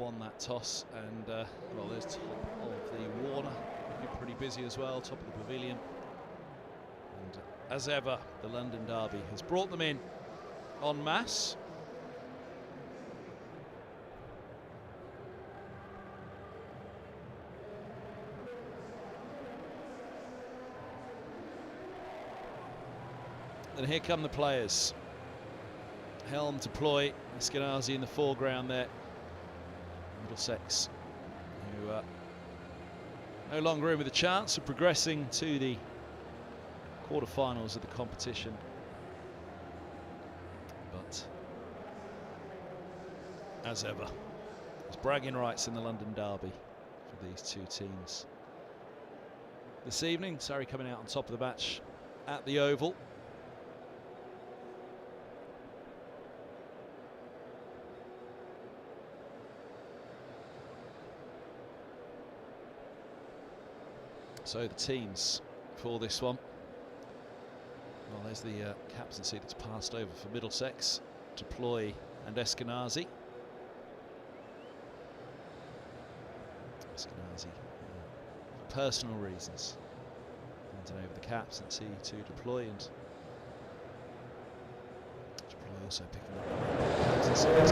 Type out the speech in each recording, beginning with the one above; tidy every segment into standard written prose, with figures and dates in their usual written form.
won that toss, and well, there's top of the Warner, looking pretty busy as well, top of the pavilion. And as ever, the London Derby has brought them in en masse. And here come the players. Helm to Ploy, Eskenazi in the foreground there. Middlesex, who no longer in with a chance of progressing to the quarterfinals of the competition. But as ever, there's bragging rights in the London Derby for these two teams. This evening, Surrey coming out on top of the match at the Oval. So the teams for this one. Well, there's the captaincy that's passed over for Middlesex, Deploy and Eskenazi. Eskenazi, for personal reasons, handing over the captaincy to Deploy, and Deploy also picking up the captaincy of his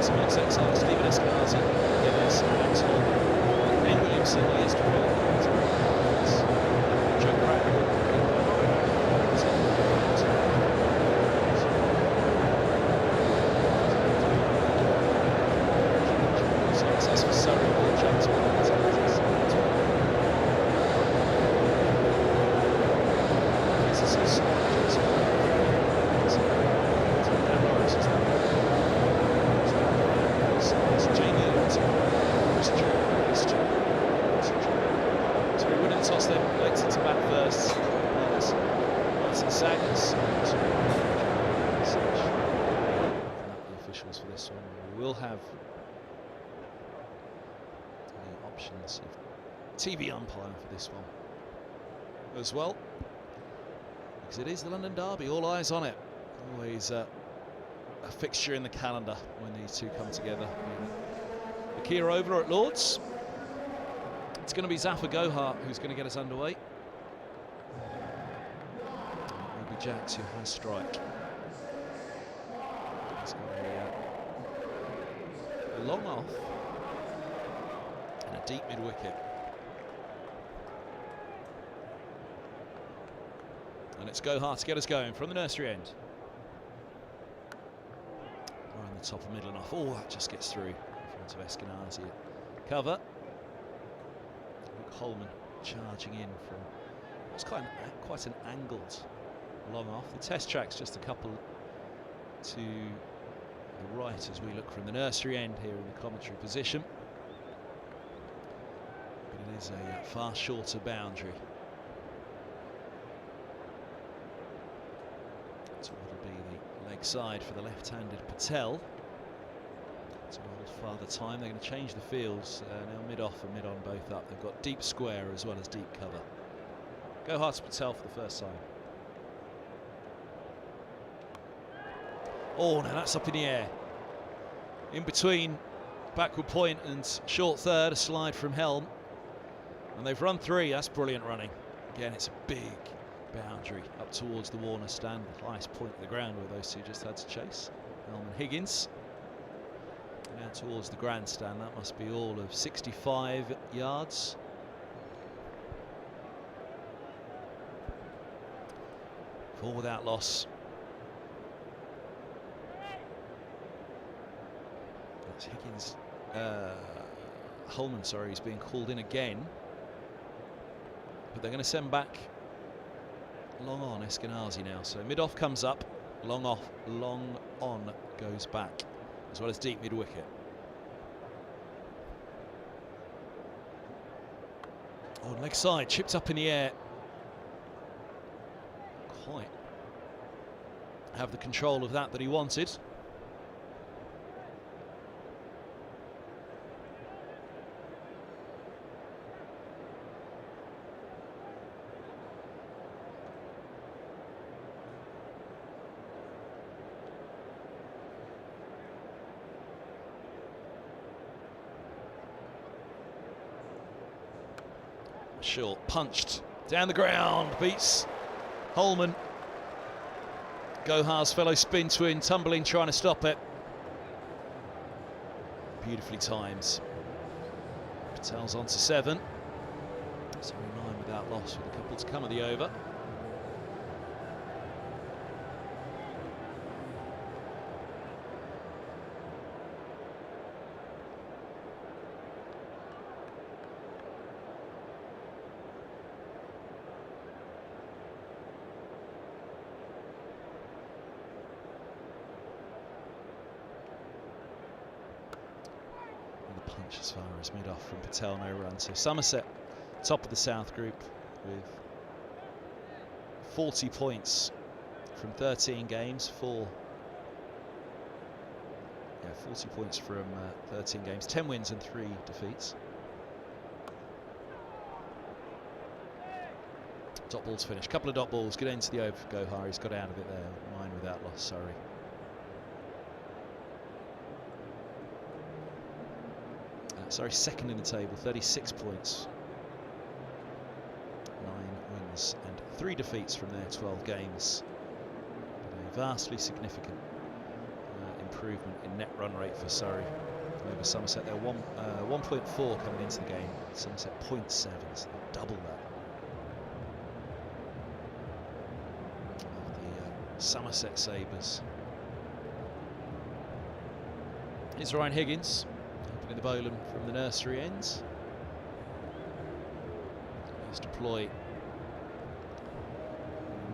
Middlesex are Stephen Eskenazi, Gillis, Axel, Kane Williamson, Elias Deploy, Joe Cracker, success for Surrey, Will James, toss them, legs into bat first. Martin Saggers. The officials for this one. We will have the options of TV umpire for this one as well, because it is the London Derby, all eyes on it. Always a fixture in the calendar when these two come together. The Kia Oval at Lord's. It's going to be Zafar Gohart who's going to get us underway. It will be Jax who has strike. He's got a long off and a deep mid-wicket. And it's Gohart to get us going from the nursery end. Around the top of middle and off. Oh, that just gets through in front of Eskenazi. Cover. Holman charging in from what's quite an angled long off. The test track's just a couple to the right as we look from the nursery end here in the commentary position. But it is a far shorter boundary. So it'll be the leg side for the left-handed Patel. To hold farther time. They're going to change the fields now, mid-off and mid-on both up. They've got deep square as well as deep cover. Gohart to Patel for the first time. Oh, now that's up in the air. In between backward point and short third, a slide from Helm. And they've run three. That's brilliant running. Again, it's a big boundary up towards the Warner stand, the highest point of the ground where those two just had to chase. Helm and Higgins. Now towards the grandstand, that must be all of 65 yards. Four without loss. That's Higgins. Holman, sorry, he's being called in again. But they're going to send back long on Eskenazi now. So mid-off comes up, long off, long on goes back, as well as deep mid-wicket. Oh, leg side, chipped up in the air. Quite have the control of that he wanted. Short, punched down the ground, beats Holman. Gohar's fellow spin twin tumbling, trying to stop it. Beautifully timed. Patel's on to 7. Surrey 9 without loss, with a couple to come of the over. Punch as far as mid-off from Patel, no run. So Somerset, top of the South Group with 40 points from 13 games. 40 points from 13 games, 10 wins and 3 defeats. Dot balls finished. Couple of dot balls. Good end to the over for Gohar. He's got out of it there. 9 without loss. Surrey. Sorry, second in the table, 36 points. 9 wins and 3 defeats from their 12 games. But a vastly significant improvement in net run rate for Surrey over Somerset. They're 1.4 coming into the game. Somerset 0.7, so they double that. Of the Somerset Sabres. Here's Ryan Higgins. In the bowling from the nursery ends. Let's deploy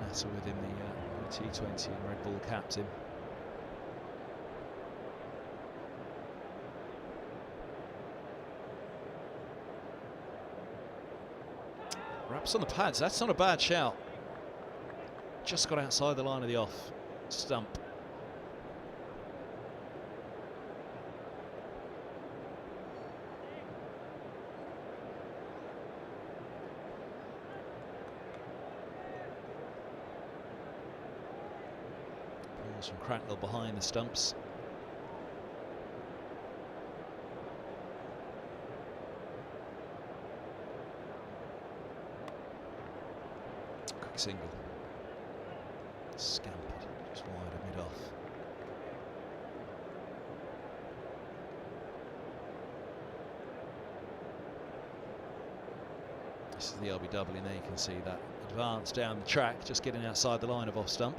Natter within the T20 and Red Bull captain. Wraps on the pads, that's not a bad shout. Just got outside the line of the off stump. From Cracknell behind the stumps. Quick single. Scampered just wide of mid-off. This is the LBW, and there you can see that advance down the track, just getting outside the line of off stump.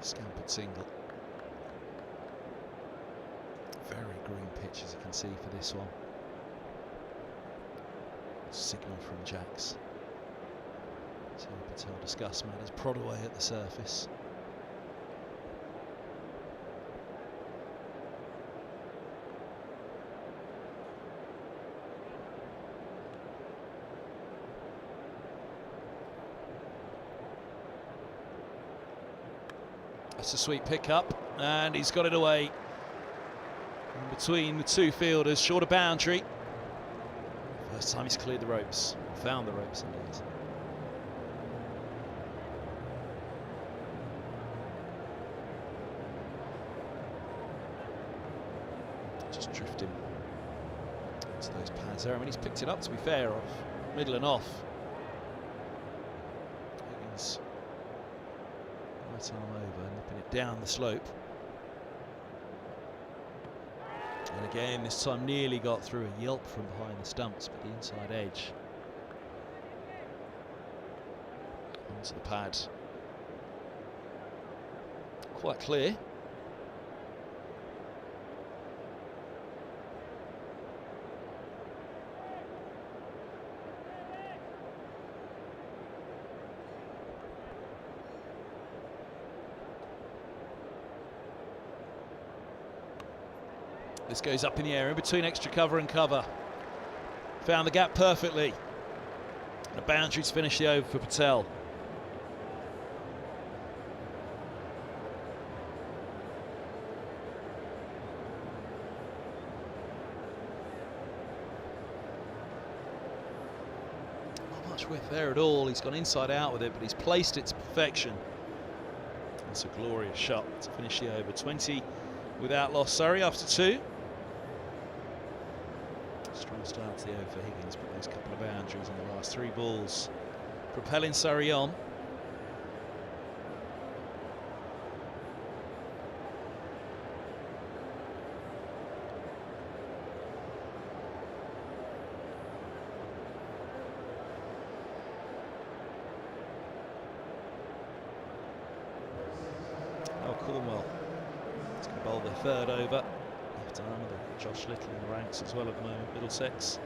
Scampered single. Very green pitch, as you can see, for this one. Signal from Jacks. So Patel discuss matters, prod away at the surface. That's a sweet pickup, and he's got it away in between the two fielders, short of boundary. First time he's cleared the ropes, found the ropes indeed. Just drifting into those pads there. I mean, he's picked it up, to be fair, off middle and off. Higgins right arm over, nipping it down the slope. And again, this time nearly got through a yelp from behind the stumps, but the inside edge onto the pad. Quite clear. This goes up in the air, in between extra cover and cover. Found the gap perfectly. The boundaries finish the over for Patel. much width there at all. He's gone inside out with it, but he's placed it to perfection. That's a glorious shot to finish the over. 20 without loss, Surrey after 2. Strong start to the over for Higgins, but those couple of boundaries in the last 3 balls propelling Surrey on. Cornwell is going to bowl their 3rd over. Left arm with Josh Little in the ranks as well at the moment, Middlesex.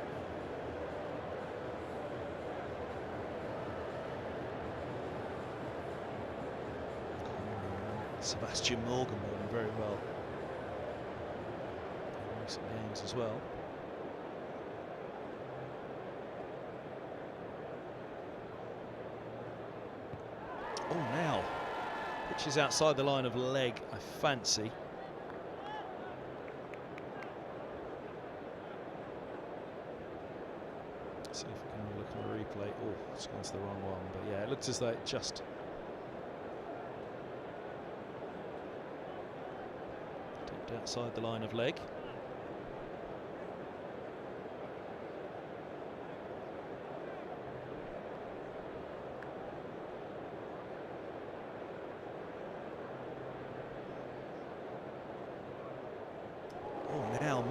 Sebastian Morgan bowling very well in recent games as well. Oh, now pitch is outside the line of leg, I fancy. See if we can look at the replay. Oh, it's gone to the wrong one, but yeah, it looks as though it just dipped outside the line of leg.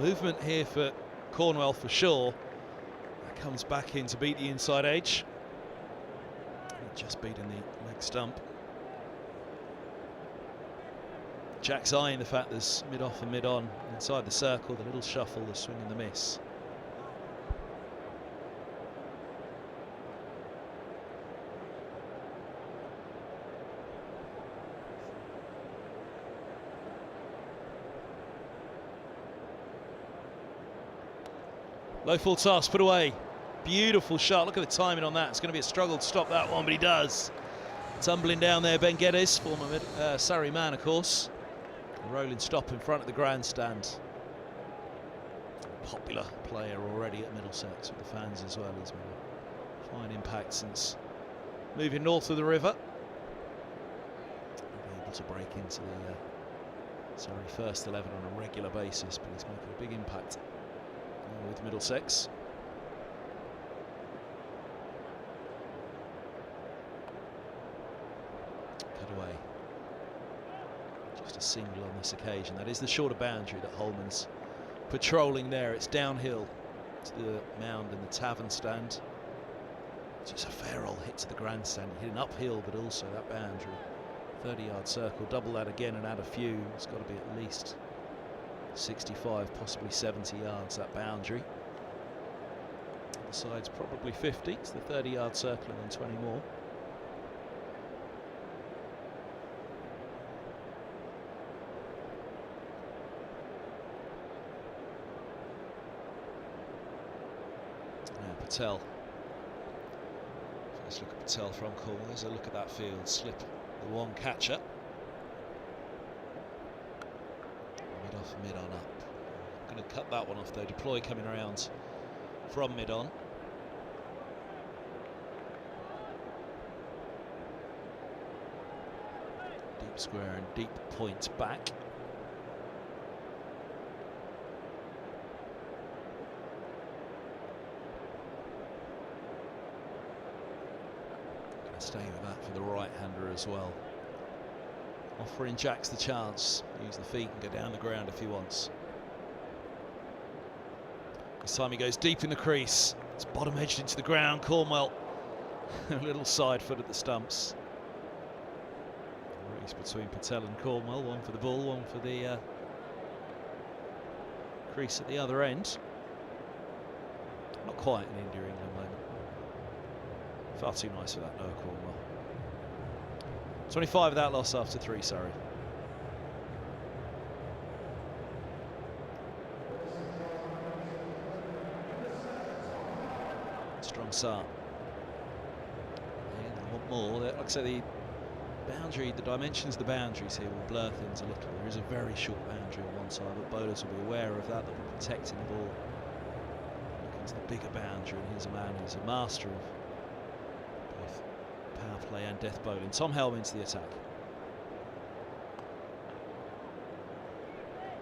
Movement here for Cornwell for sure. That comes back in to beat the inside edge. Just beating the leg stump. Jack's eyeing the fact there's mid-off and mid-on inside the circle, the little shuffle, the swing and the miss. Low full toss, put away. Beautiful shot. Look at the timing on that. It's going to be a struggle to stop that one, but he does. Tumbling down there, Ben Geddes, former Surrey man, of course. A rolling stop in front of the grandstand. Popular player already at Middlesex with the fans as well. He's made a fine impact since moving north of the river. He'll be able to break into the Surrey first 11 on a regular basis, but he's making a big impact with Middlesex. Cut away. Just a single on this occasion. That is the shorter boundary that Holman's patrolling there. It's downhill to the mound in the tavern stand. Just a fair old hit to the grandstand. Hit an uphill, but also that boundary. 30-yard circle. Double that again and add a few. It's got to be at least 65, possibly 70 yards, that boundary. The side's probably 50. It's the 30-yard circle and then 20 more. Now Patel. First look at Patel from Cornwall. There's a look at that field. Slip the one catcher. Mid-off, mid-on up. Going to cut that one off though. Deploy coming around from mid-on. Deep square and deep point back. Going to stay with that for the right-hander as well. Offering Jacks the chance. Use the feet and go down the ground if he wants. This time he goes deep in the crease. It's bottom edged into the ground. Cornwell, a little side foot at the stumps. Race between Patel and Cornwell. One for the ball, one for the crease at the other end. Not quite an India England moment. Far too nice for that Noah Cornwell. 25 without loss after 3, Surrey. Strong start. And I want more. Like I say, the boundary, the dimensions of the boundaries here will blur things a little. There is a very short boundary on one side, but bowlers will be aware of that. They'll be protecting the ball. Looking to the bigger boundary, and here's a man who's a master of power play and death bowling. Tom Helm into the attack.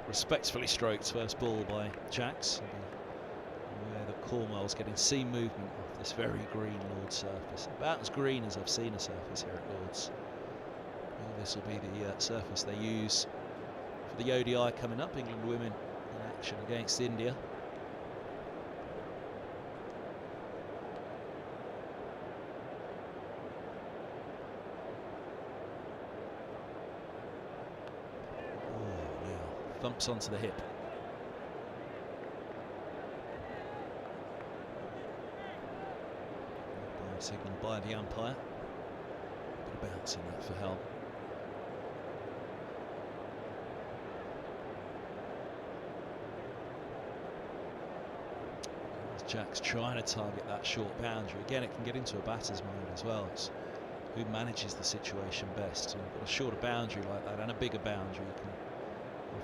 Respectfully stroked first ball by Jacks. Aware that Cornwell's getting seam movement off this very green Lord's surface. About as green as I've seen a surface here at Lord's. Well, this will be the surface they use for the ODI coming up. England women in action against India. Thumps onto the hip. Signal by the umpire. Bit of bounce in that for Helm. Jack's trying to target that short boundary. Again, it can get into a batter's mind as well. It's who manages the situation best. And you've got a shorter boundary like that and a bigger boundary, you can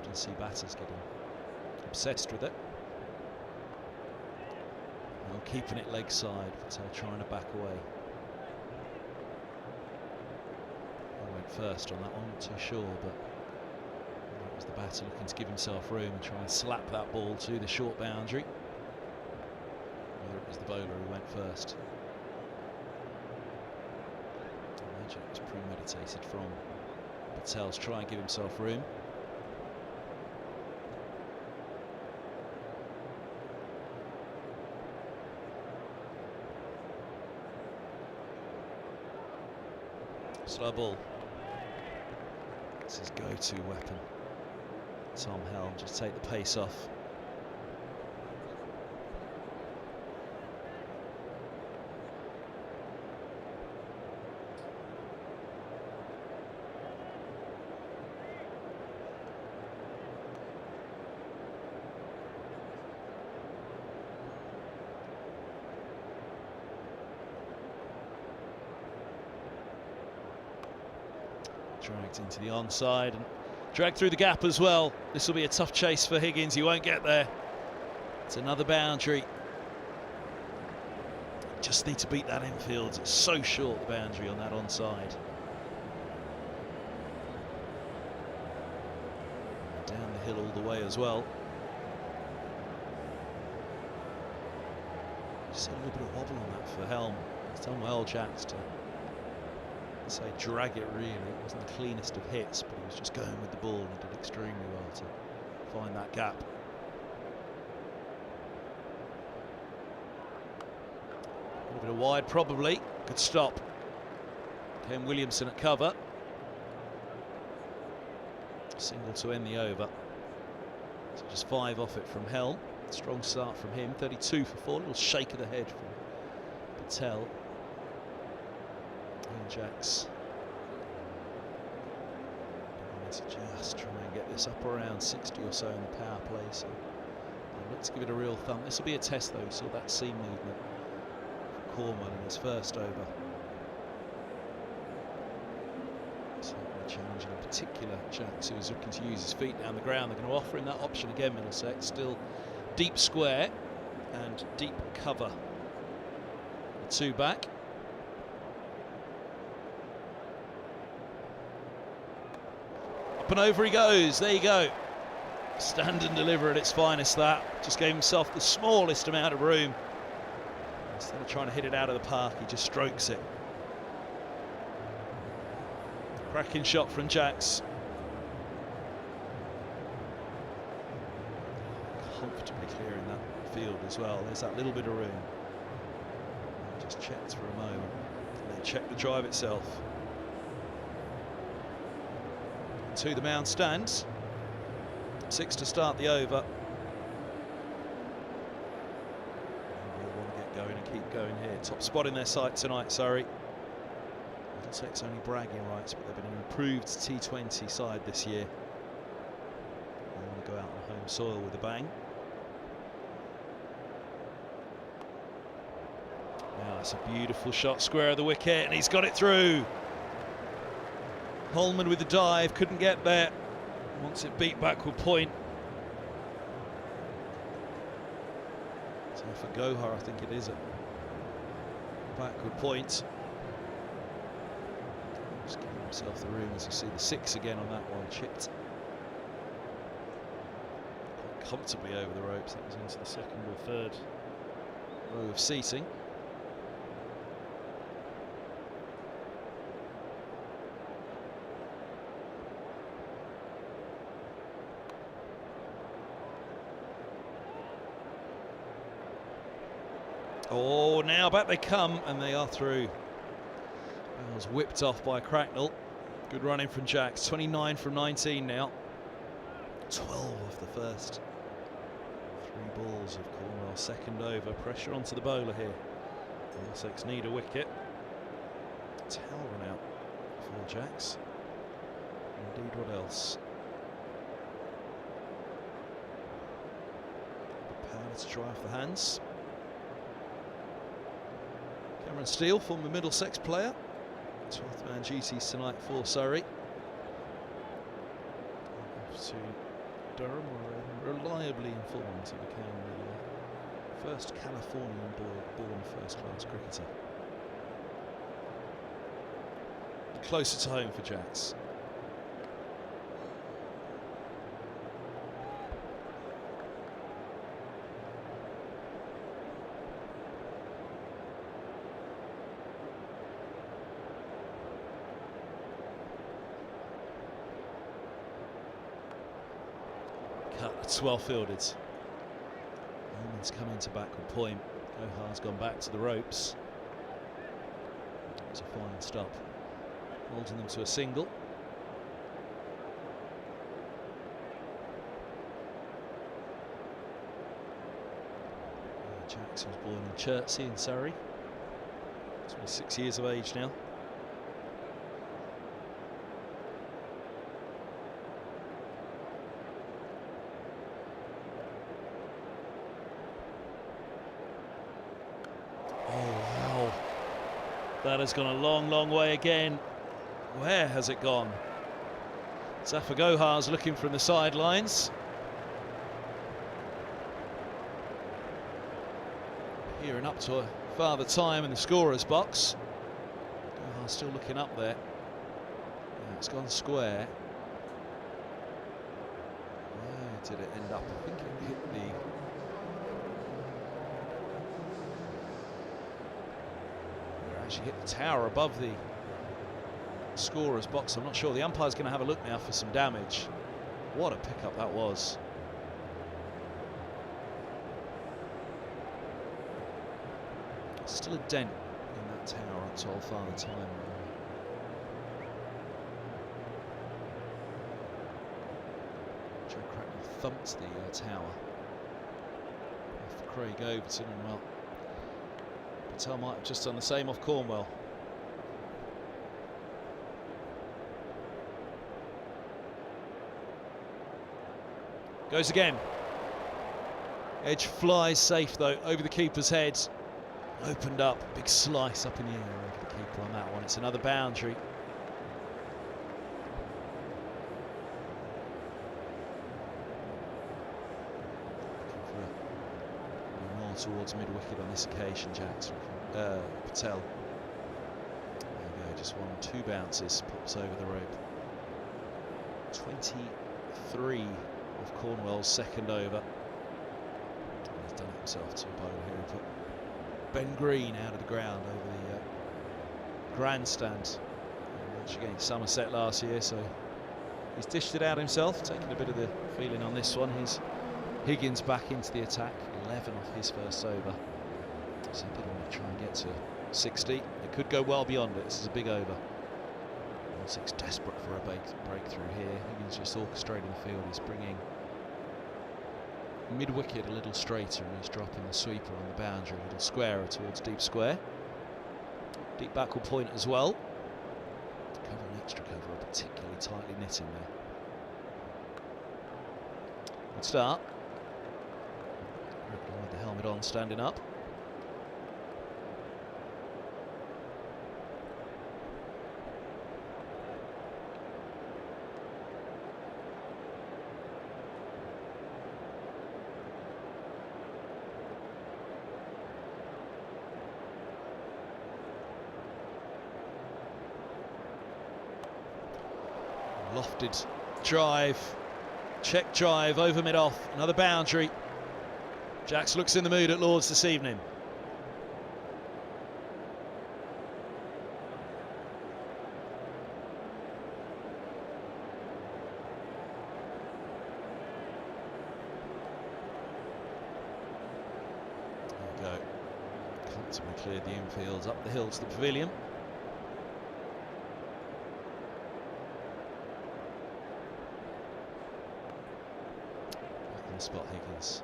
often see batters getting obsessed with it. Well, keeping it leg side, but trying to back away. I went first on that one, not too sure, but it was the batter looking to give himself room and try and slap that ball to the short boundary. Whether it was the bowler who went first. I imagine it was premeditated from Patel to try and give himself room. Slow ball. It's his go-to weapon. Tom Helm, just take the pace off. Dragged into the onside and dragged through the gap as well. This will be a tough chase for Higgins. He won't get there. It's another boundary. Just need to beat that infield. It's so short, the boundary on that onside. Down the hill all the way as well. Just a little bit of wobble on that for Helm. He's done well, Jacks, to say drag it really. It wasn't the cleanest of hits, but he was just going with the ball and he did extremely well to find that gap. A little bit of wide probably. Good stop. Ken Williamson at cover. Single to end the over. So just 5 off it from Helm. Strong start from him. 32 for 4. Little shake of the head from Patel. Jacks to just try and get this up around 60 or so in the power play, so let's give it a real thump. This will be a test though. We saw that seam movement for Cornwell in his first over. Certainly challenging in particular Jacks, who is looking to use his feet down the ground. They're going to offer him that option again, Middlesex. Still deep square and deep cover. The 2 back. Up and over he goes. There you go. Stand and deliver at its finest, that. Just gave himself the smallest amount of room. Instead of trying to hit it out of the park, he just strokes it. Cracking shot from Jacks. Comfortably clearing that field as well. There's that little bit of room. Just checked for a moment. And then checked the drive itself. To the mound stands. 6 to start the over. We'll want to get going and keep going here. Top spot in their sight tonight, Surrey. Middlesex only bragging rights, but they've been an improved T20 side this year. They want to go out on home soil with a bang. Now it's a beautiful shot, square of the wicket, and he's got it through. Holman with the dive, couldn't get there. Wants it beat backward point. So for Gohar, I think it is a backward point. himself the room as you see the 6 again on that one, chipped quite comfortably over the ropes. That was into the second or third row of seating. Oh, now back they come, and they are through. That was whipped off by Cracknell. Good running from Jacks. 29 from 19 now. 12 of the first 3 balls of Cornwell. Second over. Pressure onto the bowler here. Middlesex need a wicket. Towel run out for Jacks. Indeed, what else? The power to dry off the hands. Cameron Steele, former Middlesex player. 12th man duties tonight for Surrey. Off to Durham, where reliably informed he became the first Californian-born first-class cricketer. Closer to home for Jacks. It's well fielded. Innings coming to backward point. Gohar's gone back to the ropes. It's a fine stop, holding them to a single. Jackson was born in Chertsey in Surrey. 26 years of age now. That has gone a long, long way again. Where has it gone? Zafar Gohar's looking from the sidelines. Hearing up to a farther time in the scorer's box. Gohar's still looking up there. Yeah, it's gone square. Where did it end up? I think it hit the... Actually hit the tower above the scorer's box. I'm not sure. The umpire's going to have a look now for some damage. What a pickup that was. Still a dent in that tower up to Old Father Time. Joe Cracknell thumped the tower off Craig Overton, and well, Patel might have just done the same off Cornwell. Goes again. Edge flies safe though, over the keeper's head. Opened up, big slice up in the air over the keeper on that one. It's another boundary. More towards mid-wicket on this occasion, Jackson. Patel. There we go, just 1 or 2 bounces, pops over the rope. 23 of Cornwell's second over. And he's done it himself to a bowler here. He put Ben Green out of the ground over the grandstand match against Somerset last year, so he's dished it out himself, taking a bit of the feeling on this one. He's Higgins back into the attack, 11 off his first over. So he didn't want to try and get to 60. It could go well beyond it. This is a big over. Middlesex desperate for a breakthrough here. Higgins just orchestrating the field. He's bringing mid-wicket a little straighter, and he's dropping the sweeper on the boundary a little squarer towards deep square. Deep backward point as well. Cover and extra cover are particularly tightly knit in there. Good start. With the helmet on, standing up. Lofted drive, check drive over mid-off, another boundary. Jacks looks in the mood at Lords this evening. There we go. Comfortably cleared the infield, up the hill to the pavilion. Spot Higgins.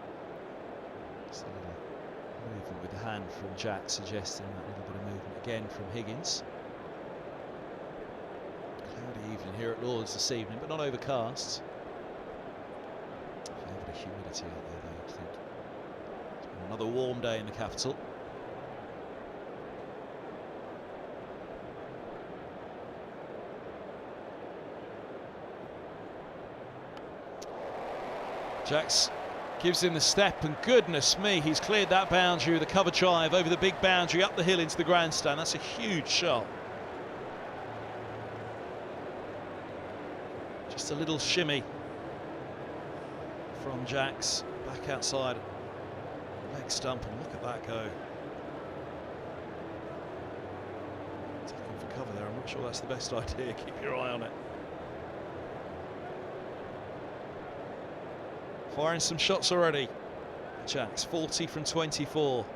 Just a little movement with the hand from Jack, suggesting that little bit of movement again from Higgins. Cloudy evening here at Lords this evening, but not overcast. A fair bit of humidity out there, though, I think. It's been another warm day in the capital. Jacks gives him the step, and goodness me, he's cleared that boundary with a cover drive over the big boundary, up the hill into the grandstand. That's a huge shot. Just a little shimmy from Jacks, back outside leg stump, and look at that go. Taking for cover there, I'm not sure that's the best idea. Keep your eye on it. Firing some shots already. Jacks 40 from 24.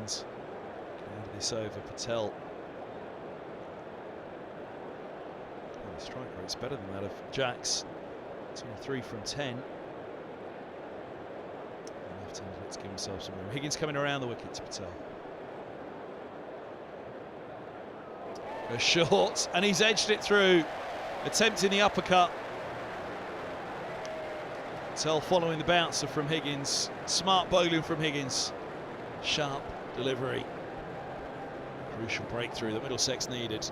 Get out of this over. Patel. The strike rate's better than that of Jacks. 3 from 10. Left-hander, let's give himself some room. Higgins coming around the wicket to Patel. Goes short, and he's edged it through, attempting the uppercut. Patel following the bouncer from Higgins. Smart bowling from Higgins. Sharp delivery. Crucial breakthrough that Middlesex needed.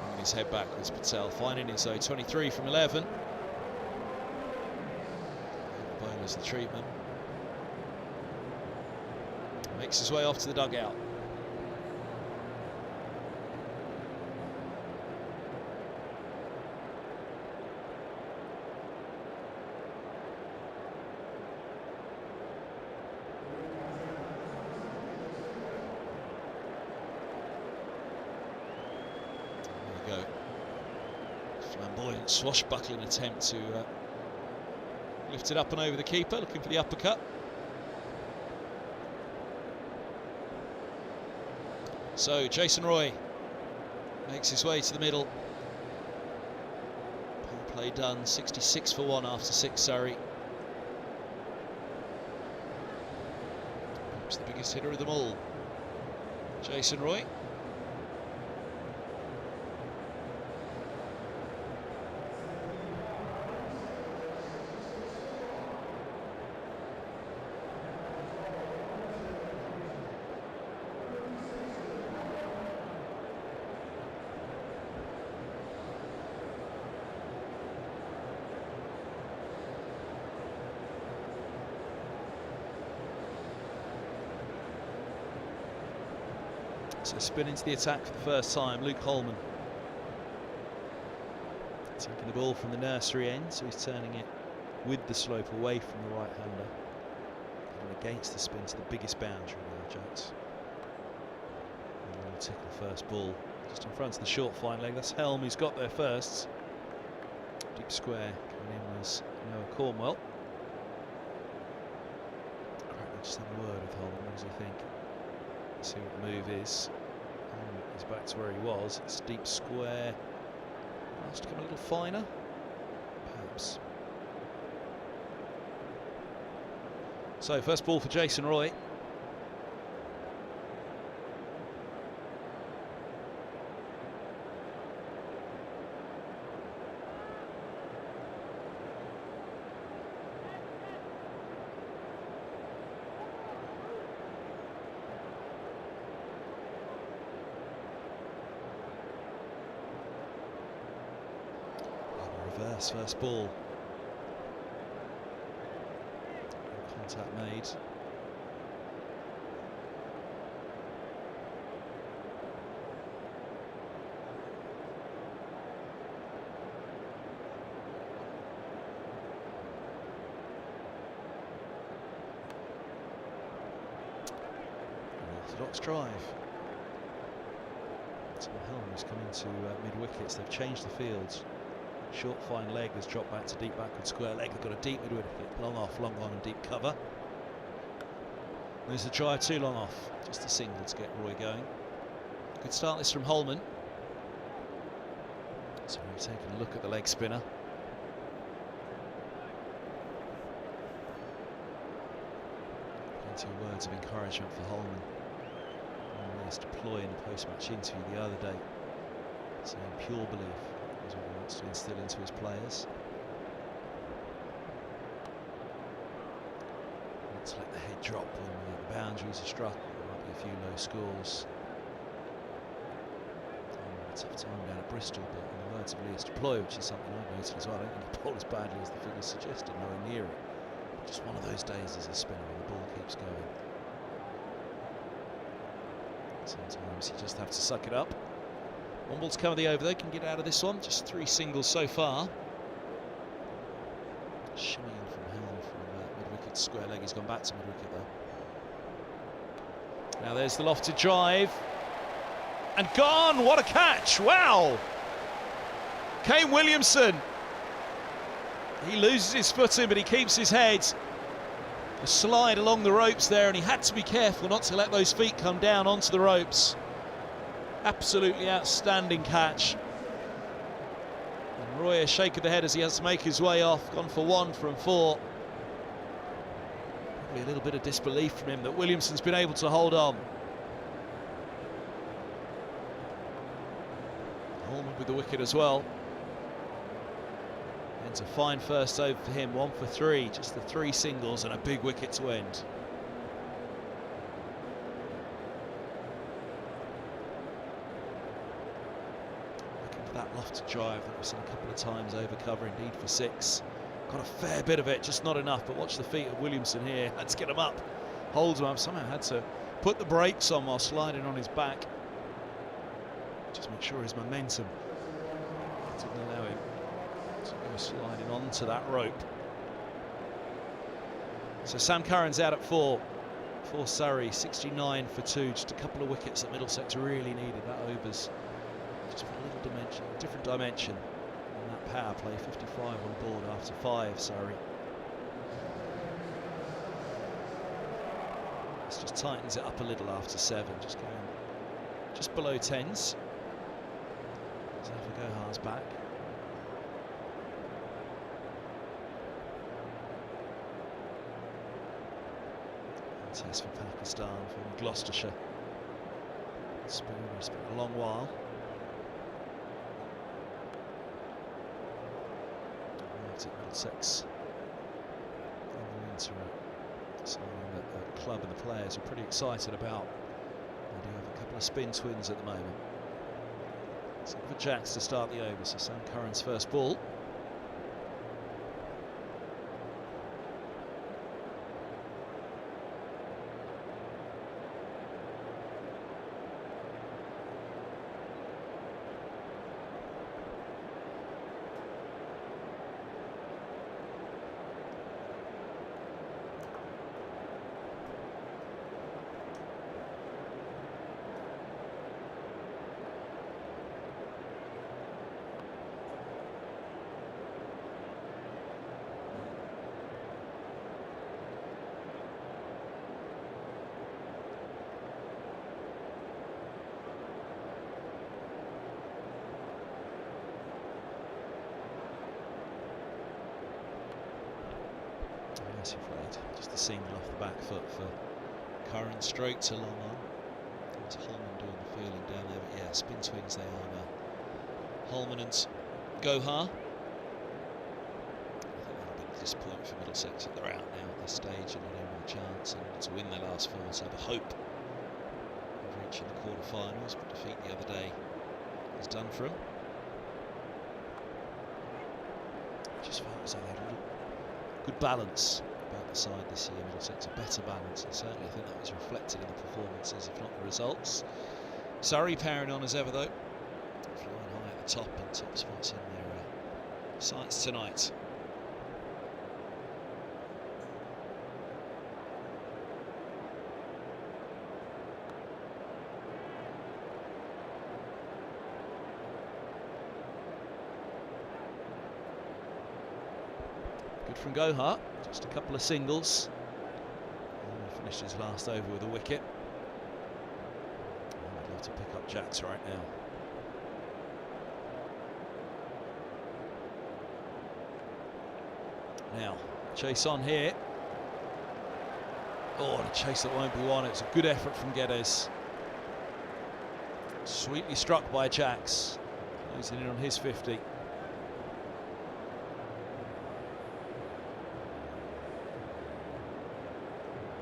Moving his head backwards, Patel finding it, so 23 from 11. The bowler's the treatment. Makes his way off to the dugout. Go. Flamboyant, swashbuckling attempt to lift it up and over the keeper, looking for the uppercut. So Jason Roy makes his way to the middle. Power play done, 66 for 1 after 6 Surrey. Perhaps the biggest hitter of them all, Jason Roy. So spin into the attack for the first time, Luke Holman. Taking the ball from the nursery end, so he's turning it with the slope away from the right-hander. And against the spin to the biggest boundary now, Jacks. And we'll tickle the first ball just in front of the short fine leg. That's Helm who's got there first. Deep square coming in was Noah Cornwell. Crackman just have a word with Holman. What does he think? See what the move is. He's back to where he was. It's deep square. Has to come a little finer, perhaps. So first ball for Jason Roy. Reverse first ball. Contact made. Orthodox drive. Tom Helm's coming to mid-wickets. They've changed the fields. Short fine leg has dropped back to deep backward square leg. They've got a deep mid-wicket, long off, long on and deep cover. There's the drive, too long off. Just a single to get Roy going. Good start this from Holman. So we're taking a look at the leg spinner. Plenty of words of encouragement for Holman. He's deploying the post-match interview the other day, saying pure belief is what he wants to instill into his players. Not to let the head drop when the boundaries are struck. There might be a few low scores. A tough time down at Bristol, but in the words of Lewis deploy, which is something I've noticed as well, I don't think he bowled as badly as the figures suggested, nowhere near it. Just one of those days as a spinner when the ball keeps going. Sometimes you just have to suck it up. One ball to cover the over. They can get out of this one. Just 3 singles so far. Shimmy in from Helm from mid-wicket square leg. He's gone back to mid-wicket though. Now there's the lofted drive. And gone! What a catch! Wow! Kane Williamson. He loses his footing, but he keeps his head. A slide along the ropes there, and he had to be careful not to let those feet come down onto the ropes. Absolutely outstanding catch. And Roy a shake of the head as he has to make his way off. Gone for 1 from 4. Probably a little bit of disbelief from him that Williamson's been able to hold on. Holman with the wicket as well. It's a fine first over for him, 1 for 3, just the 3 singles and a big wicket to end. Looking for that lofted drive that we've seen a couple of times over cover, indeed for 6. Got a fair bit of it, just not enough, but watch the feet of Williamson here. Had to get him up, holds him up, somehow had to put the brakes on while sliding on his back. Just make sure his momentum didn't allow him to go sliding onto that rope. So Sam Curran's out at 4 for Surrey, 69 for 2. Just a couple of wickets that Middlesex really needed. That overs just for a little dimension, different dimension. And that power play, 55 on board after 5, Surrey. This just tightens it up a little after 7, just going just below 10s. Zafar Gohar's back. Test for Pakistan from Gloucestershire. Spooner spent a long while. Arrived at Middlesex in the winter. Something that the club and the players are pretty excited about. They do have a couple of spin twins at the moment. So for Jacks to start the over, so Sam Curran's first ball. Massive lead. Just a single off the back foot for Curran, straight to long on. It's Holman doing the fielding down there, but yeah, spin swings they are now. Holman and Gohar. I think that'll be a disappointment for Middlesex that they're out now at this stage and not even a chance and to win their last four, so have a hope of reaching the quarter-finals, but defeat the other day is done for them. Just felt as though they had a little good balance about the side this year. Middlesex a better balance, and certainly I think that was reflected in the performances, if not the results. Surrey powering on as ever though, flying high at the top and top spots in their sights tonight. Good from Gohar, just a couple of singles. And he finished his last over with a wicket. I'd love to pick up Jacks right now. Now, chase on here. Oh, and a chase that won't be won. It's a good effort from Geddes. Sweetly struck by Jacks. Closing in on his 50.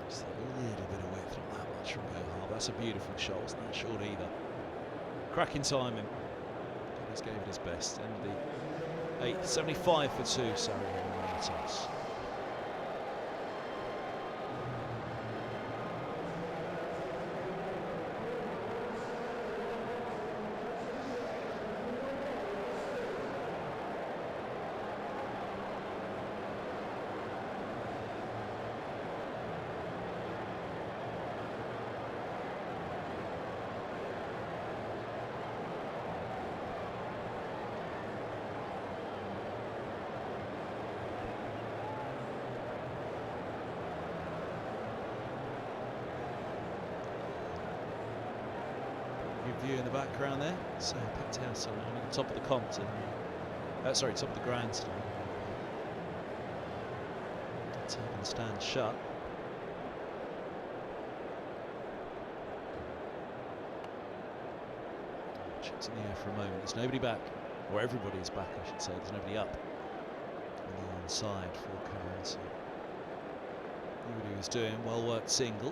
Just a little bit of width, not that much from Gohar. That's a beautiful shot. Wasn't that short either. Cracking timing. Geddes gave it his best. And the 8th, 75 for 2. Surrey on the toss. View in the background there, so packed house on the top of the Compton. Sorry, top of the grandstand. Turban stand shut. Chips in the air for a moment. There's nobody back, or everybody is back, I should say. There's nobody up on the onside for Curran. So what he was doing, well worked single.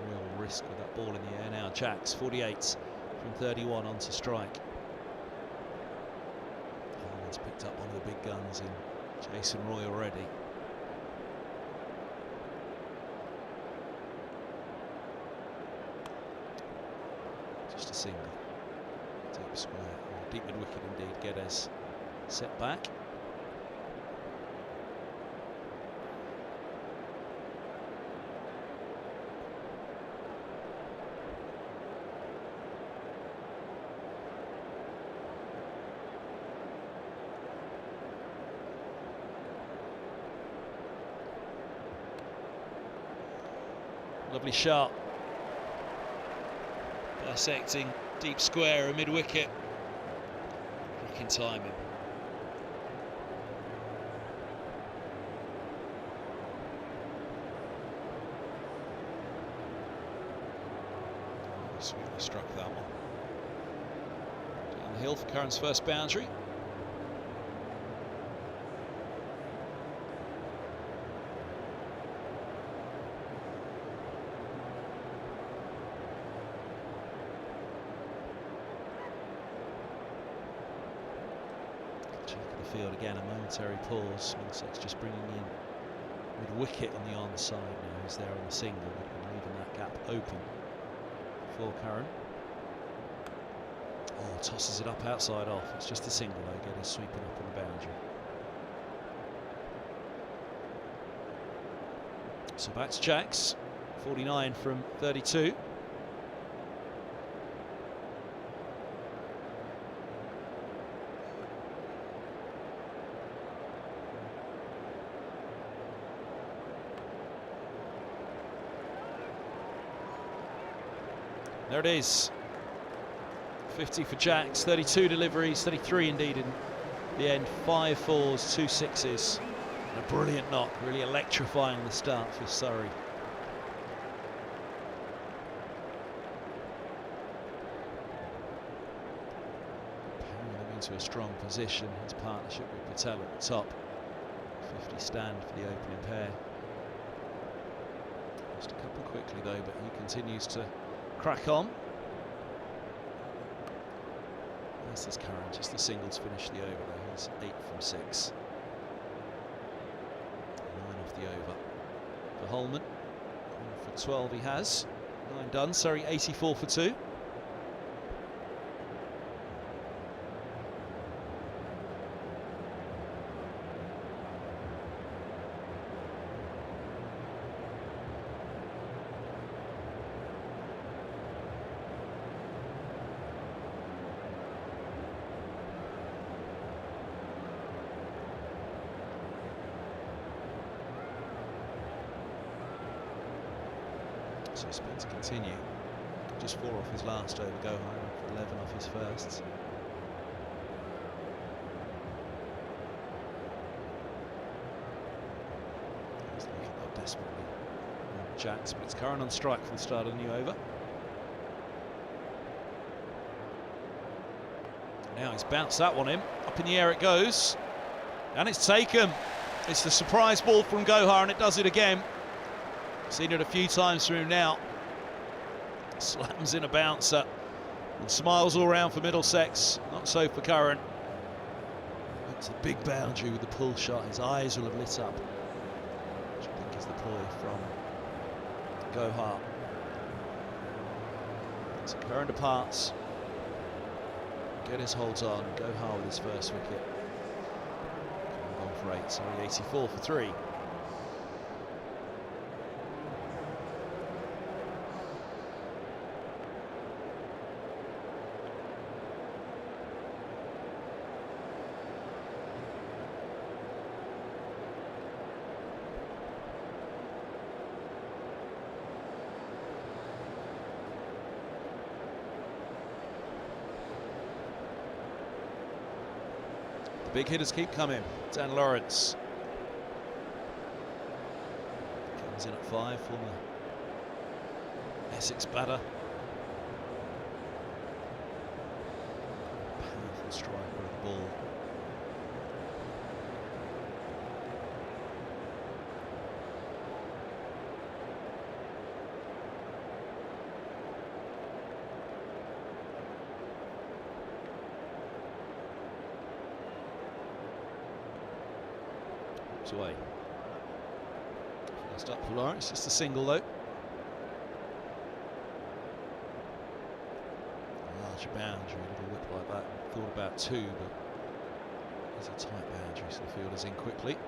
Real risk with that ball in the air now. Jacks 48 from 31 onto strike. Holman's picked up one of the big guns in Jason Roy already. Just a single. Deep square, deep mid wicket indeed. Geddes set back. Lovely shot, dissecting deep square, a mid-wicket, cracking timing. Sweetly struck that one. Down the hill for Curran's first boundary. Field again, a momentary pause. Middlesex just bringing in with wicket on the onside now. He's there on the single, leaving that gap open for Curran. Oh, tosses it up outside off. It's just a single though. Geddes sweeping up on the boundary. So back to Jacks, 49 from 32. There it is, 50 for Jacks, 32 deliveries, 33 indeed in the end, 5 fours, 2 sixes. And a brilliant knock, really electrifying the start for Surrey. Powering them into a strong position. His partnership with Patel at the top. 50 stand for the opening pair. Just a couple quickly though, but he continues to crack on. This is Curran, just the singles finish the over though. He's 8 from 6. 9 off the over for Holman. 1 for 12 he has. 9 done. Surrey 84 for 2. So expect to continue. Just 4 off his last over, go home, 11 off his first. He's looking up desperately. Jacks, but it's Curran on strike for the start of the new over. Now he's bounced that one in. Up in the air it goes. And it's taken. It's the surprise ball from Gohar, and it does it again. Seen it a few times from him now. Slams in a bouncer and smiles all round for Middlesex. Not so for Curran. It's a big boundary with the pull shot. His eyes will have lit up, which I think is the ploy from Gohar. So Curran departs. Get his holds on. Gohar with his first wicket. Gone for 8. Sorry, 84 for 3. Big hitters keep coming. Dan Lawrence comes in at 5, former Essex batter. Powerful striker of the ball. Away. First up for Lawrence, just a single though. A larger boundary, a little whip like that. Thought about 2, but it's a tight boundary, so the fielder's in quickly.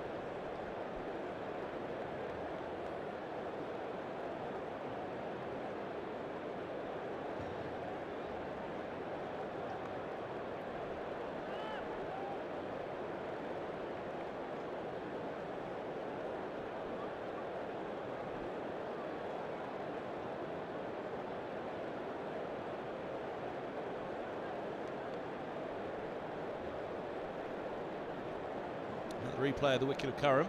The replay of the wicket of Curran.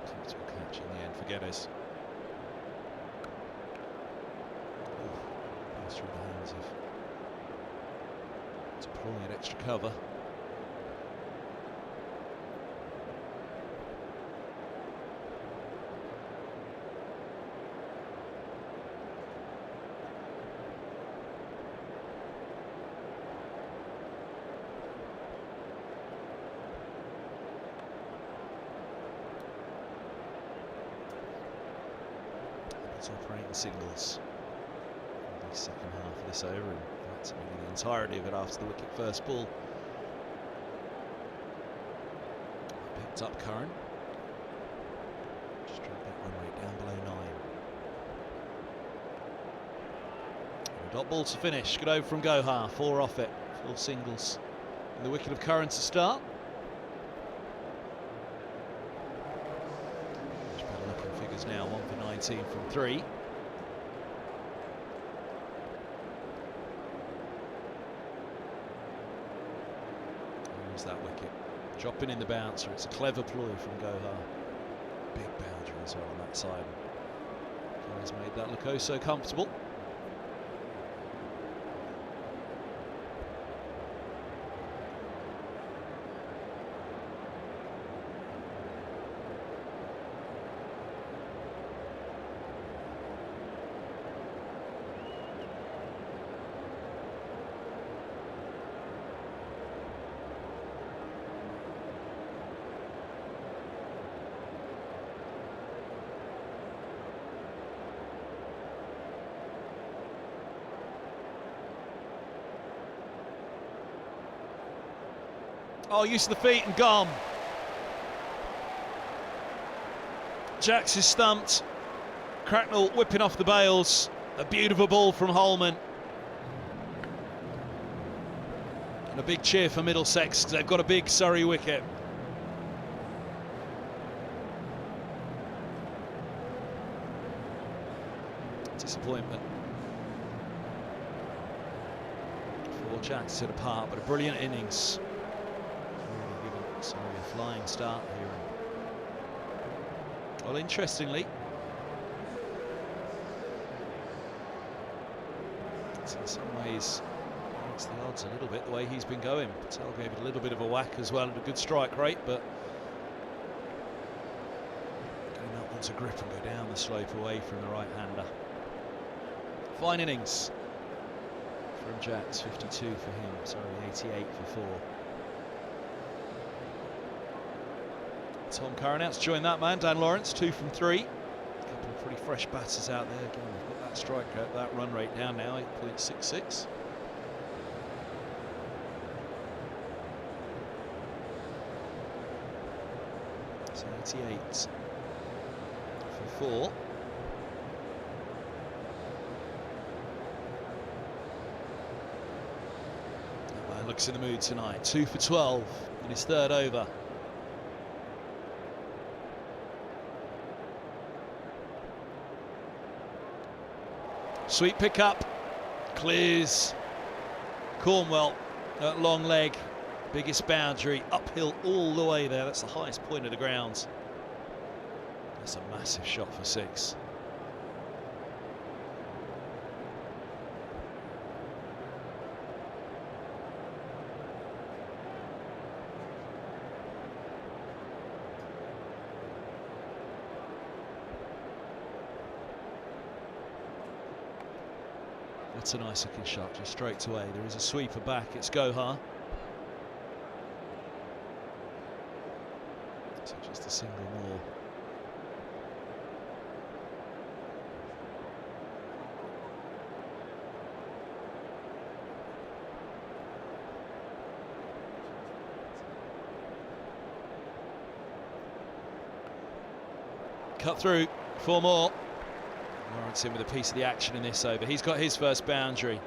Comfortable catch in the end for Geddes. Pass through the hands of deploying extra cover. Operating singles in the second half of this over, and that's the entirety of it after the wicket first ball. Picked up Curran. Just dropped that run rate down below 9. And a dot ball to finish. Good over from Gohar. 4 off it. 4 singles. And the wicket of Curran to start. Now 1 for 19 from 3. Here's that wicket. Dropping in the bouncer. It's a clever ploy from Gohar. Big boundary as well on that side. He's made that look oh so comfortable. Oh, use of the feet and gone. Jacks is stumped. Cracknell whipping off the bails. A beautiful ball from Holman. And a big cheer for Middlesex because they've got a big Surrey wicket. Disappointment. 4 chances at a part, but a brilliant innings. Sorry, a flying start here. Well, interestingly, it's in some ways against the odds a little bit the way he's been going. Patel gave it a little bit of a whack as well and a good strike rate, but getting that one to grip and go down the slope away from the right-hander. Fine innings from Jacks, 52 for him, sorry, 88 for 4. Tom Curran to join that man, Dan Lawrence, 2 from 3. A couple of pretty fresh batters out there. Again, we've got that strike rate, that run rate down now, 8.66. So 88 for 4. That man looks in the mood tonight. 2 for 12 in his 3rd over. Sweet pick-up, clears Cornwell at long leg, biggest boundary, uphill all the way there. That's the highest point of the grounds. That's a massive shot for 6. That's a nice looking shot, just straight away. There is a sweeper back, it's Gohar. So just a single more. Cut through, 4 more. Lawrence in with a piece of the action in this over. He's got his first boundary.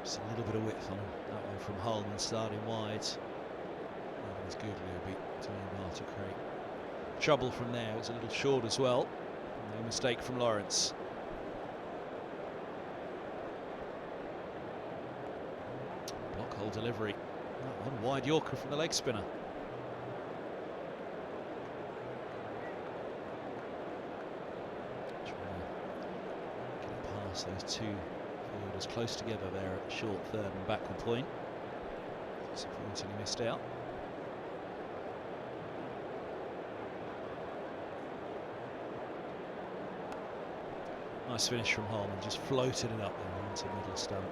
Just a little bit of width on that one from Holman starting wide. He's good, Luby, doing well to create trouble from there. It's a little short as well. No mistake from Lawrence. Hole delivery. That one wide Yorker from the leg spinner. Trying to get past those 2 fielders close together there at the short 3rd and backward point. Disappointingly missed out. Nice finish from Holman, just floated it up there onto middle stump.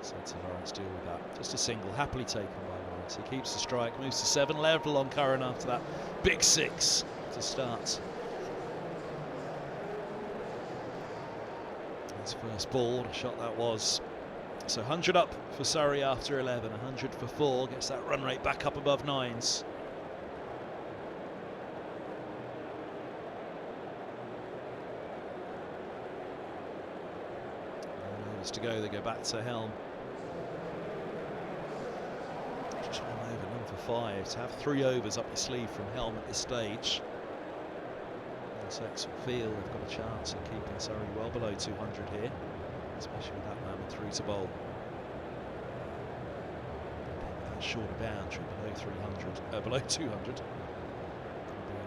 So to Lawrence deal with that. Just a single, happily taken by Lawrence. He keeps the strike, moves to 7, level on Curran after that big 6 to start. His first ball, a shot that was. So 100 up for Surrey after 11, 100 for 4, gets that run rate back up above 9s. To go, they go back to Helm. Just one over, for 5. To have 3 overs up your sleeve from Helm at this stage. Middlesex feel they've got a chance of keeping Surrey well below 200 here, especially with that man with 3 to bowl. That shorter boundary below 300, below 200. It'll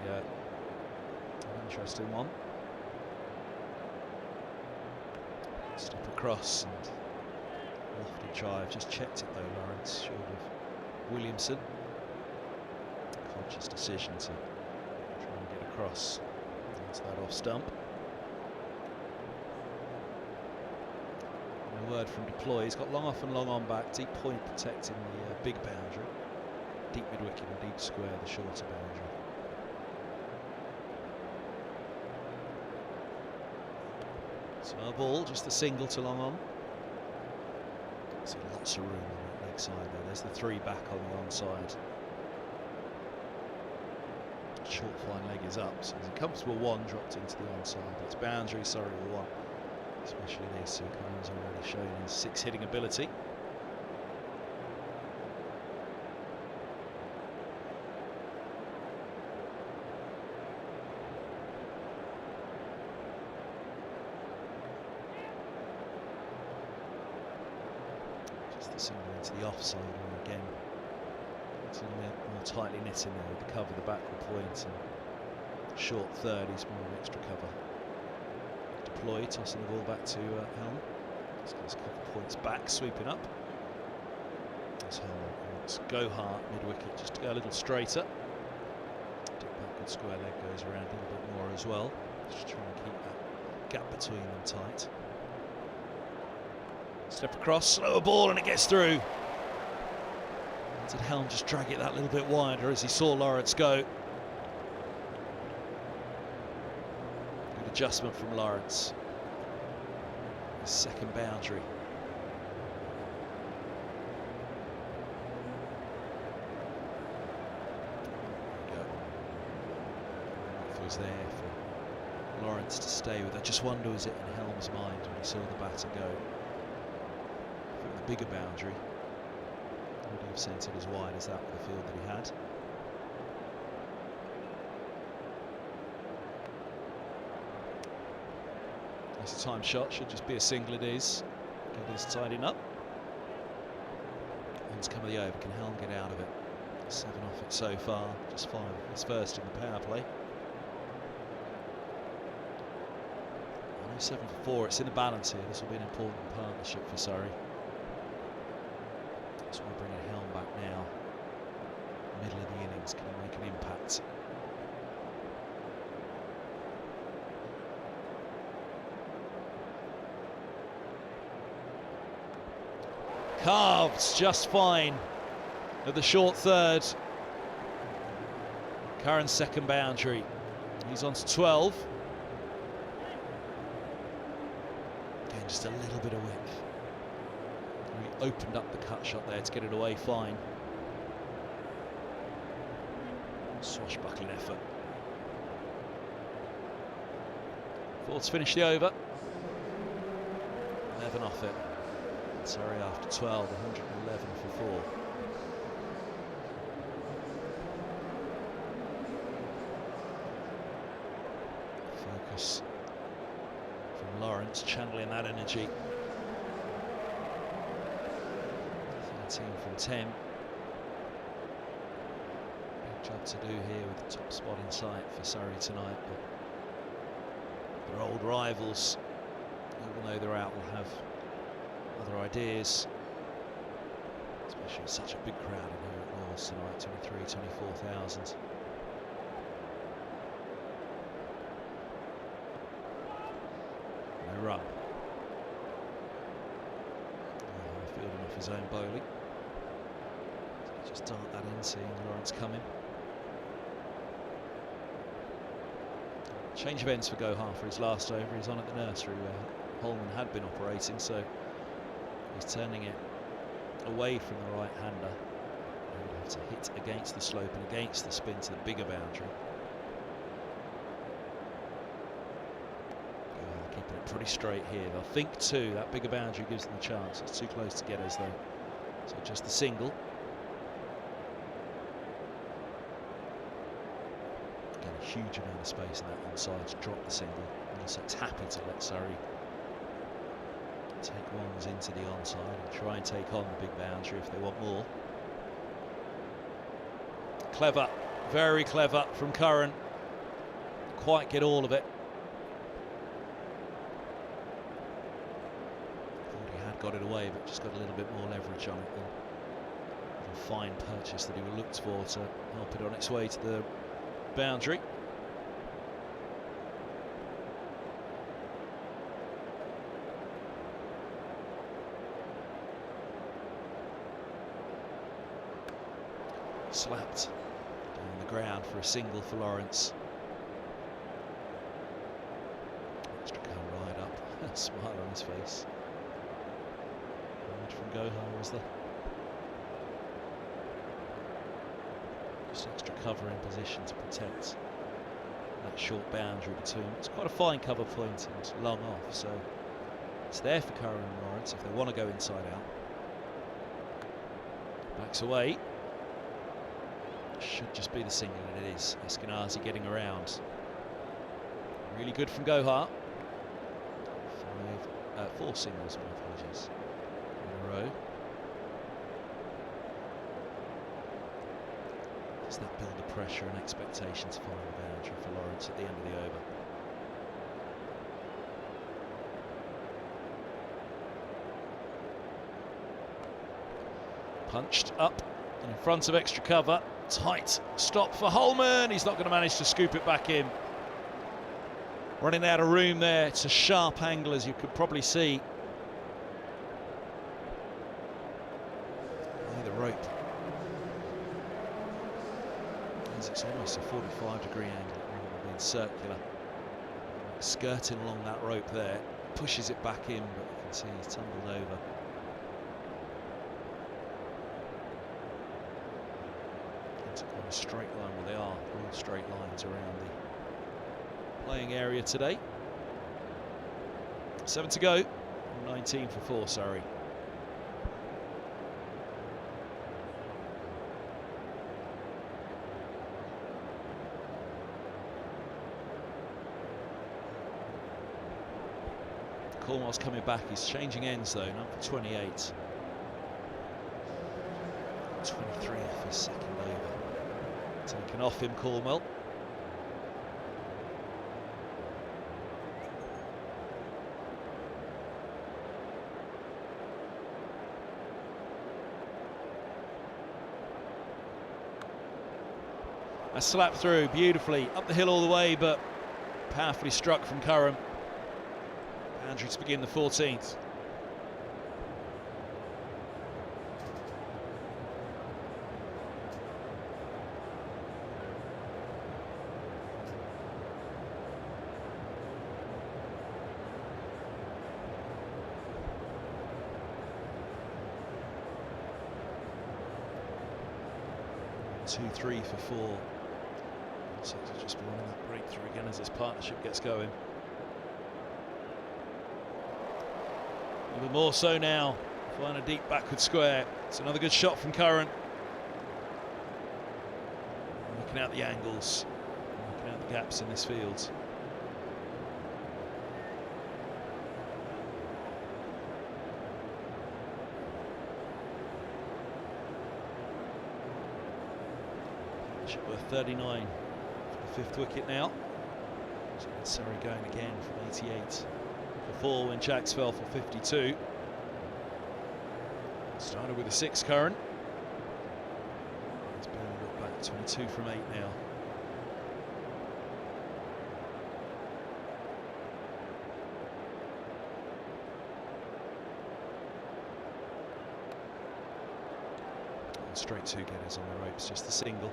be an interesting one. Step across and lofty drive. Just checked it though, Lawrence, short of Williamson. Conscious decision to try and get across into that off stump. And a word from deploy. He's got long off and long on back. Deep point protecting the big boundary. Deep mid wicket and deep square the shorter boundary. So our ball, just the single to long on. So lots of room on that leg side there. There's the 3 back on the onside. Short fine leg is up, so there's a comfortable 1 dropped into the onside. It's boundary, sorry, the 1. Especially these two guys already showing his 6 hitting ability. Just the single into the offside one again. It's a little bit more tightly knit in there with the cover, the backward point, and short third. He's more an extra cover. Deploy, tossing the ball back to Helm. He's got his couple points back, sweeping up. As Helm wants go hard mid wicket, just to go a little straighter. Deep backward square leg goes around a little bit more as well. Just trying to keep that gap between them tight. Step across, slower ball, and it gets through. Did Helm just drag it that little bit wider as he saw Lawrence go? Good adjustment from Lawrence. His 2nd boundary. There we go. It was there for Lawrence to stay with. I just wonder, was it in Helm's mind when he saw the batter go? For the bigger boundary, would he have sent it as wide as that with the field that he had? It's a time shot, should just be a single. It is. Get his tidying up. One's come of the over. Can Helm get out of it? 7 off it so far. Just 5. His first in the power play. 7 for 4. It's in the balance here. This will be an important partnership for Surrey. So we're bringing Helm back now. Middle of the innings, can he make an impact? Carved just fine at the short third. Curran's 2nd boundary. He's on to 12. Again, just a little bit of width. He opened up the cut shot there to get it away fine. Swashbuckling effort. 4 to finish the over. 11 off it. Sorry, after 12, 111 for 4. Focus from Lawrence, channeling that energy. 13 from 10. Big job to do here with the top spot in sight for Surrey tonight, but their old rivals, even though they're out, will have other ideas, especially with such a big crowd in here at Lords tonight, 24,000. No run. Fielding off his own bowling. Just dart that in, seeing Lawrence coming. Change of ends for Gohar for his last over. He's on at the nursery where Holman had been operating, so he's turning it away from the right-hander. He would have to hit against the slope and against the spin to the bigger boundary. Keeping it pretty straight here. They'll think too, that bigger boundary gives them a chance. It's too close to get us though. So just the single. huge amount of space in that onside to drop the single. And also happy to let Surrey take ones into the onside and try and take on the big boundary if they want more. Clever, very clever from Curran. Quite get all of it. Thought he had got it away, but just got a little bit more leverage on it than the fine purchase that he looked for to help it on its way to the boundary. Slapped down the ground for a single for Lawrence. Extra come right up, smile on his face. Good from Gohar, was there? Just extra cover in position to protect that short boundary between. It's quite a fine cover point and long off, so it's there for Curran and Lawrence if they want to go inside out. Backs away. Should just be the single, and it is. Eskenazi getting around. Really good from Gohar. 4 singles, my apologies, in a row. Does that build the pressure and expectation to find the boundary for Lawrence at the end of the over? Punched up in front of extra cover. Tight stop for Holman. He's not going to manage to scoop it back in. Running out of room there. It's a sharp angle, as you could probably see. Oh, the rope. It's almost a 45-degree angle. It would have been circular. Skirting along that rope there. Pushes it back in, but you can see he's tumbled over. A straight line, well, they are all straight lines around the playing area today. 7 to go, 19 for 4, Surrey. Cornwell's coming back, he's changing ends though, number 28. 23 off his second over. Taken off him, Cornwell. A slap through beautifully, up the hill all the way, but powerfully struck from Curran. Boundary to begin the 14th. Two, 3 for 4. So to just be on that breakthrough again as this partnership gets going. Even more so now. Find a deep backward square. It's another good shot from Curran. Looking out the angles, looking out the gaps in this field. Worth 39 for the 5th wicket now. So that's Surrey going again from 88 for 4 when Jacks fell for 52. Started with a 6 Curran. It's been a look back, 22 from 8 now. And straight 2 getters on the ropes, just the single.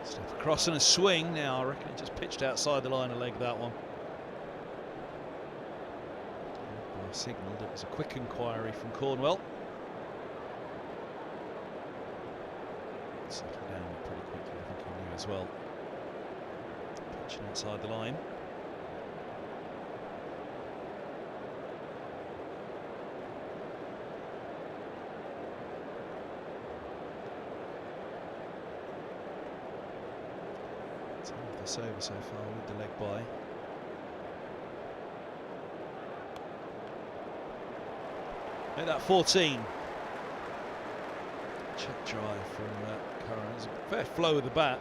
Step across and a swing. Now I reckon it just pitched outside the line of leg, that one. I signalled it was a quick inquiry from Cornwell. Settled down pretty quickly, I think he knew as well. Pitching outside the line. This over so far with the leg by. Make that 14. Check drive from Curran. There's a fair flow of the bat.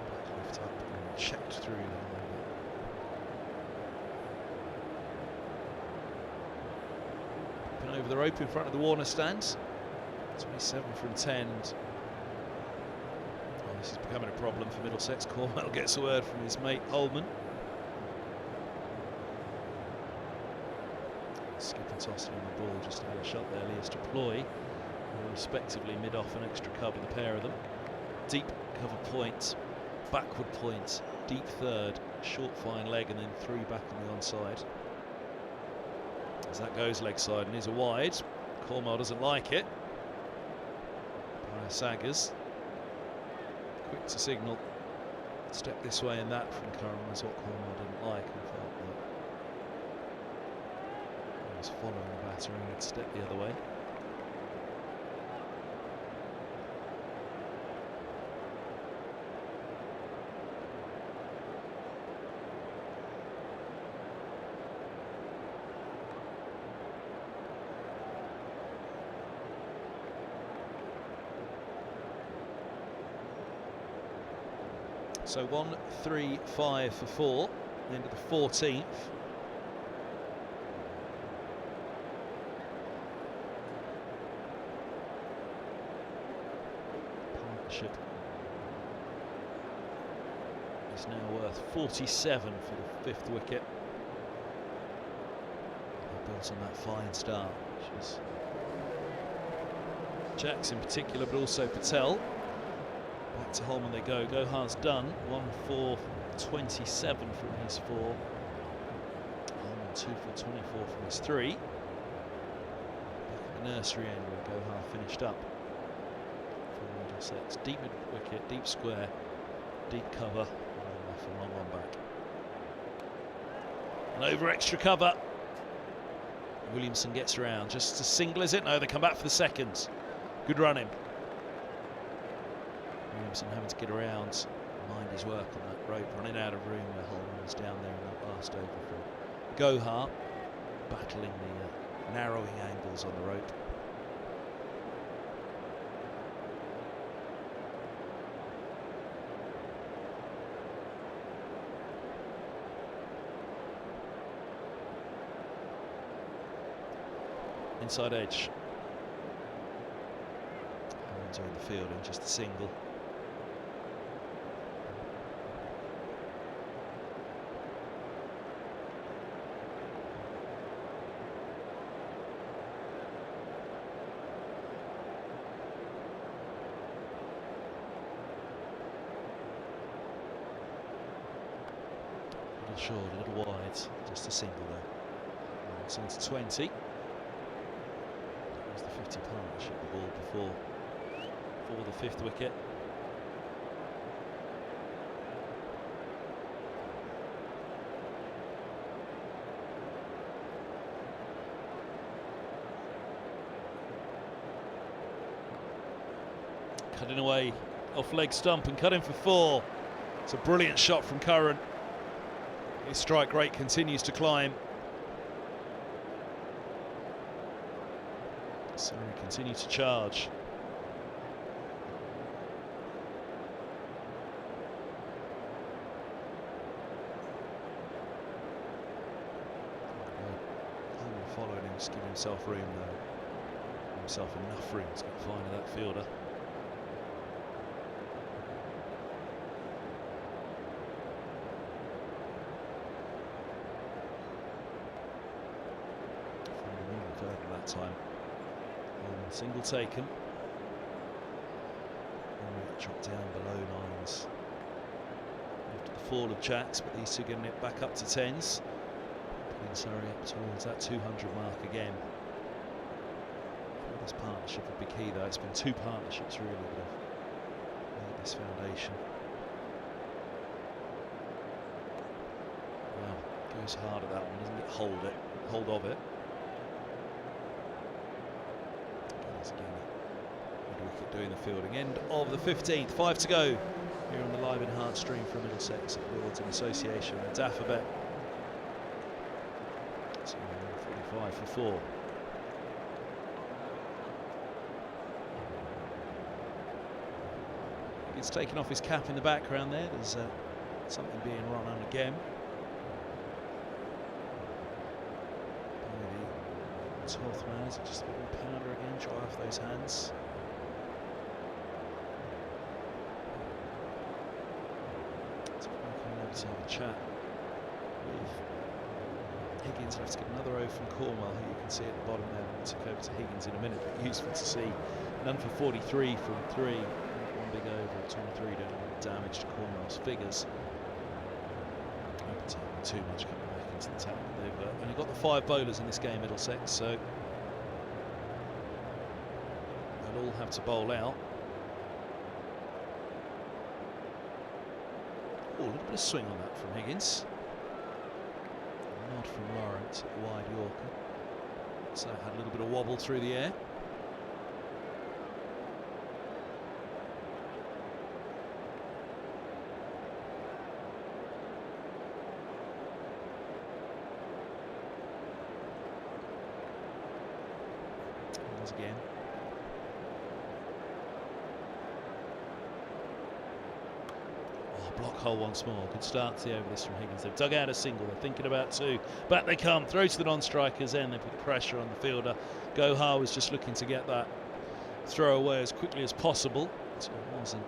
Back left up and checked through the over the rope in front of the Warner stands. 27 from 10. And, this is becoming a problem for Middlesex. Cornwell gets a word from his mate Holman. Skip and tossing on the ball, just had a shot there. Elias to Ploy, respectively mid-off and extra cover, the pair of them. Deep cover point, backward point, deep third, short fine leg, and then three back on the onside. As that goes leg side and is a wide. Cornwell doesn't like it. Saggers quick to signal. Step this way and that from Curran was what Cornwell didn't like, and felt that he was following the batter and he'd step the other way. So 1, 3, 5 for 4, into the 14th. Partnership is now worth 47 for the 5th wicket. They built on that fine start, which is Jacks in particular, but also Patel. Back to Holman they go. Gohar's done. 1 for 27 from his 4. Holman 2 for 24 from his 3. Back at the nursery end where Gohar finished up for Middlesex. Deep mid wicket, deep square, deep cover, and off a long one back. And over extra cover. Williamson gets around. Just a single, is it? No, they come back for the second. Good running. Williamson having to get around, mind his work on that rope, running out of room where Holman was down there in that last over from Gohar, battling the narrowing angles on the rope. Inside edge. Holman's in the field and just a single. A little short, a little wide, just a single there. It's into 20. That was the 50 partnership, the ball before for the 5th wicket. Cutting away off leg stump and cutting for 4. It's a brilliant shot from Curran. His strike rate continues to climb. Surrey continue to charge. Following him, just giving himself room though. Giving himself enough room to get fine of that fielder. time. Single taken. Dropped down below 9s after the fall of jacks, but these two getting it back up to 10s. Putting Surrey up towards that 200 mark again. This partnership would be key, though. It's been 2 partnerships really that have made this foundation. Well, goes hard at that one, doesn't get hold of it. Again, wicket doing the fielding. End of the 15th, 5 to go here on the live and hard stream from Middlesex at Lords in association with Alphabet. So 45 for 4. He's taken off his cap in the background there. There's something being run on again. The 12th man, is it just a bit of a pounder again? Dry off those hands. To have a chat with Higgins. Let's get another over from Cornwell, who you can see at the bottom there. We'll take over to Higgins in a minute, but useful to see. None for 43 from 3. One big over at 23, don't have any damage to Cornwell's figures. Don't take too much coming back into the attack. They've only got the 5 bowlers in this game, Middlesex, so they'll all have to bowl out. Oh, a little bit of swing on that from Higgins. A nod from Lawrence at the wide Yorker. So had a little bit of wobble through the air. Higgins again. Block hole once more. Good start to the over this from Higgins. They've dug out a single. They're thinking about 2. Back they come. Throw to the non-strikers. Then they put pressure on the fielder. Gohar was just looking to get that throw away as quickly as possible. So it wasn't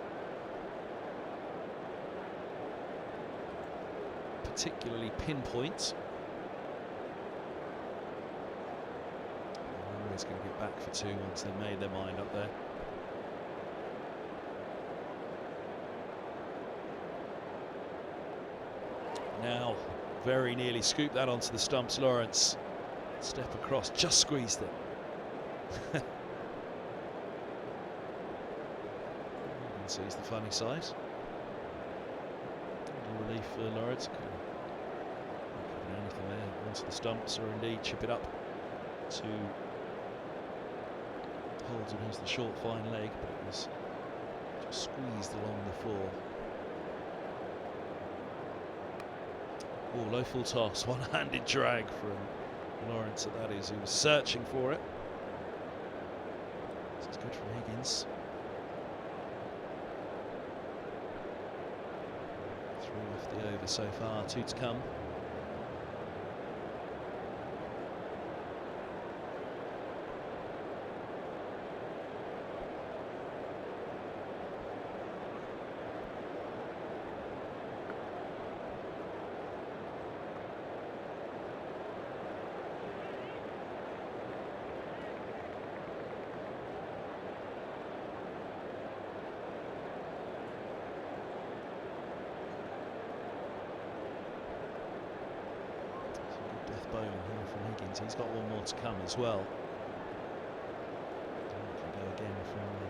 particularly pinpoint. He's going to get back for 2 once they've made their mind up there. Now, very nearly scooped that onto the stumps. Lawrence, step across, just squeezed it. Sees the funny side. No relief for Lawrence. Couldn't do anything there onto the stumps, or indeed chip it up to Holden, who's the short, fine leg, but it was just squeezed along the floor. Oh, low full toss, one-handed drag from Lawrence, that is, who was searching for it. This is good from Higgins. 3 off the over so far, 2 to come. Bone here from Higgins. He's got one more to come as well. Can go again from the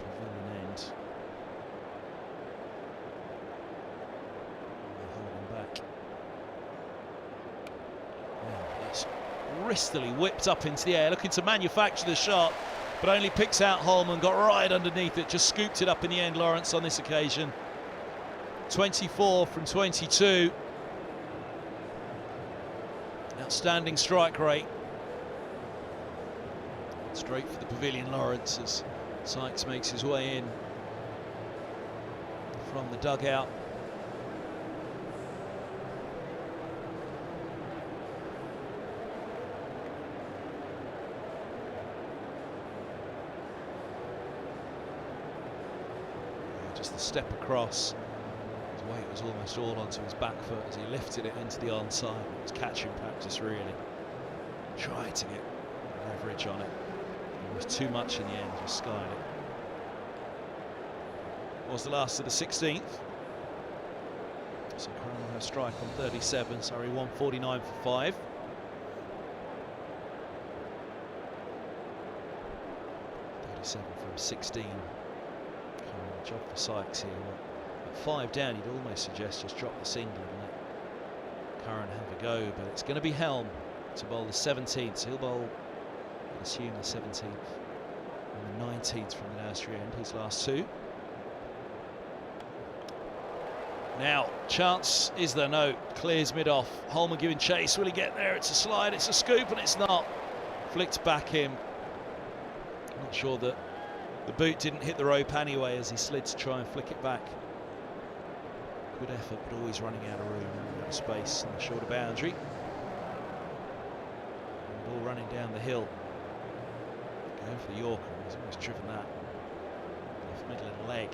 pavilion end. They're holding back. Wow, that's wristily whipped up into the air, looking to manufacture the shot, but only picks out Holman. Got right underneath it, just scooped it up in the end. Lawrence on this occasion. 24 from 22. Outstanding strike rate. Straight for the pavilion, Lawrence, as Sykes makes his way in from the dugout. Just the step across. His weight was almost all onto his back foot as he lifted it into the onside. It was catching practice, really. Tried to get leverage on it. It was too much in the end, just skied it. Was the last of the 16th. So Crown will have strike on 37, Surrey 149 for 5. 37 from 16. Job for Sykes here. At 5 down, you'd almost suggest just drop the single and let Curran have a go, but it's going to be Helm to bowl the 17th. So he'll bowl, I assume, the 17th and the 19th from the nursery end, his last two. Now, chance, is there? No, clears mid-off. Holman giving chase, will he get there? It's a slide, it's a scoop, and it's not. Flicked back him. Not sure that the boot didn't hit the rope anyway as he slid to try and flick it back. Good effort, but always running out of room, out of space on the shorter boundary. And ball running down the hill. Going for the Yorker, he's always driven that. Off middle and leg,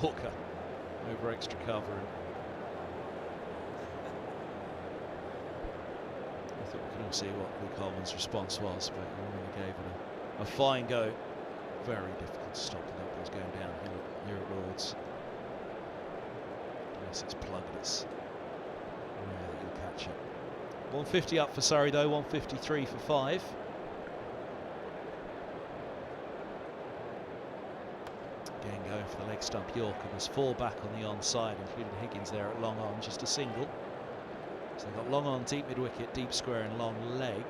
Yorker over extra cover. I think we can all see what Luke Holman's response was, but he really gave it a fine go. Very difficult to stop when that ball's going downhill here at Lord's. Unless it's plugged, it's rare that you'll catch it. 150 up for Surrey though, 153 for 5. Again going for the leg stump Yorker. There's 4 back on the onside, including Higgins there at long on, just a single. So they've got long on, deep mid wicket, deep square and long leg.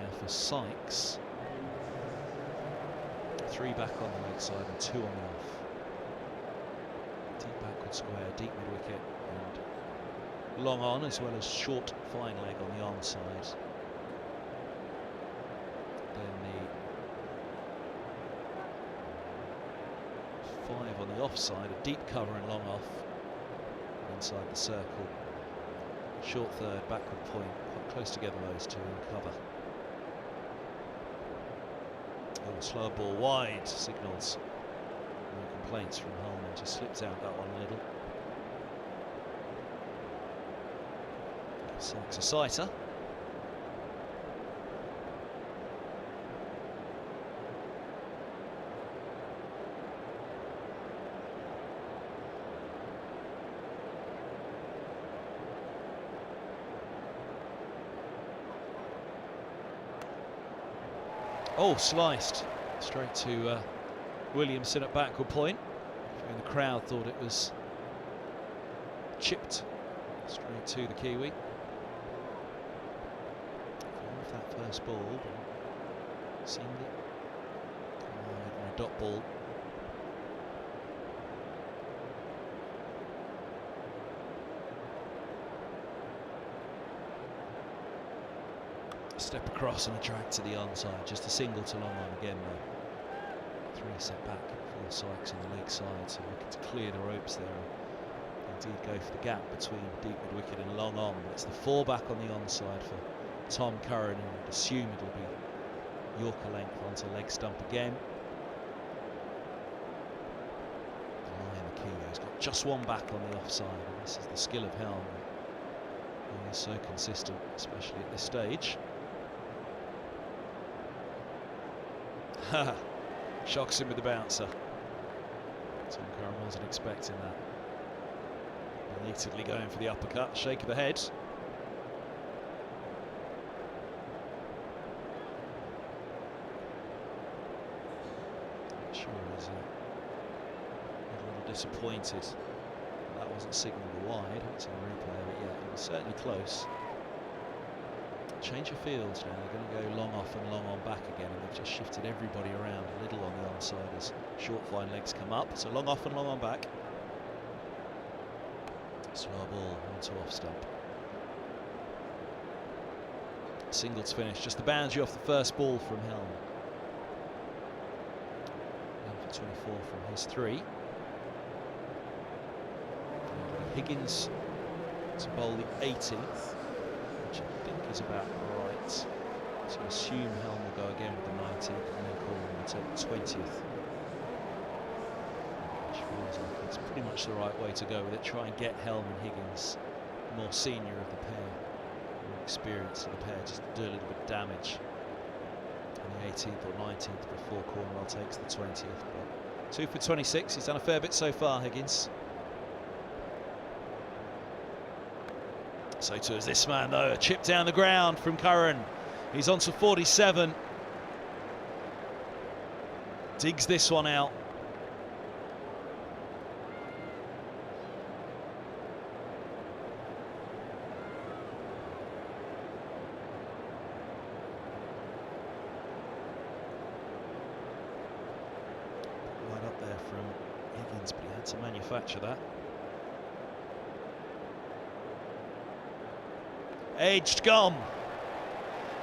Now for Sykes. 3 back on the leg side and 2 on the off. Deep backward square, deep mid wicket and long on, as well as short fine leg on the onside. Then the 5 on the offside, a deep cover and long off inside the circle. Short third, backward point, quite close together those two in cover. Slow ball wide, signals no complaints from Holman, just slipped out that one a little. Sykes a sighter. Oh, sliced straight to Williamson at backward point. And the crowd thought it was chipped straight to the Kiwi. Off that first ball, but seemed it. And a dot ball. Step across and a drag to the onside, just a single to long on again though. 3 set back for Sykes on the leg side, so looking to clear the ropes there. Indeed go for the gap between deep mid wicket and long on. It's the 4 back on the onside for Tom Curran, and I'd assume it'll be Yorker length onto leg stump again. The Keogh's got just 1 back on the offside, and this is the skill of Helm. He is so consistent, especially at this stage. Shocks him with the bouncer. Tom Curran wasn't expecting that. Belatedly going for the uppercut, shake of the head. Sure he's a little disappointed that wasn't signalled wide. I haven't seen a replay of it yet. It was certainly close. Change of fields now. They're going to go long off and long on back again, and they've just shifted everybody around a little on the onside as short fine legs come up. So long off and long on back. Slow ball onto off stump. Singles finish, just the boundary off the first ball from Helm. 1 for 24 from his 3. Higgins to bowl the 18th, which I think is about right. So assume Helm will go again with the 19th and then call him to take the 20th. Which feels like it's pretty much the right way to go with it. Try and get Helm and Higgins, the more senior of the pair, experience of the pair just do a little bit of damage. On the 18th or 19th before Cornwell takes the 20th. But 2 for 26, he's done a fair bit so far, Higgins. So too is this man though, a chip down the ground from Curran. He's on to 47. Digs this one out. Right up there from Higgins, but he had to manufacture that. Edged, gone.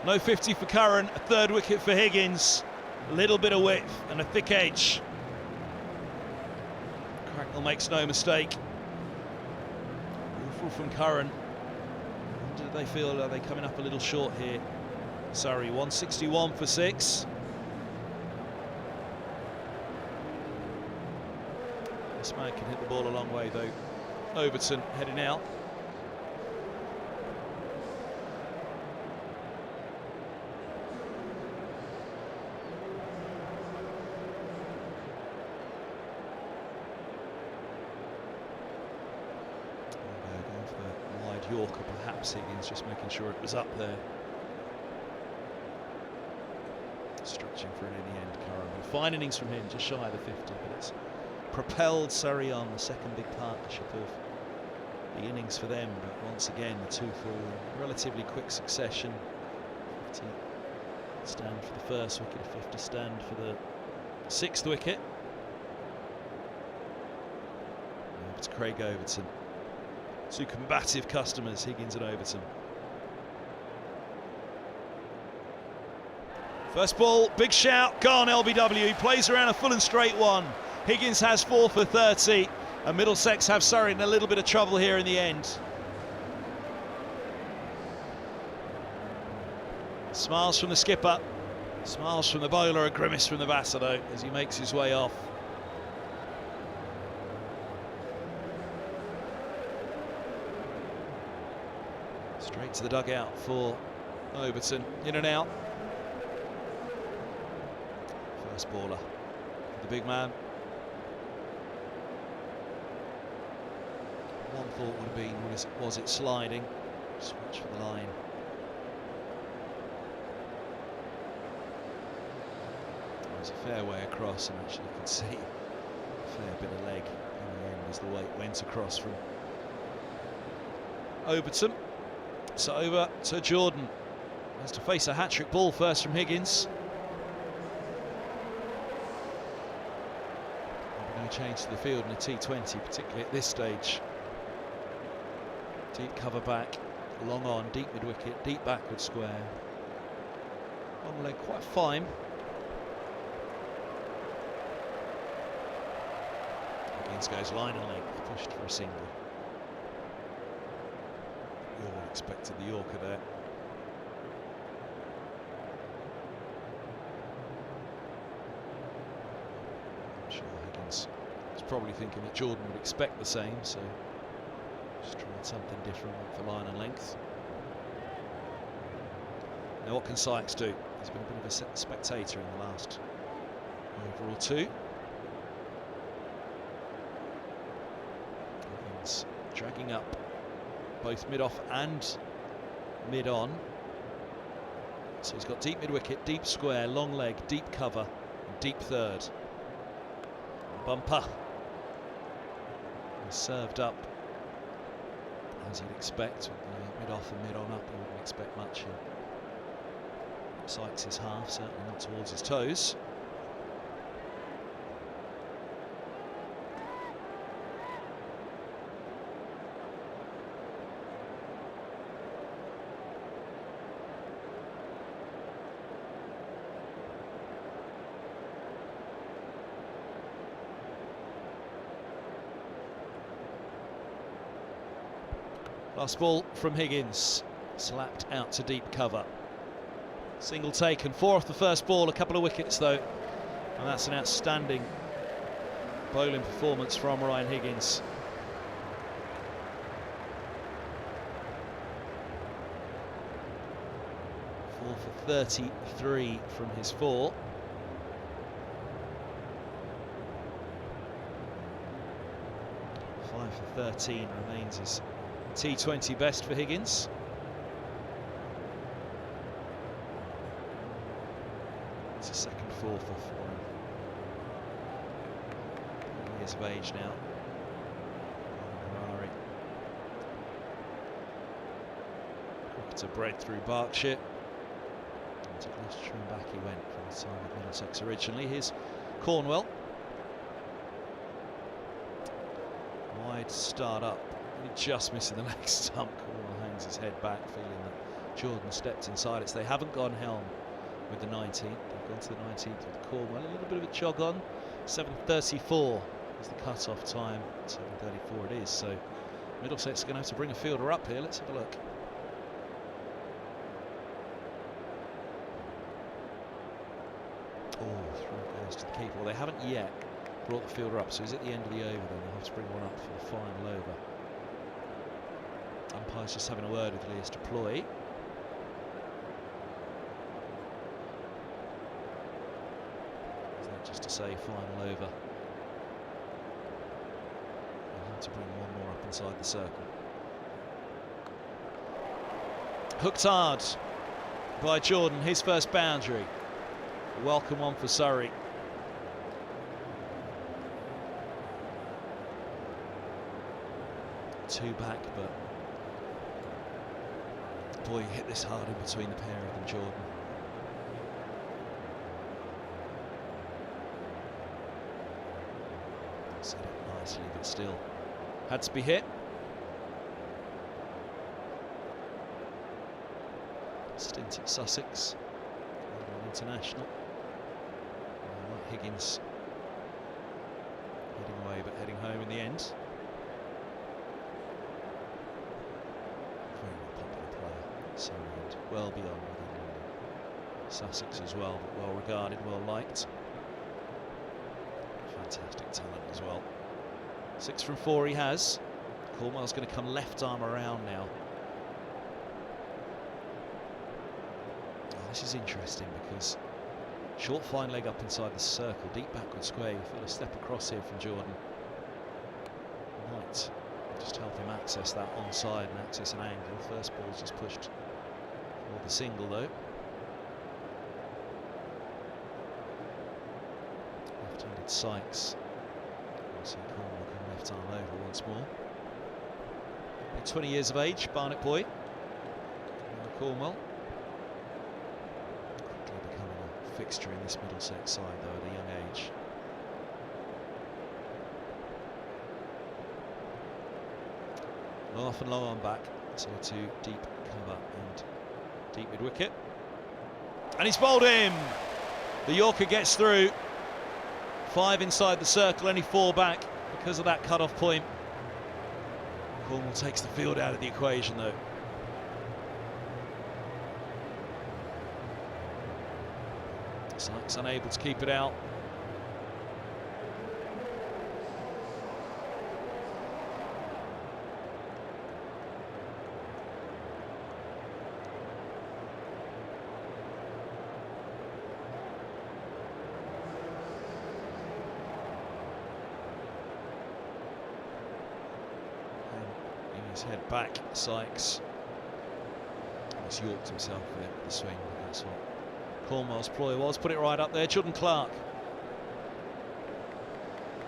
No 50 for Curran, a third wicket for Higgins. A little bit of width and a thick edge. Cracknell makes no mistake. Awful from Curran. Do they feel, are they coming up a little short here? Surrey, 161 for 6. This man can hit the ball a long way though. Overton heading out. Yorker, perhaps Higgins just making sure it was up there. Stretching for an in the end, Curran. Fine innings from him, just shy of the 50, but it's propelled Surrey on, the second big partnership of the innings for them. But once again, the 2 for relatively quick succession. 50 stand for the first wicket, 50 stand for the 6th wicket. And it's Craig Overton. 2 combative customers, Higgins and Overton. First ball, big shout, gone LBW. He plays around a full and straight one. Higgins has 4 for 30, and Middlesex have Surrey in a little bit of trouble here in the end. Smiles from the skipper, smiles from the bowler, a grimace from the batter though, as he makes his way off. Straight to the dugout for Overton, in and out. First baller, the big man. One thought would have been, was it sliding? Switch for the line. It was a fair way across, and actually you could see a fair bit of leg in the end as the weight went across from Overton. So over to Jordan. Has to face a hat-trick ball first from Higgins. No change to the field in a T20, particularly at this stage. Deep cover back, long on, deep mid-wicket, deep backward square. Long leg quite fine. Higgins goes line and length, pushed for a single. We all expected the Yorker there. I'm sure Higgins was probably thinking that Jordan would expect the same, so just tried something different for line and length. Now what can Sykes do? He's been a bit of a spectator in the last over or two. Higgins dragging up both mid-off and mid-on. So he's got deep mid-wicket, deep square, long leg, deep cover, and deep third. Bumper. He's served up as you'd expect, with the mid-off and mid-on up. You wouldn't expect much in Sykes' half, certainly not towards his toes. Last ball from Higgins, slapped out to deep cover. Single taken, 4 off the first ball, a couple of wickets though, and that's an outstanding bowling performance from Ryan Higgins. 4 for 33 from his 4. For 13 remains his T20 best for Higgins. It's a second 4 for 4 years of age now. Cricketer bred through Berkshire. And to Gloucestershire and back he went from the time of Middlesex originally. Here's Cornwell. Wide start up, and he just missing the leg stump. Cornwell hangs his head back, feeling that Jordan stepped inside it. So they haven't gone Helm with the 19th. They've gone to the 19th with Cornwell. A little bit of a jog on. 7:34 is the cut-off time. 7:34 it is. So Middlesex is going to have to bring a fielder up here. Let's have a look. Oh, through goes to the keeper. Well, they haven't yet brought the fielder up, so he's at the end of the over. Then they'll have to bring one up for the final over. Umpire's just having a word with Lewis Deploy. Is that just to say final over? They'll have to bring one more up inside the circle. Hooked hard by Jordan, his first boundary. A welcome one for Surrey. Two back, but boy, hit this hard in between the pair of them, Jordan. Set it nicely, but still had to be hit. Stint at Sussex, international. Higgins heading away, but heading home in the end. So well beyond Sussex as well, but well regarded, well liked. Fantastic talent as well. 6 from 4 he has. Cornwell's going to come left arm around now. Oh, this is interesting because short fine leg up inside the circle, deep backward square. You feel a step across here from Jordan. Might just help him access that onside and access an angle. First ball's just pushed for the single though. Left-handed Sykes. We'll see Cornwell come left arm over once more. 20 years of age, Barnet boy. Cornwell. Quickly becoming a fixture in this Middlesex side though at a young age. Off and long on back, so to deep cover and deep mid wicket, and he's bowled him. The Yorker gets through. 5 inside the circle, only 4 back because of that cut-off point. Cornwell takes the field out of the equation though. Sykes unable to keep it out. His head back, Sykes. He's yorked himself with it, the swing. That's what Cornwell's ploy was. Put it right up there. Jordan Clark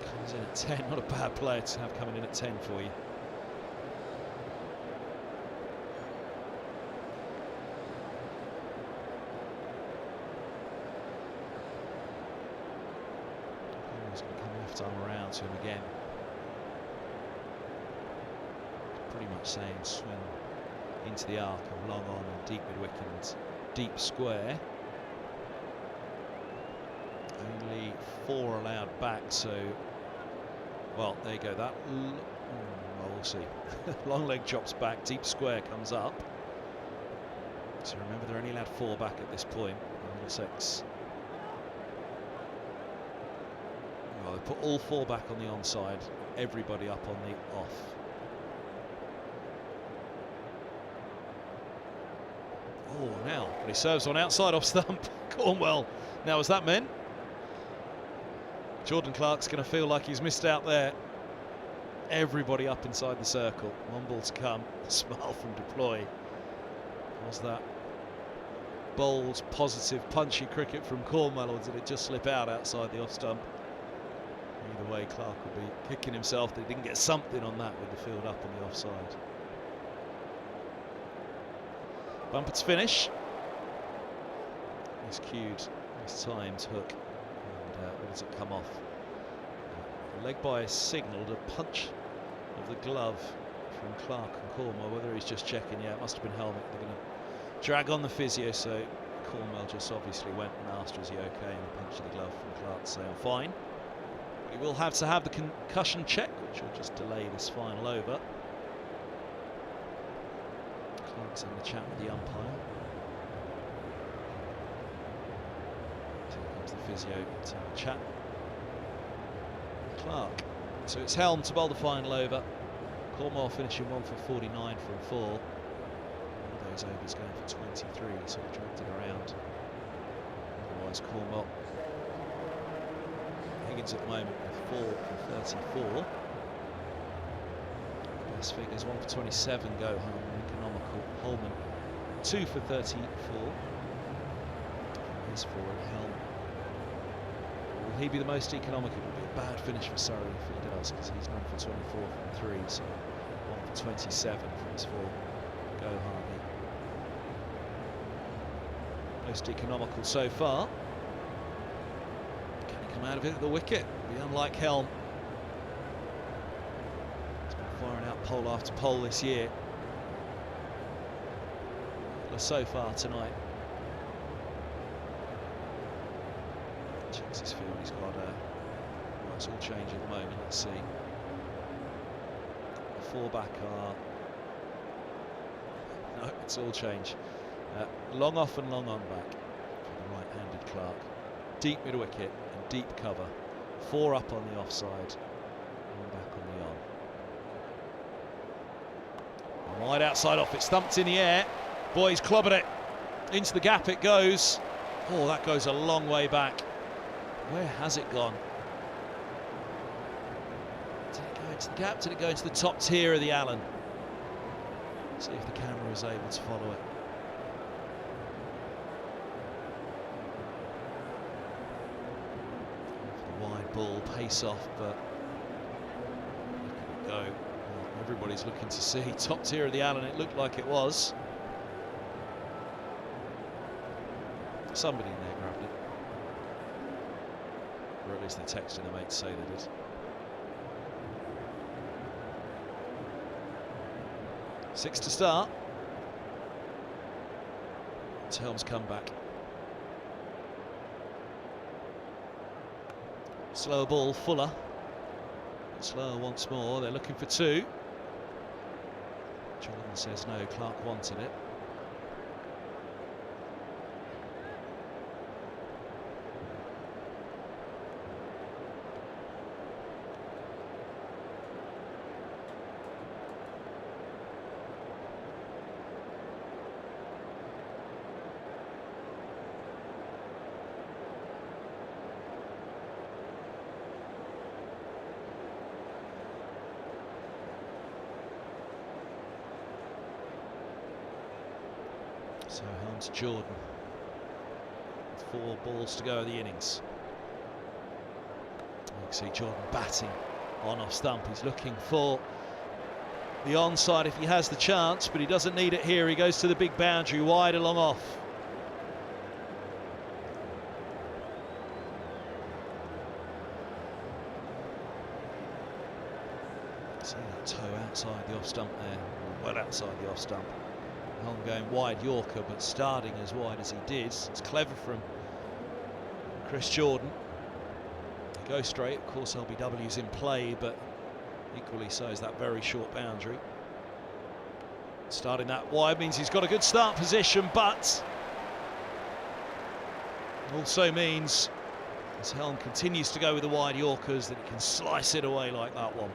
comes in at 10. Not a bad player to have coming in at 10 for you. Cornwell's going to come left arm around to him again. Pretty much saying swing into the arc and long on and deep mid wicket and deep square. Only 4 allowed back, so well there you go. That well, we'll see. Long leg chops back, deep square comes up. So remember they're only allowed 4 back at this point. Middlesex. Well, they put all 4 back on the onside, everybody up on the off. Oh, now, but he serves on outside off stump. Cornwell. Now, as that meant, Jordan Clark's going to feel like he's missed out there. Everybody up inside the circle. One ball to come. Smile from Deploy. Was that bold, positive, punchy cricket from Cornwell, or did it just slip out outside the off stump? Either way, Clark will be kicking himself that he didn't get something on that with the field up on the offside. Bumper to finish. He's cued. He's timed hook. And where does it come off? The leg by signalled a punch of the glove from Clark and Cornwell. Whether he's just checking, yeah, it must have been helmet. They're going to drag on the physio, so Cornwell just obviously went and asked, was he okay, and a punch of the glove from Clark to say, I'm fine. But he will have to have the concussion check, which will just delay this final over. Clark's having a chat with the umpire. So here comes the physio to have a chat. Clark. So it's Helm to bowl the final over. Cornwell finishing 1 for 49 from 4. One of those overs going for 23, so he dragged it around. Otherwise, Cornwell. Higgins at the moment with 4 for 34. Best figures 1 for 27 go home. Economical. Holman 2 for 34. Here's 4 and Helm. Will he be the most economical? It will be a bad finish for Surrey if he does, because he's 9 for 24 from 3, so 1 for 27 from his 4. Go Harvey. Most economical so far. Can he come out of it at the wicket? Be unlike Helm. He's been firing out pole after pole this year. So far tonight. Checks his field. He's got well, it's all change at the moment. Let's see. The 4 back are no, it's all change. Long off and long on back for the right-handed Clark. Deep mid wicket and deep cover. 4 up on the offside. 1 back on the on. And wide outside off. It's thumped in the air. Boys clobbered it. Into the gap it goes. Oh, that goes a long way back. Where has it gone? Did it go into the gap? Did it go into the top tier of the Allen? See if the camera is able to follow it. The wide ball, pace off, but look at it go. Well, everybody's looking to see top tier of the Allen. It looked like it was. Somebody in there grabbed it. Or at least they texted their mate to say they did. Six to start. It's Helm's comeback. Slower ball, Fuller. Slower once more. They're looking for 2. Jordan says no, Clark wanted it. So Helm's Jordan with 4 balls to go of the innings. You can see Jordan batting on off stump. He's looking for the onside if he has the chance, but he doesn't need it here. He goes to the big boundary, wide along off. See that toe outside the off stump there, well outside the off stump. Helm going wide Yorker, but starting as wide as he did. It's clever from Chris Jordan. He goes straight, of course LBW's in play, but equally so is that very short boundary. Starting that wide means he's got a good start position, but also means, as Helm continues to go with the wide Yorkers, that he can slice it away like that one.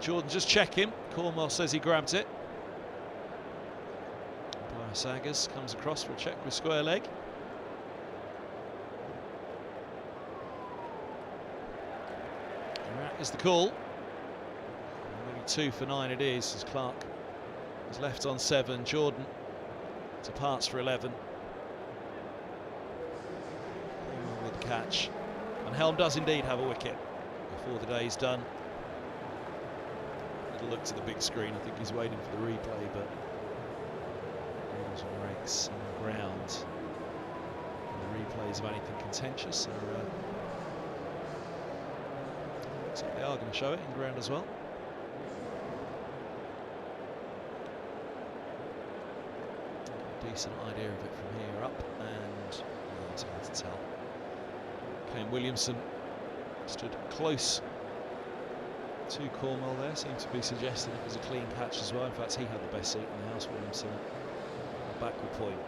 Jordan just checking. Cornwell says he grabbed it. Saggers comes across for a check with square leg. And that is the call. Maybe 2 for 9 it is, as Clark is left on 7. Jordan departs for 11. With the catch. And Helm does indeed have a wicket before the day's done. Little look to the big screen. I think he's waiting for the replay, but balls and rakes on the ground. And the replays of anything contentious. So, so they are going to show it in ground as well. Decent idea of it from here up, and it's hard to tell. Kane Williamson stood close to Cornwell there, seemed to be suggesting it was a clean catch as well. In fact, he had the best seat in the house. Williamson at backward point.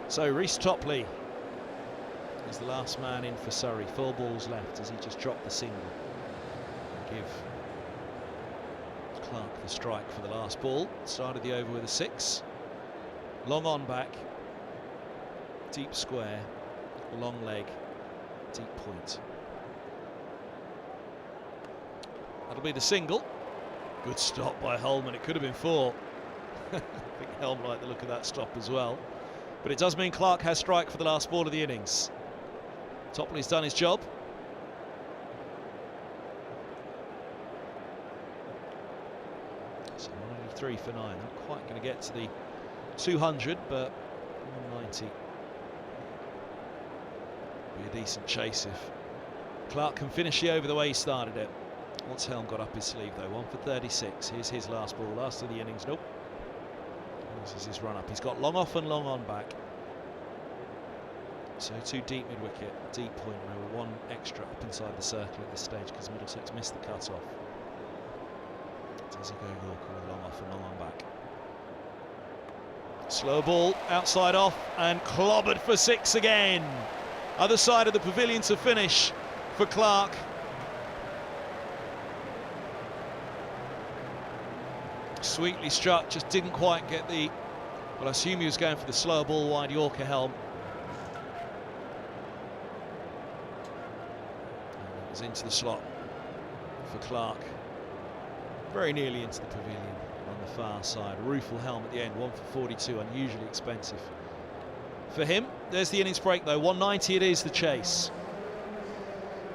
So Reece Topley is the last man in for Surrey. 4 balls left as he just dropped the single. And give Clark the strike for the last ball. Started the over with a 6. Long on back. Deep square. Long leg. Deep point. That'll be the single. Good stop by Holman. It could have been 4. I think Helm liked the look of that stop as well. But it does mean Clark has strike for the last ball of the innings. Topley's done his job. So 183 for 9. Not quite going to get to the 200, but 190. Be a decent chase if Clark can finish the over the way he started it. Once Helm got up his sleeve though. 1 for 36. Here's his last ball, last of the innings. Nope. This is his run up. He's got long off and long on back. So 2 deep mid wicket, deep point. There were 1 extra up inside the circle at this stage because Middlesex missed the cut off. Does he go Yorker with long off and long on back? Slow ball outside off and clobbered for 6 again. Other side of the pavilion to finish for Clark. Sweetly struck, just didn't quite get the, well, I assume he was going for the slower ball wide Yorker Helm. And it was into the slot for Clark. Very nearly into the pavilion on the far side. Rueful Helm at the end, 1 for 42, unusually expensive for him. There's the innings break though, 190 it is the chase.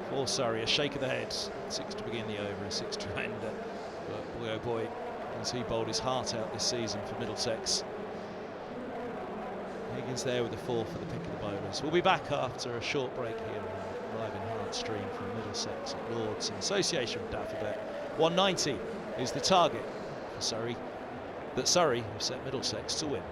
For Surrey, a shake of the head. 6 to begin the over and 6 to end it. But boy oh boy, as he bowled his heart out this season for Middlesex. Higgins there with the 4 for the pick of the bowlers. We'll be back after a short break here live in hard stream from Middlesex at Lords in association with Daffodil. 190 is the target for Surrey, that Surrey have set Middlesex to win.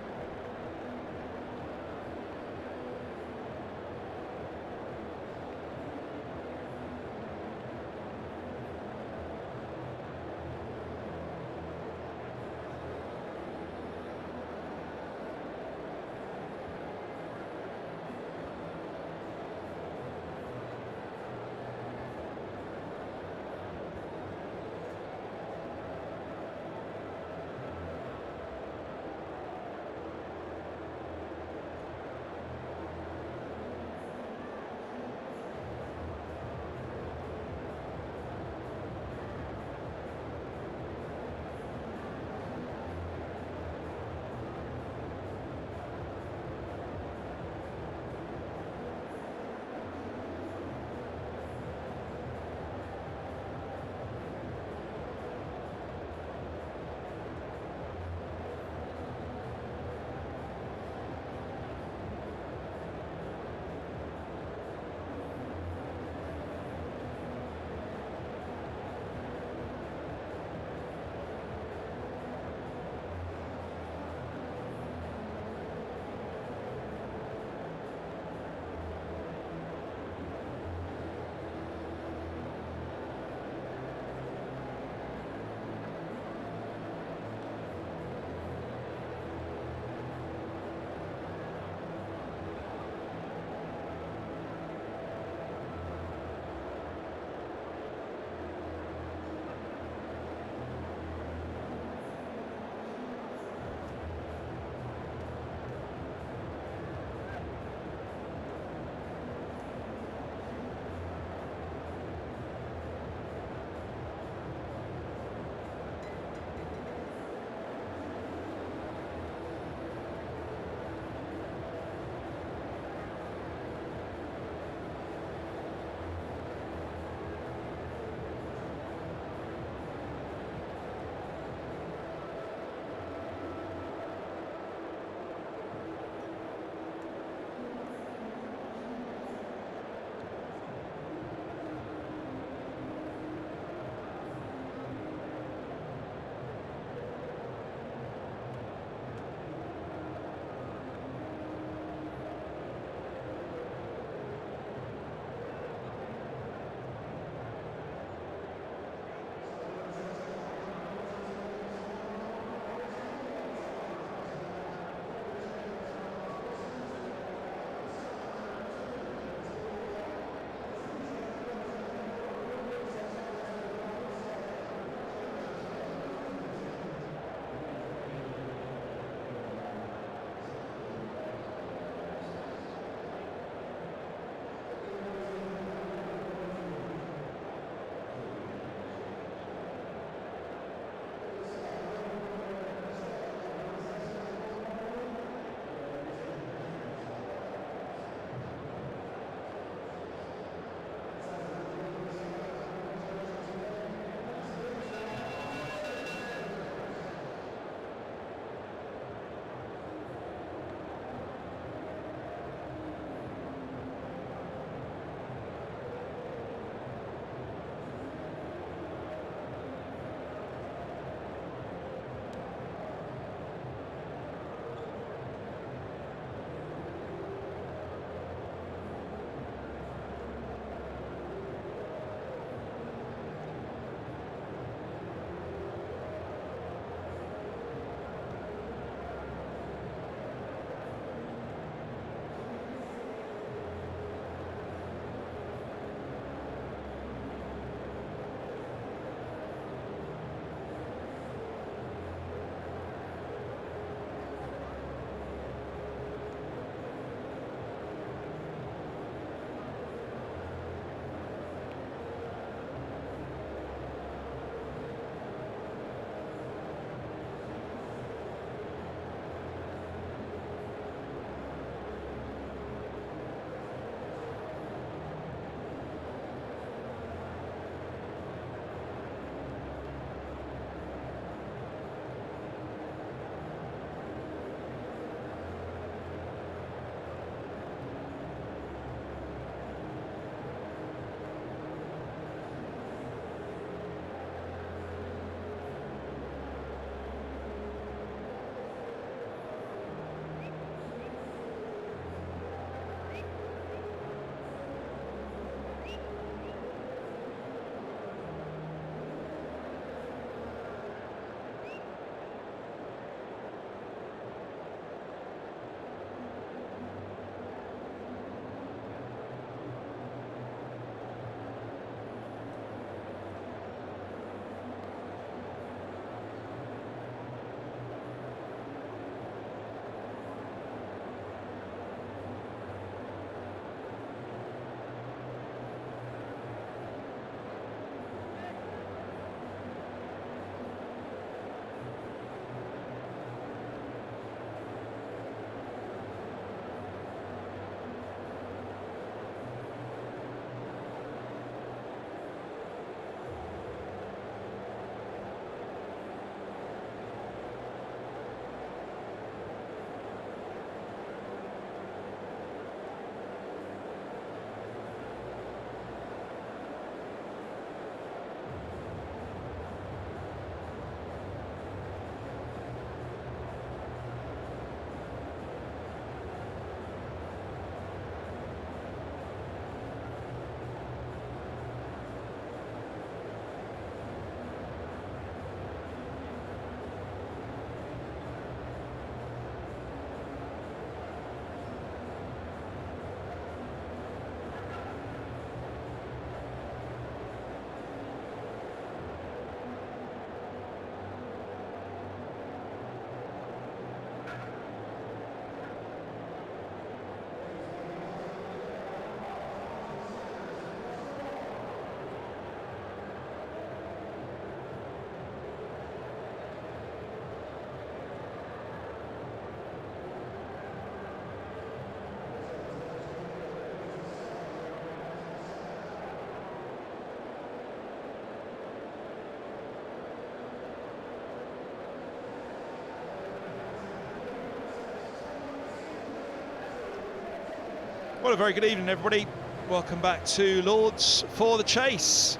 Well, a very good evening, everybody. Welcome back to Lords for the chase.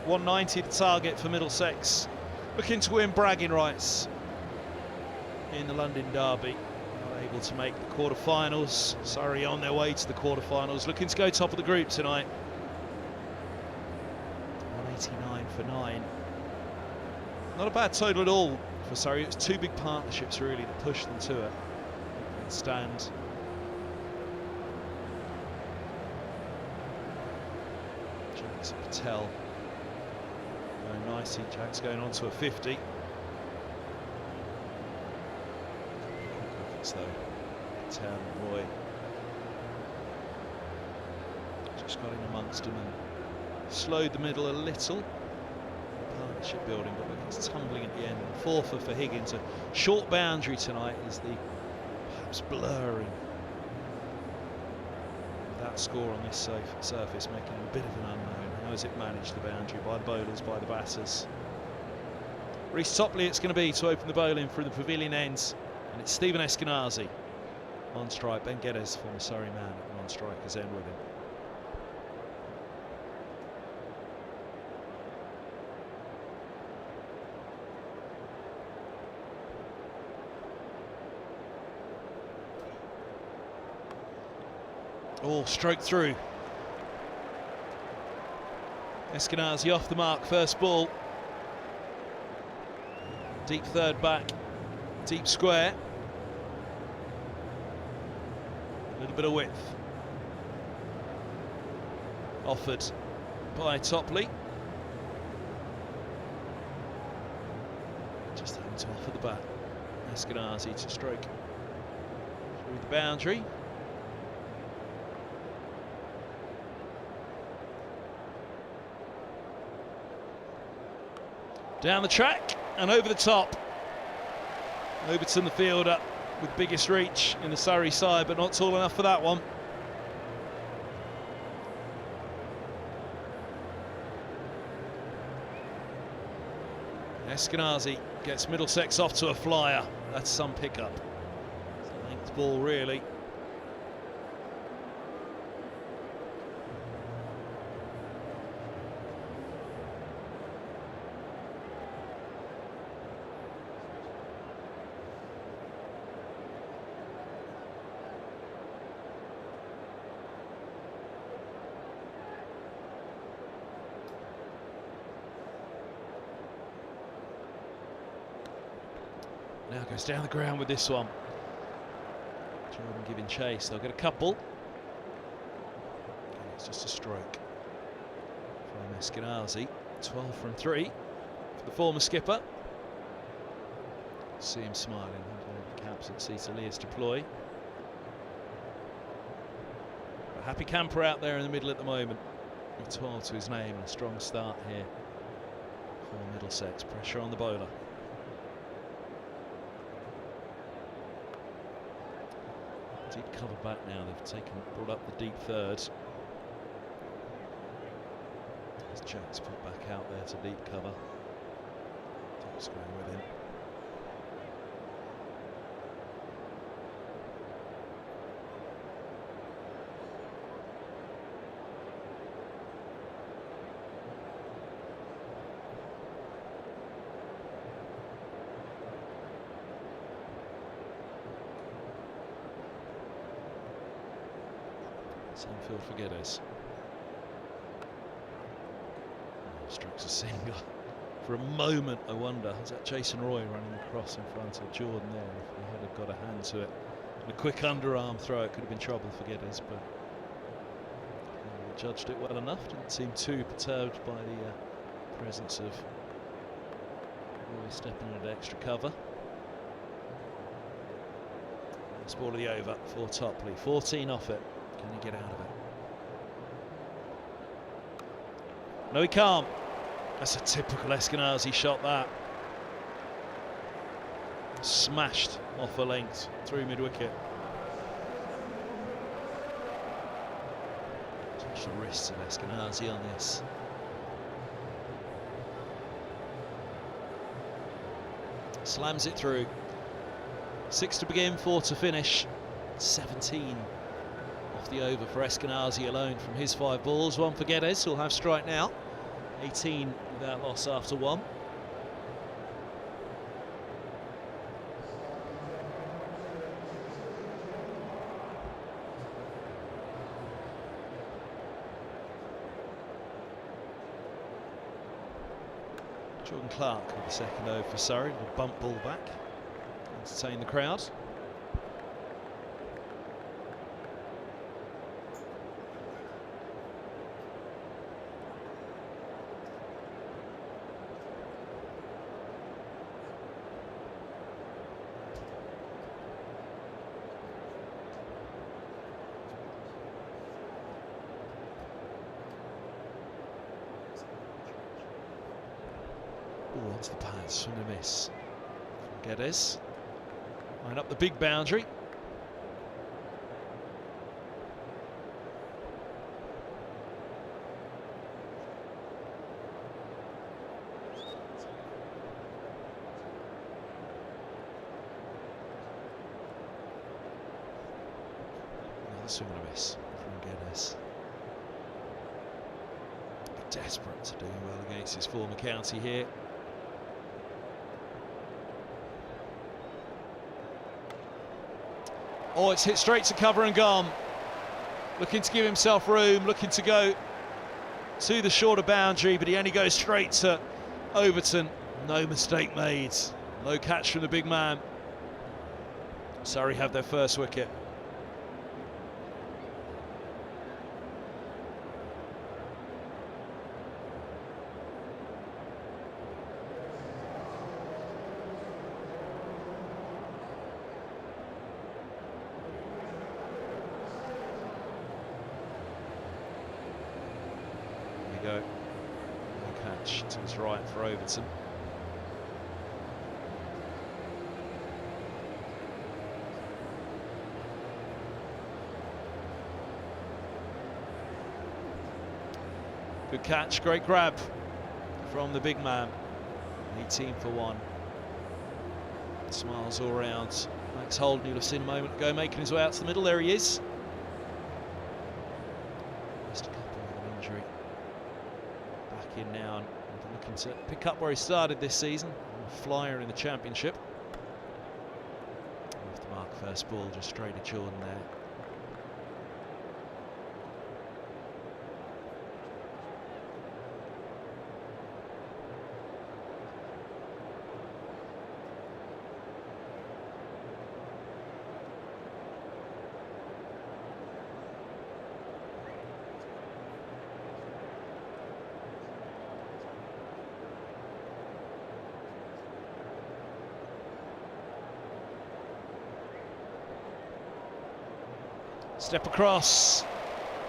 190 the target for Middlesex. Looking to win bragging rights in the London Derby. Not able to make the quarterfinals. Surrey on their way to the quarterfinals. Looking to go top of the group tonight. 189 for 9. Not a bad total at all for Surrey. It's two big partnerships really that pushed them to it. Stand. Patel very nicely. Jack's going on to a 50. So Patel and Roy just got in amongst them and slowed the middle a little. Partnership building, but look, it's tumbling at the end. 4 for Higgins. A short boundary tonight is the perhaps blurring that score on this surface, making it a bit of an unknown. How has it managed the boundary by the bowlers, by the batters? Reece Topley it's going to be to open the bowling through the pavilion ends, and it's Stephen Eskenazi on strike. Ben Geddes, former Surrey man, on striker's end with him. Oh, stroke through. Eskenazi off the mark, first ball. Deep third back, deep square. A little bit of width. Offered by Topley. Just having to offer the bat. Eskenazi to stroke through the boundary. Down the track and over the top. Overton the fielder with biggest reach in the Surrey side, but not tall enough for that one. Eskenazi gets Middlesex off to a flyer. That's some pickup. It's a length ball really. Now goes down the ground with this one. Jordan giving chase. They'll get a couple. And it's just a stroke from Eskenazi. 12 from 3 for the former skipper. See him smiling. The caps at Cecil Lears deploy. A happy camper out there in the middle at the moment. With 12 to his name and a strong start here for Middlesex. Pressure on the bowler. Deep cover back now. They've brought up the deep third. As Jack's put back out there to deep cover. Jack's going with him. Same field for Geddes. Strikes a single. For a moment, I wonder, is that Jason Roy running across in front of Jordan there? If he had got a hand to it. And a quick underarm throw, it could have been trouble for Geddes, but he judged it well enough. Didn't seem too perturbed by the presence of Roy stepping into extra cover. Last ball of the over for Topley. 14 off it. Can he get out of it? No, he can't. That's a typical Eskenazi shot, that. Smashed off a length through mid-wicket. Touch the wrists of Eskenazi on this. Slams it through. 6 to begin, 4 to finish. 17 Off the over for Eskenazi alone from his 5 balls. 1 for Geddes, who'll have strike now. 18 without loss after 1. Jordan Clark with the second over for Surrey, will bump ball back, entertain the crowd. Ooh, onto the pads, swing and a miss. Geddes. Line up the big boundary. Another swing and a miss from Geddes. Desperate to do well against his former county here. Oh, it's hit straight to cover and gone. Looking to give himself room, looking to go to the shorter boundary, but he only goes straight to Overton. No mistake made. No catch from the big man. Surrey have their first wicket. Go. No catch to his right for Overton. Good catch, great grab from the big man. 18 for 1. Smiles all round. Max Holden, you'll have seen a moment ago, making his way out to the middle. There he is. Just a couple with an injury. Back in now and looking to pick up where he started this season. A flyer in the championship. Off the mark, first ball, just straight at Jordan there. Step across,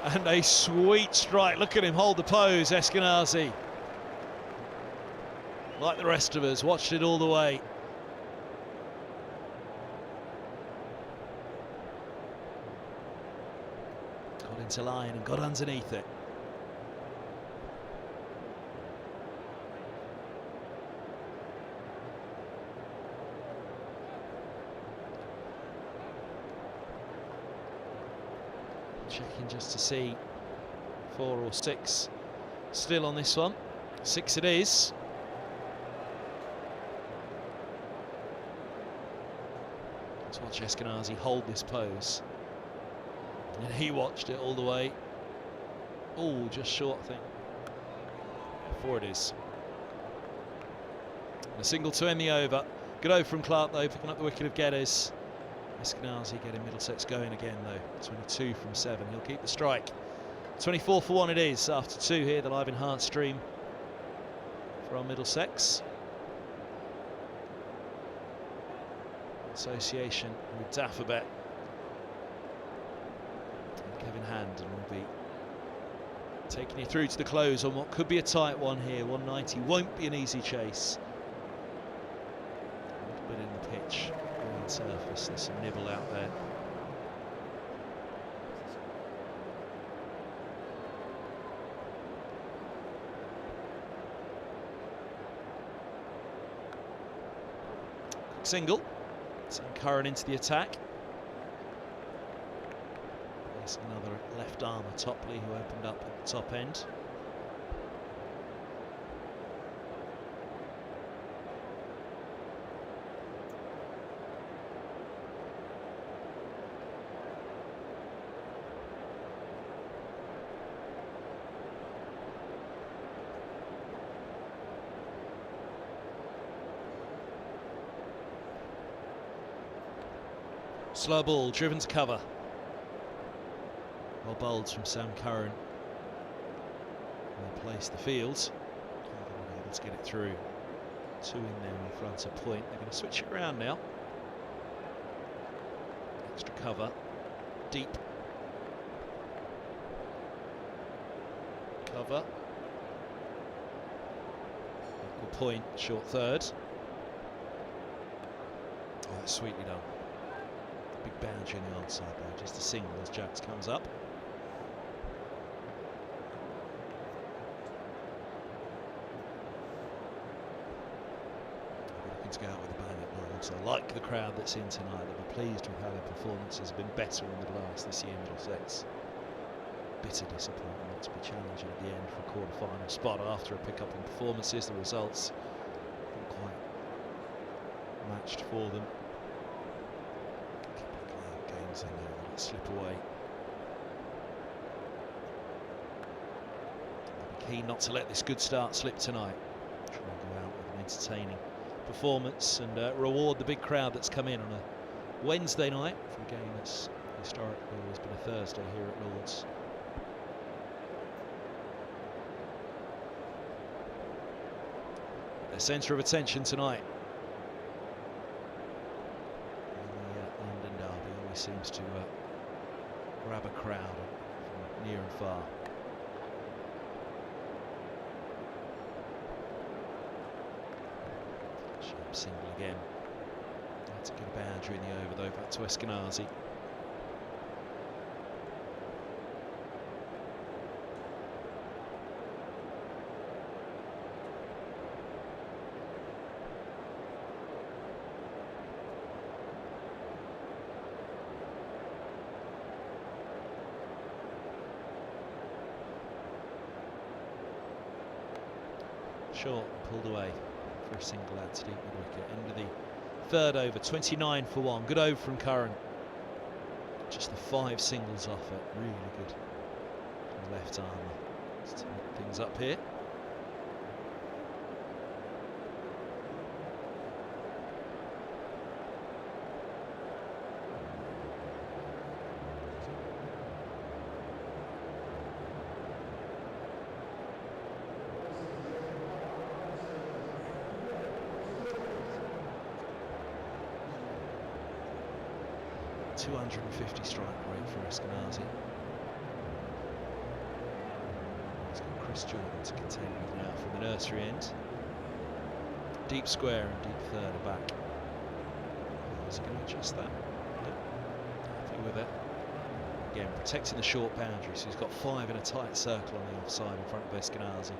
and a sweet strike. Look at him hold the pose, Eskenazi. Like the rest of us, watched it all the way. Got into line and got underneath it. Checking just to see 4 or 6 still on this one. 6 it is. Let's watch Eskenazi hold this pose. And he watched it all the way. Oh, just short, I think. 4 it is. And a single to end the over. Good over from Clark though, picking up the wicket of Geddes. Eskenazi getting Middlesex going again though. 22 from 7. He'll keep the strike. 24 for 1 it is after 2 here, the live enhanced stream from Middlesex. Association with Daffabet. And Kevin Hand will be taking you through to the close on what could be a tight one here. 190 won't be an easy chase. A little bit in the pitch. Surface, there's some nibble out there. Single, send Curran into the attack. Facing another left armour, Topley, who opened up at the top end. Slow ball, driven to cover. Well bowled from Sam Curran. Well placed the field. Able to get it through. 2 in there in front of point. They're going to switch it around now. Extra cover. Deep. Cover. Equal point, short third. Oh, that's sweetly done. Big boundary in the onside there, just a single as Jacks comes up. Looking to go out with a bang at Lords. I like the crowd that's in tonight. They'll be pleased with how their performances have been better in the glass this year, Middlesex. Bitter disappointment not to be challenging at the end for a quarter-final spot after a pick-up in performances. The results not quite matched for them. Games in there, let it slip away. They'll be keen not to let this good start slip tonight. Try and go out with an entertaining performance and reward the big crowd that's come in on a Wednesday night for a game that's historically always been a Thursday here at Lords. Their centre of attention tonight. Seems to grab a crowd from near and far. Sharp single again. That's a good boundary in the over though, back to Eskenazi. Short, pulled away for a single out to deep mid-wicket. End of the third over, 29 for 1. Good over from Curran. Just the 5 singles off it. Really good from the left armour. Let's take things up here. .250 strike rate for Eskenazi. He's got Chris Jordan to contend with now from the nursery end. Deep square and deep third are back. Is he going to adjust that? Yep. Happy with it. Again, protecting the short boundary, so he's got 5 in a tight circle on the offside in front of Eskenazi.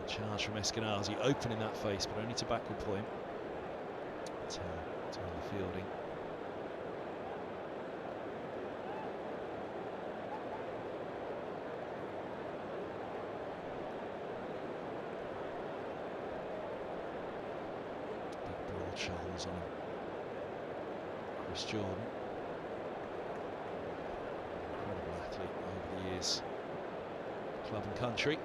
A charge from Eskenazi, opening that face, but only to backward point. Taylor fielding. Big broad shoulders on him. Chris Jordan. Incredible athlete over the years. Club and country.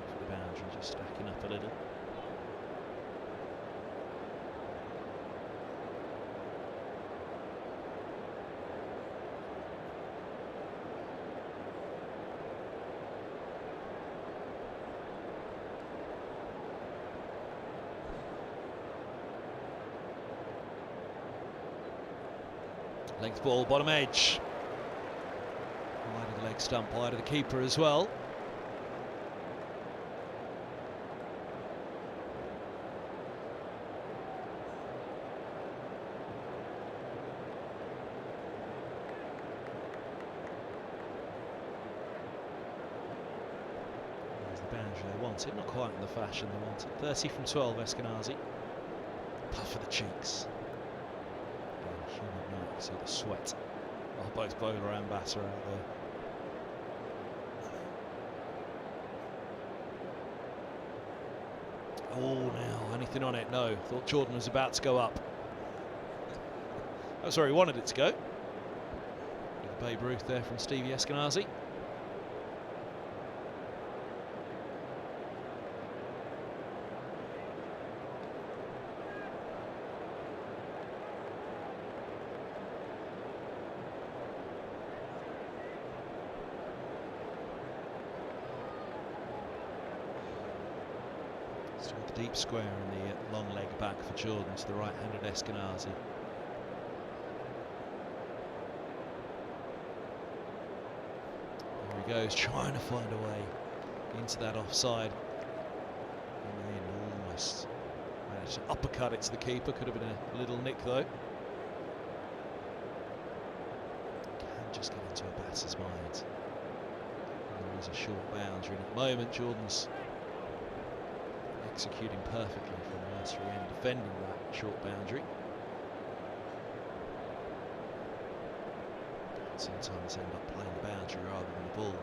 For the boundary, just stacking up a little. Length ball, bottom edge. Wide of the leg stump, wide of the keeper as well. There's the boundary they wanted, not quite in the fashion they wanted. 30 from 12, Eskenazi. Puff of the cheeks. Humid night, see the sweat. Oh, both bowler and batter out there. Oh, now, anything on it? No. Thought Jordan was about to go up. Oh, sorry, wanted it to go. Babe Ruth there from Stevie Eskenazi. The deep square in the long leg back for Jordan to the right-handed Eskenazi. There he goes, trying to find a way into that offside. And then almost managed to uppercut it to the keeper. Could have been a little nick though. Can just get into a batter's mind. And there is a short boundary, and at the moment Jordan's executing perfectly from the nursery end, defending that short boundary. Sometimes end up playing the boundary rather than the ball.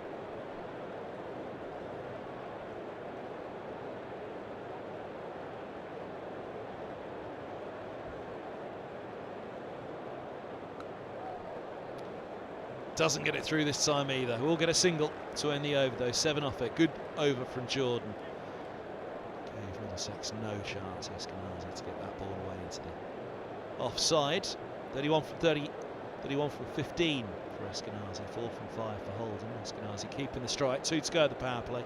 Doesn't get it through this time either. We'll get a single to end the over though. 7 off it. Good over from Jordan. Gave Middlesex no chance, Eskenazi, to get that ball away into the offside. 31 from 30, 31 from 15 for Eskenazi, 4 from 5 for Holden. Eskenazi keeping the strike, 2 to go at the power play.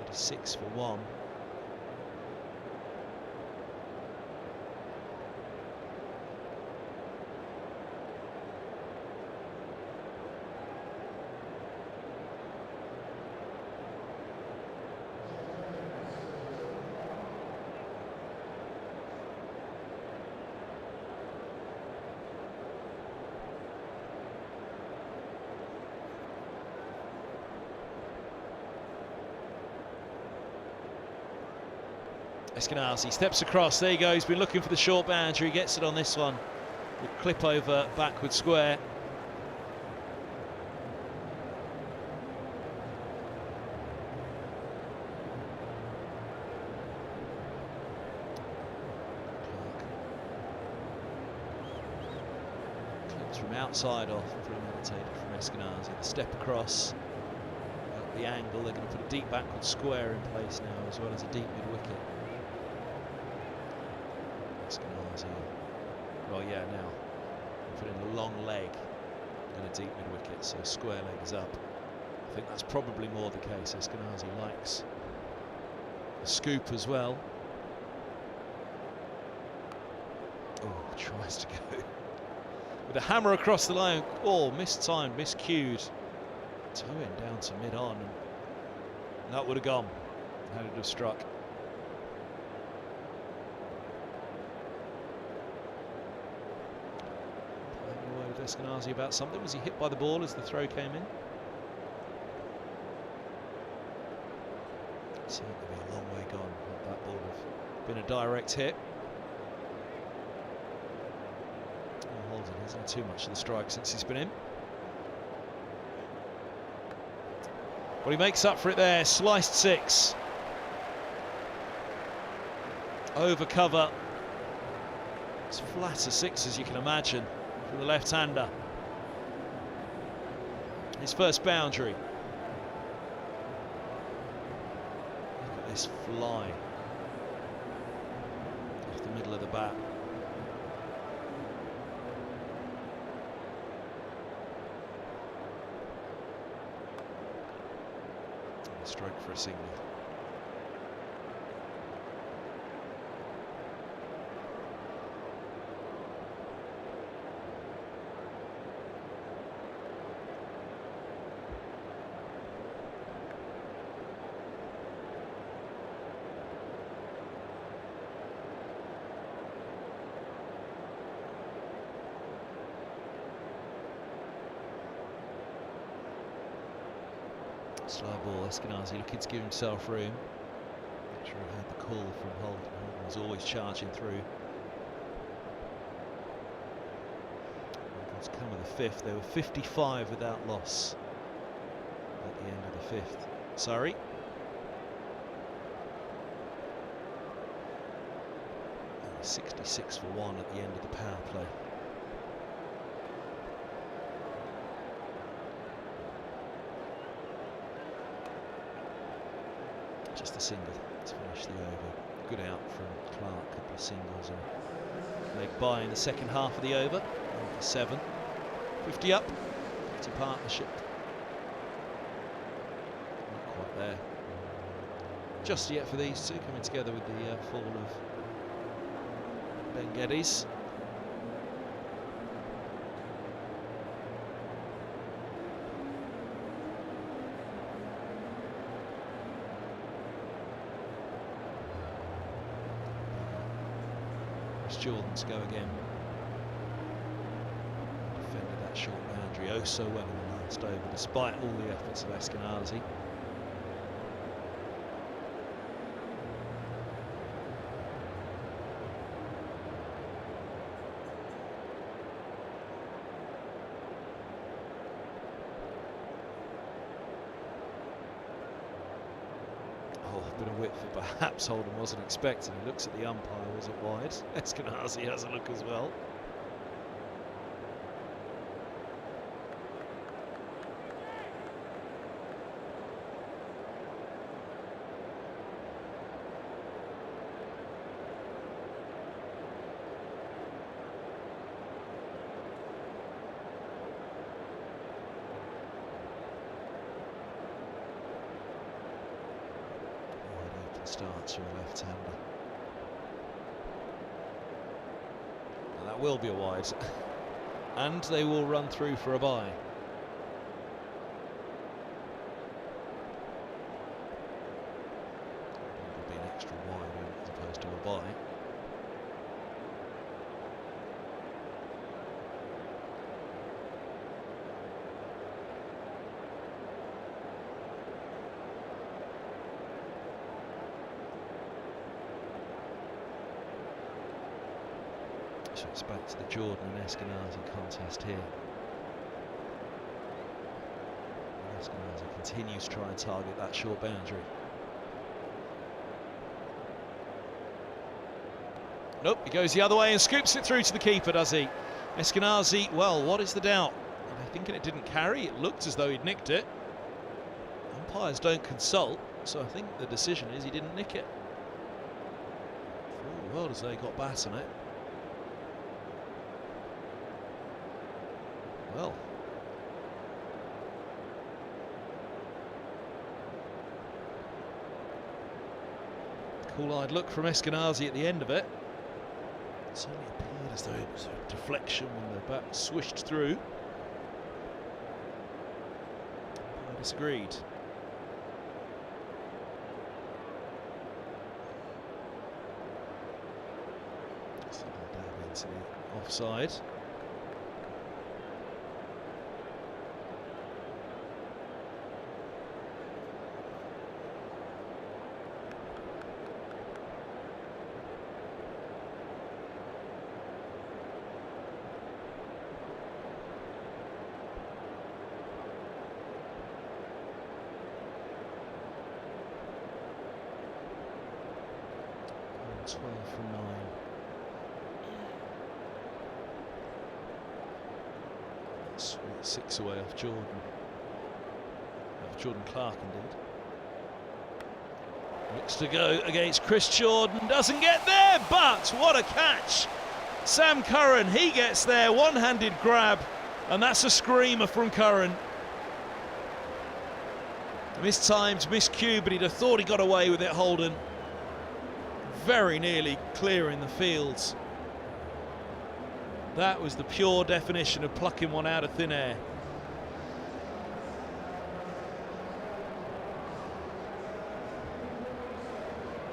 36 for 1. Eskenazi steps across, there he goes, been looking for the short boundary, gets it on this one. Will clip over backward square. Clips from outside off, premeditated from Eskenazi. The step across, at the angle, they're going to put a deep backward square in place now, as well as a deep mid-wicket. Eskenazi, well, yeah, now put in a long leg and a deep mid-wicket, so square leg is up. I think that's probably more the case. Eskenazi likes the scoop as well. Oh, tries to go with a hammer across the line. Oh, mistimed, miscued. Toe-in down to mid-on, and that would have gone had it have struck. Eskenazi about something. Was he hit by the ball as the throw came in? Certainly be a long way gone. That ball have been a direct hit. Holden hasn't had too much of the strike since he's been in. Well, he makes up for it there. Sliced 6. Over cover. As flat a 6 as you can imagine. For the left-hander. His first boundary. Look at this fly. Off the middle of the bat. And a stroke for a single. Slow ball, Eskenazi looking to give himself room. Not sure he heard the call from Holden. Holden was always charging through. It's come of the fifth. They were 55 without loss at the end of the fifth. Surrey. 66 for 1 at the end of the power play. Just a single to finish the over. Good out from Clark, couple of singles and leg by in the second half of the over. Over 7. 50 up, 50 partnership. Not quite there just yet for these two, coming together with the fall of Ben Geddes. Jordan's go again. Defended that short boundary oh so well in the last over, despite all the efforts of Eskenazi. Bit of width that perhaps Holden wasn't expecting. He looks at the umpire, was it wide? Eskenazi has a look as well. Starts for a left-hander. That will be a wide. And they will run through for a bye. It will be an extra wide as opposed to a bye. So it's back to the Jordan and Eskenazi contest here. Eskenazi continues to try and target that short boundary. Nope, he goes the other way and scoops it through to the keeper, does he? Eskenazi, well, what is the doubt? Are they thinking it didn't carry? It looked as though he'd nicked it. Umpires don't consult, so I think the decision is he didn't nick it. For all the world as they got bat on it. Well, cool-eyed look from Eskenazi at the end of it. It certainly appeared as though it was a deflection when the bat swished through. I disagreed. Suddenly dab into the offside. From 9. Sweet 6 away off Jordan. Off Jordan Clark, indeed. Looks to go against Chris Jordan. Doesn't get there, but what a catch! Sam Curran, he gets there. One-handed grab, and that's a screamer from Curran. Mistimed, miscued, but he'd have thought he got away with it, Holden. Very nearly clearing the fields. That was the pure definition of plucking one out of thin air.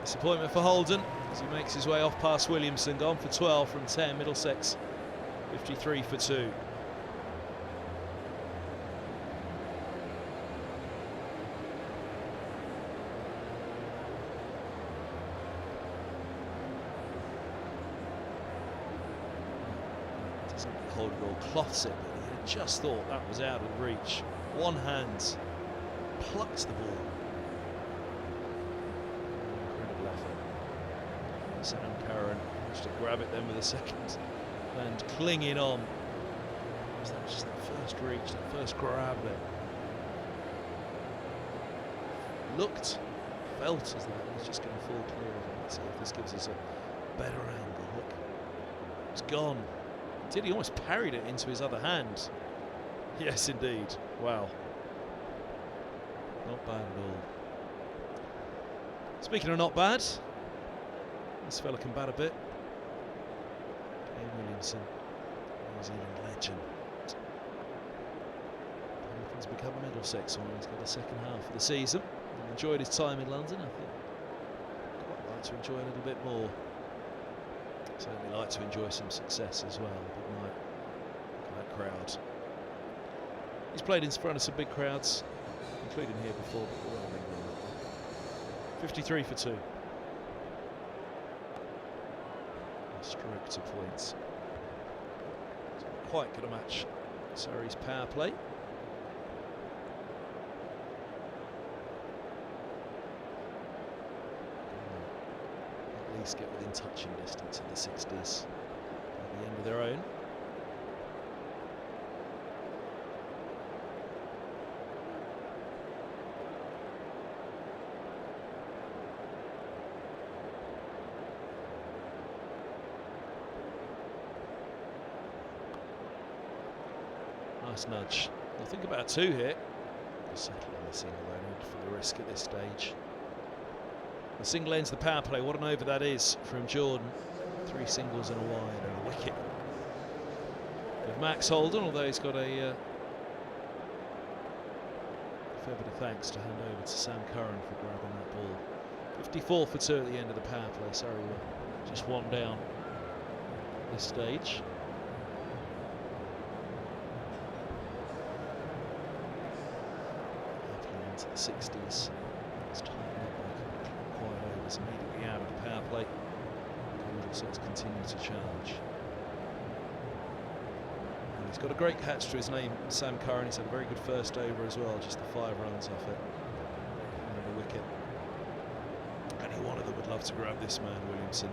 Disappointment for Holden as he makes his way off past Williamson. Gone for 12 from 10. Middlesex 53 for 2. doesn't hold it all, cloths it, but he had just thought that was out of reach. One hand plucks the ball. Incredible effort. Sam Curran managed to grab it then with a second and clinging on. That was just that first reach, that first grab there. Looked, felt as though it was just going to fall clear of it. Let's see if this gives us a better angle. Look, it's gone. Did he almost parried it into his other hand? Yes, indeed. Wow. Not bad at all. Speaking of not bad, this fella can bat a bit. Kane Williamson, New Zealand legend. He's become Middlesex one. He's got the second half of the season. He enjoyed his time in London. I think quite like to enjoy a little bit more. Certainly like to enjoy some success as well. Big night for that crowd. He's played in front of some big crowds, including here before. But well, 53 for 2. A stroke to points. It's not quite going to match Surrey's power play. Get within touching distance in the 60s at the end of their own. Nice nudge. I think about 2 here. Settle on the single end for the risk at this stage. The single ends the power play. What an over that is from Jordan. 3 singles and a wide and a wicket. With Max Holden, although he's got a fair bit of thanks to hand over to Sam Curran for grabbing that ball. 54 for 2 at the end of the power play. Sorry, we're just 1 down at this stage. Into the 60s. It's tightened up quite overs immediately out of the power play. Middlesex continue to charge. And he's got a great catch to his name, Sam Curran. He's had a very good first over as well, just the 5 runs off it. And the wicket. Any one of them would love to grab this man, Williamson.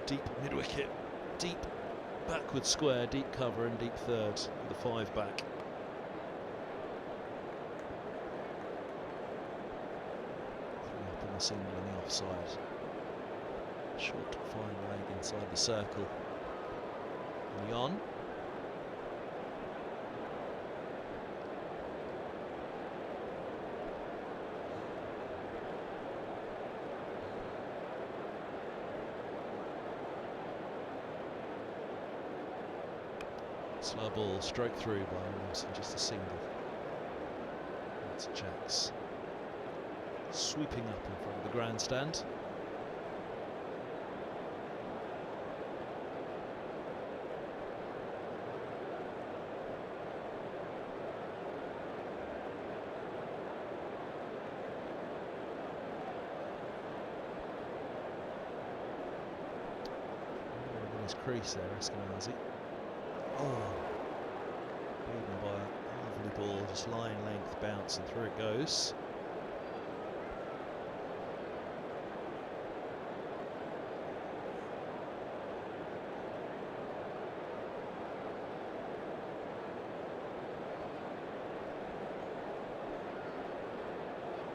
Deep mid-wicket, deep backward square, deep cover and deep third with the 5 back. Up on the single and the offside. Short fine leg inside the circle. And the on. Slow ball, stroke through by Williamson, just a single. That's Jacks sweeping up in front of the grandstand. In his crease there, Eskenazi. Oh, beaten by a lovely ball, just line length bounce and through it goes.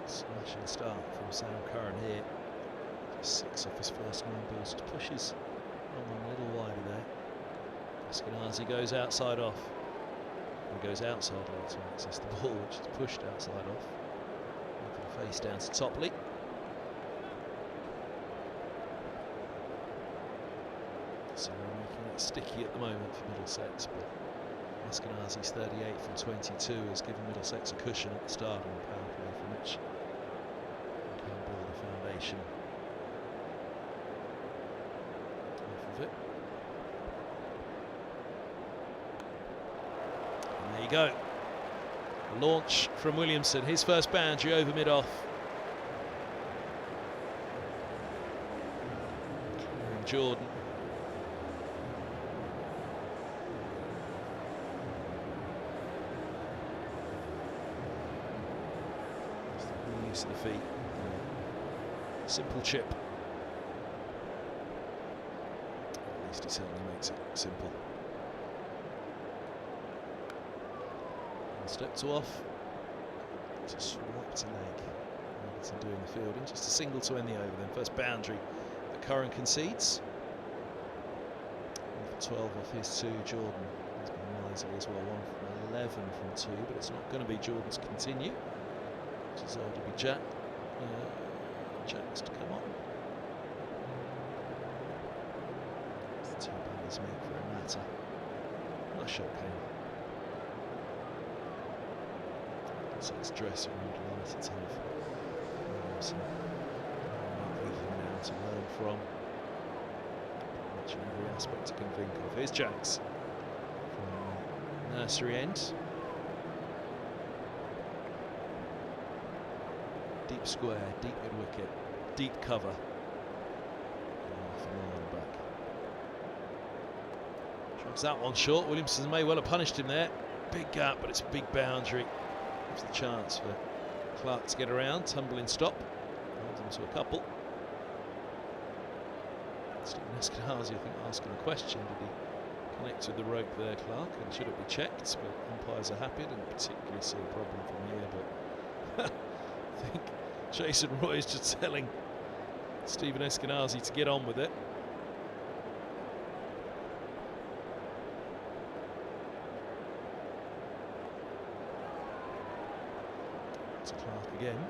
Smashing start from Sam Curran here. Just 6 off his first 9 balls, just pushes on a little wider there. Eskenazi goes outside off. He goes outside leg to access the ball, which is pushed outside off. Moving face down to Topley. So we're making it sticky at the moment for Middlesex, but Eskenazi's 38 from 22 has given Middlesex a cushion at the start on the power play from which they can build the foundation off of it. There you go. The launch from Williamson, his first boundary over mid-off. Clearing Jordan. Use of the feet. Simple chip. At least he certainly makes it simple. One step to off. It's a swapped leg. Robertson doing the fielding. Just a single to end the over then. First boundary that Curran concedes. 12 off his 2. Jordan has been miserly as well. 1 from 11 from 2, but it's not going to be Jordan's continue. Which is to be Jack's to come on. The 2 bowlers make for a matter. Nice shot came. So it's dress around a lot of time. Some everything now to learn from. Pretty much in every aspect you can think of. Here's Jacks from nursery end. Deep square, deep mid-wicket, deep cover. Half an hour on the back. Drops that one short. Williamson may well have punished him there. Big gap, but it's a big boundary. Gives the chance for Clark to get around. Tumbling stop. Holds him to a couple. Stephen Eskenazi, I think, asking a question. Did he connect with the rope there, Clark? And should it be checked? But umpires are happy. Didn't particularly see a problem from here, but I think Jason Roy is just telling Stephen Eskenazi to get on with it. To Clark again.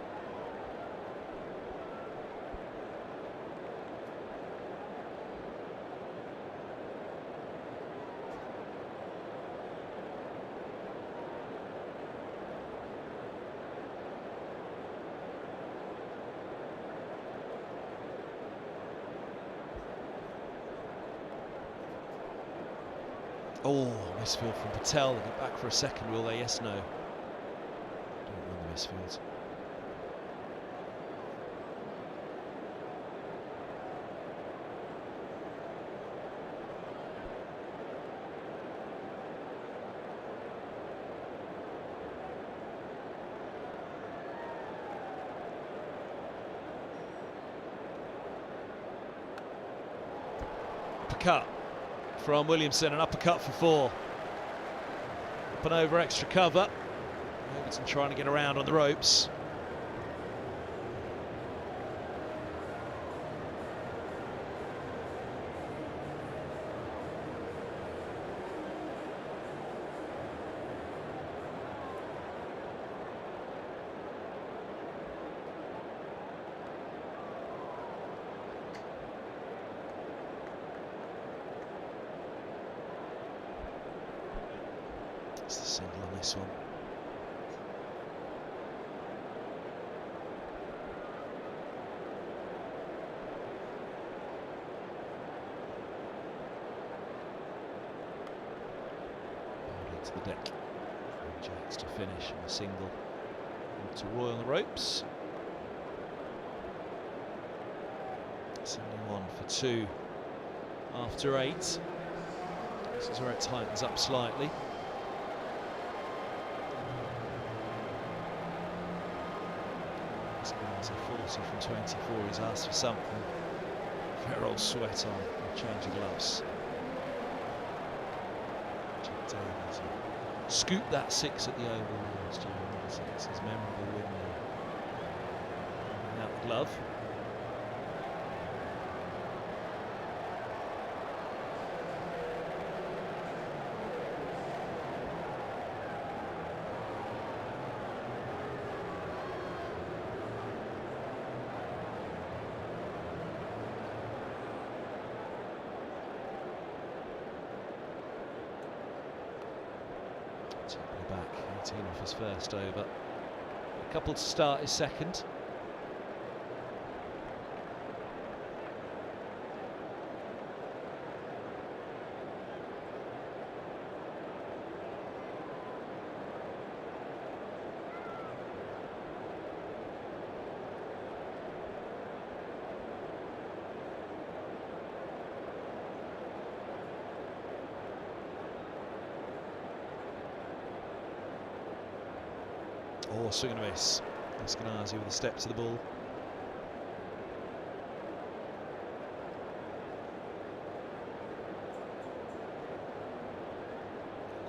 Oh, misfield from Patel. They get back for a second, will they? Yes, no. Don't run the misfield. Uppercut from Williamson, an uppercut for 4. Up and over extra cover. Robertson trying to get around on the ropes. It's the single on this one. Bowled into the deck. Jacks to finish and a single to Roy on the ropes. 71 for 2 after 8. This is where it tightens up slightly. So 40 from 24, he's asked for something. Farrell sweat on, change of gloves. Jack Davies scooped that 6 at the Oval last year. It's his memorable win there. Out the glove. Back, 18 off his first over. A couple to start his second. Oh, swing and a miss. Eskenazi with a step to the ball.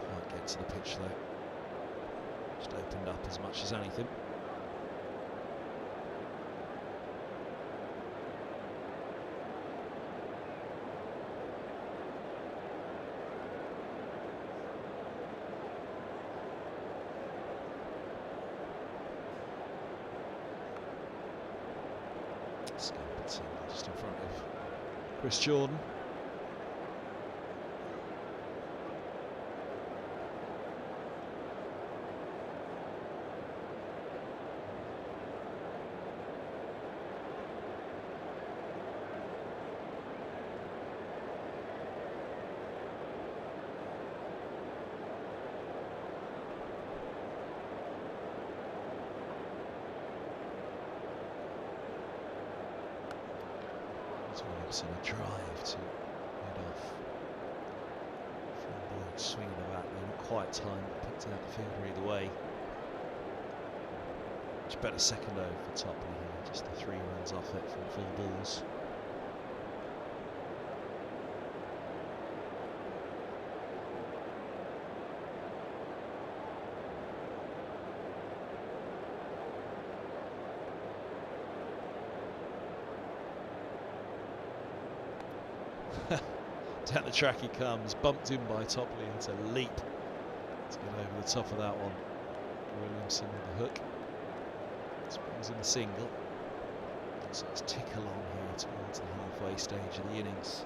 Can't get to the pitch though. Just opened up as much as anything. Just in front of Chris Jordan. Williamson a drive to head off. Boyd swinging the bat there, not quite time, picked out the fielder either way. Much better second over for Topley here, just the 3 runs off it from full balls. Down the track he comes, bumped in by Topley, and it's a leap to get over the top of that one. Williamson with the hook. This brings in the single. So let's tick along here towards the halfway stage of the innings.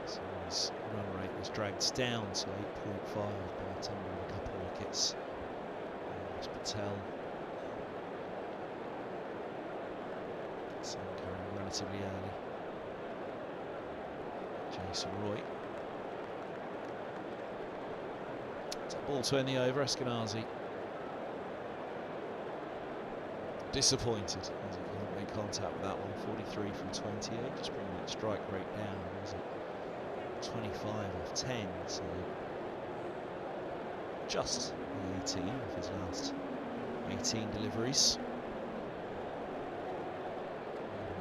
So his run rate was dragged down to 8.5 by tumbling a couple of wickets. There's Patel. So carrying relatively early. Jason Roy. It's a ball to end the over. Eskenazi disappointed as he couldn't make contact with that one. 43 from 28, just bringing that strike rate down. Was it 25 off 10? So just the 18 of his last 18 deliveries.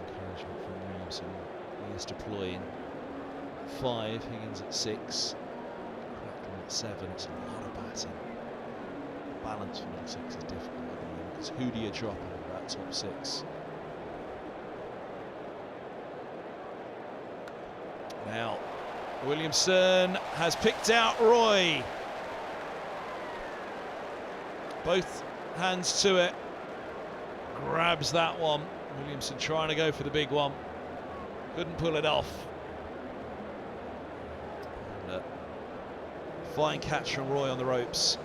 Encouragement from Williamson. He is deploying 5, Higgins at 6, Crackling at 7. It's a lot of batting. The balance for Middlesex is difficult at the moment because who do you drop out of that top 6? Now, Williamson has picked out Roy. Both hands to it. Grabs that one. Williamson trying to go for the big one. Couldn't pull it off. Fine catch from Roy on the ropes.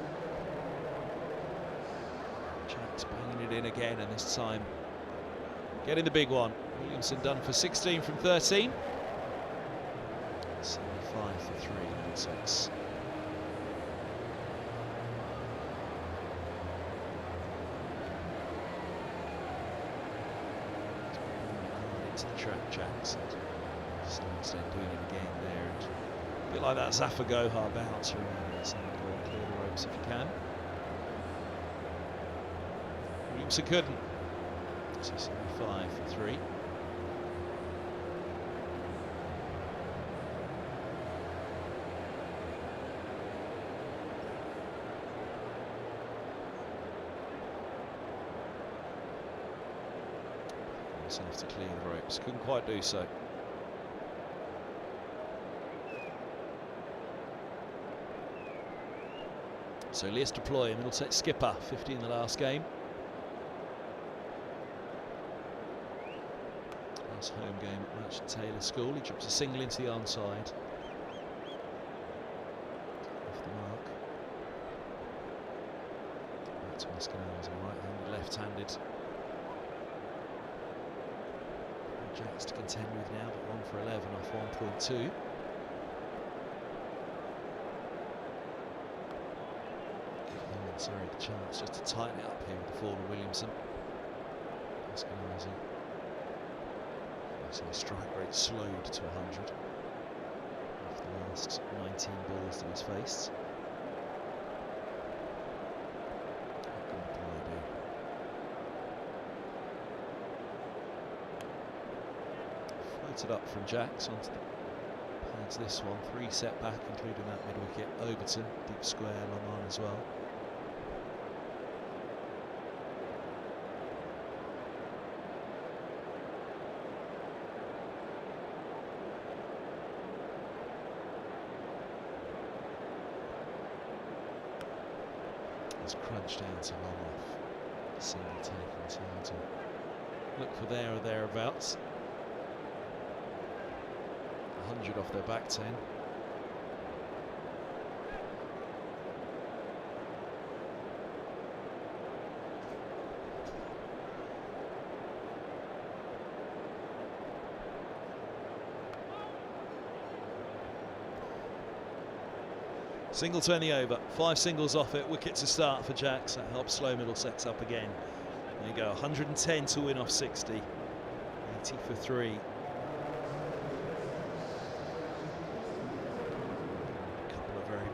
Jack's banging it in again, and this time getting the big one. Williamson done for 16 from 13. 75 for 3, Middlesex. Into the track, Jacks. Starts then doing it again there. A bit like that Zafar Gohar bounce around it, and go and clear the ropes if you can. Williamson couldn't. So 75 for 3. Williamson have to clear the ropes, couldn't quite do so. So Elias Deploy, Middlesex skipper, 50 in the last game. Last home game at Merchant Taylor School. He drops a single into the arm side. Off the mark. Back to Eskenazi, right-handed, left-handed. Jacks to contend with now, but 1 for 11 off 1.2. Sorry, the chance just to tighten it up here with the fall of Williamson. Eskenazi. So strike rate slowed to 100 after the last 19 balls that he's faced. Batted up from Jacks onto the pads this one. 3 set back, including that mid wicket. Overton, deep square, long on as well. It's crunched down to long off. Single taken time to look for there or thereabouts. 100 off their back 10. Single to end the over. 5 singles off it. Wicket to start for Jacks. That helps slow Middlesex up again. There you go. 110 to win off 60. 80 for 3.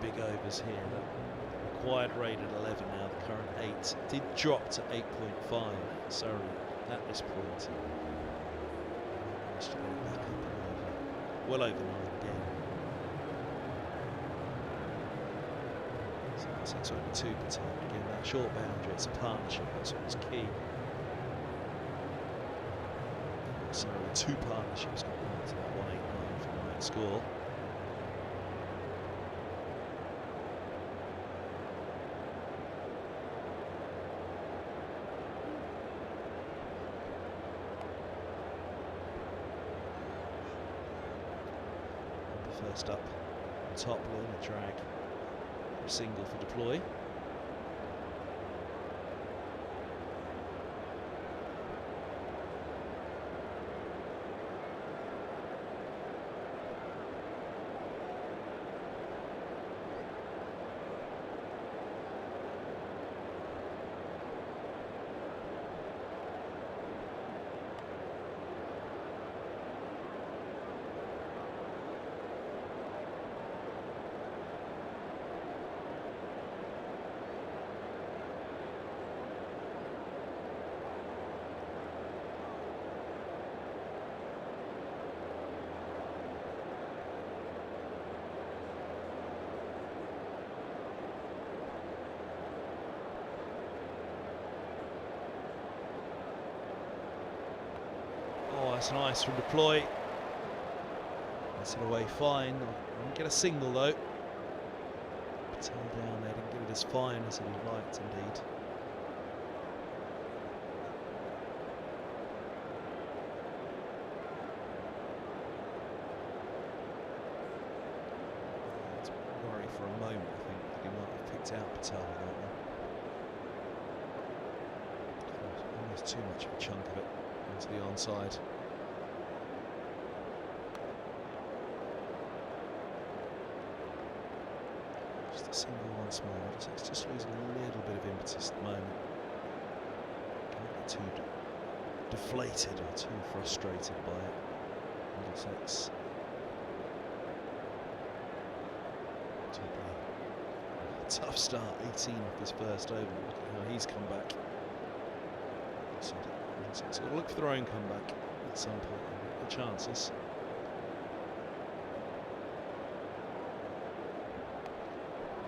Big overs here. The required rate at 11 now, the current 8. Did drop to 8.5. Surrey at this point. Managed to get it back up and over. Well over 9 again. So it's only 2 per time. Again, that short boundary, it's a partnership, that's what's key. Surrey, 2 partnerships got one to that 189 for the night score. First up, top line, a drag, a single for deploy. That's nice from deploy. That's it away fine. Didn't get a single though. Patel down there, didn't get it as fine as he liked indeed. Let's worry for a moment, I think, that he might have picked out Patel with that one. Almost too much of a chunk of it into the onside. Just a single once more. It's just losing a little bit of impetus at the moment. Can't get too deflated or too frustrated by it. Middlesex. Tough start, 18 off his first over. Look at how he's come back. Middlesex got to look for their own comeback at some point. The chances.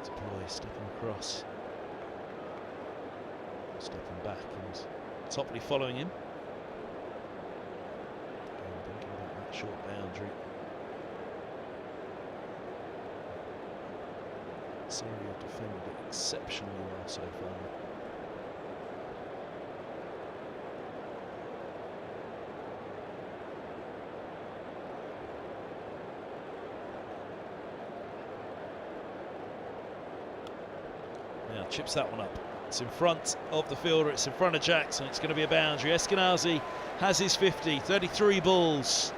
Deploy, stepping across, stepping back, and Topley following him. Again, thinking about that short boundary. Surrey have defended it exceptionally well so far. Now chips that one up. It's in front of the fielder, it's in front of Jackson, it's going to be a boundary. Eskenazi has his 50, 33 balls.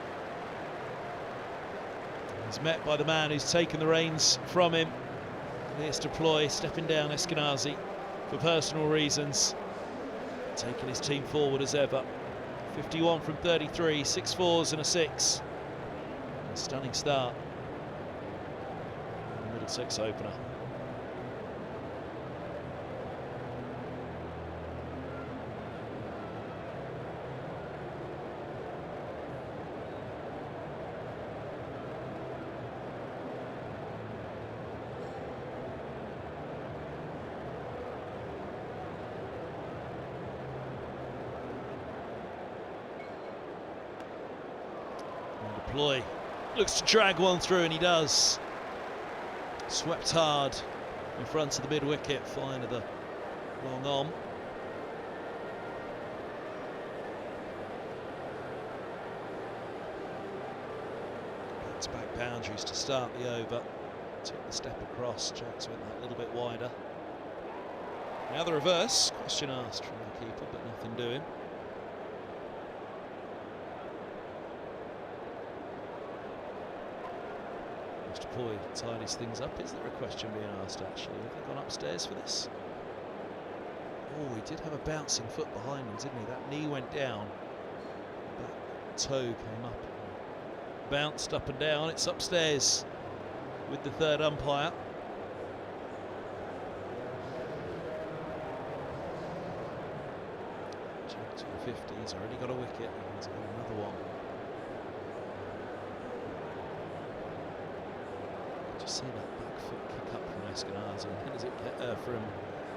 He's met by the man who's taken the reins from him. Here's deploy, stepping down Eskenazi for personal reasons. Taking his team forward as ever. 51 from 33, 6 fours and a 6. A stunning start. Middlesex opener. Deploy looks to drag one through, and he does. Swept hard in front of the mid-wicket, fine of the long on. Back boundaries to start the over. Took the step across. Jacks went that little bit wider. Now the reverse. Question asked from the keeper, but nothing doing. Mr. Poy tidies things up. Is there a question being asked actually? Have they gone upstairs for this? Oh, he did have a bouncing foot behind him, didn't he? That knee went down. That toe came up. Bounced up and down. It's upstairs with the third umpire. Jack to the 50. He's already got a wicket. He's got another one. Just see that back foot kick up from Eskenazi, and then as it from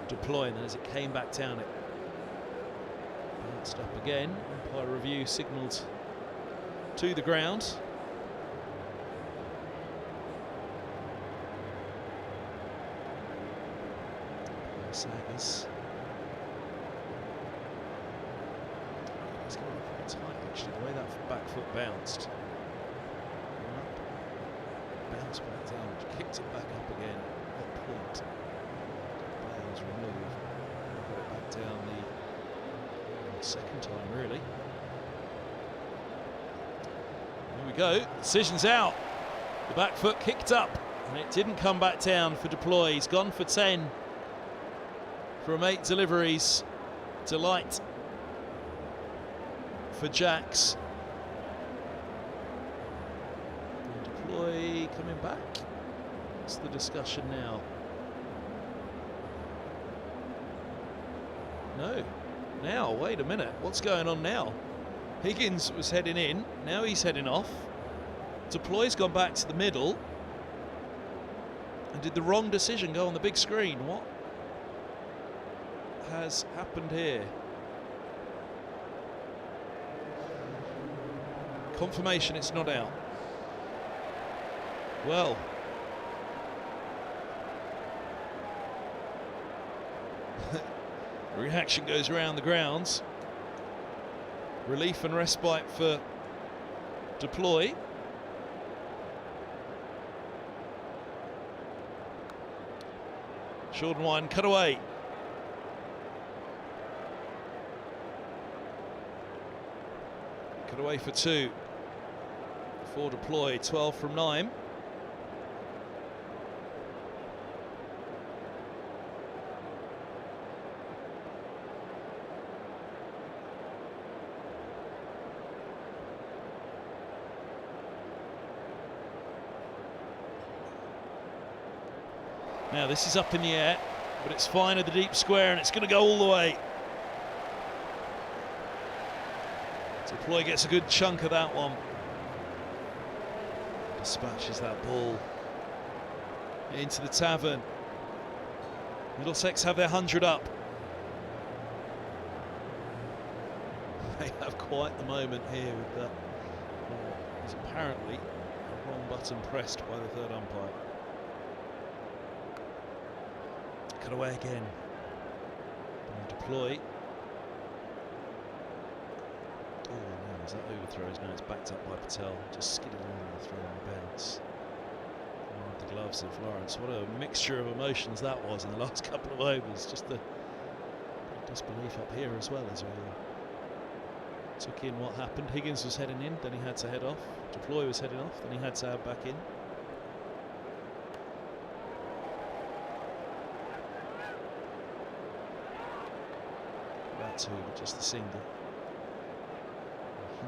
Deploy, and then as it came back down, it bounced up again. Umpire review signalled to the ground. Saggers. It's going to be pretty tight actually, the way that back foot bounced. Bounced back down, kicked it back up again. At point, Bale's removed. Got it back down the second time, really. Here we go. Decision's out. The back foot kicked up, and it didn't come back down for Deploy. He's gone for 10 from 8 deliveries. Delight for Jacks. Deploy coming back. What's the discussion now? No. Now, wait a minute. What's going on now? Higgins was heading in. Now he's heading off. Deploy's gone back to the middle. And did the wrong decision go on the big screen? What has happened here? Confirmation it's not out. Well, reaction goes around the grounds. Relief and respite for Deploy. Short and wide, cut away. Cut away for 2. For Deploy, 12 from 9. Now this is up in the air, but it's fine at the deep square, and it's going to go all the way. Deploy gets a good chunk of that one. Dispatches that ball into the tavern. Middlesex have their 100 up. They have quite the moment here with that. There's apparently a wrong button pressed by the third umpire. Cut away again. Deploy. Oh no, is that overthrows? No, it's backed up by Patel. Just skidded along the throw and bounce. And the gloves of Lawrence. What a mixture of emotions that was in the last couple of overs. Just the disbelief up here as well as we took in what happened. Higgins was heading in, then he had to head off. Deploy was heading off, then he had to head back in. Two, but just the single.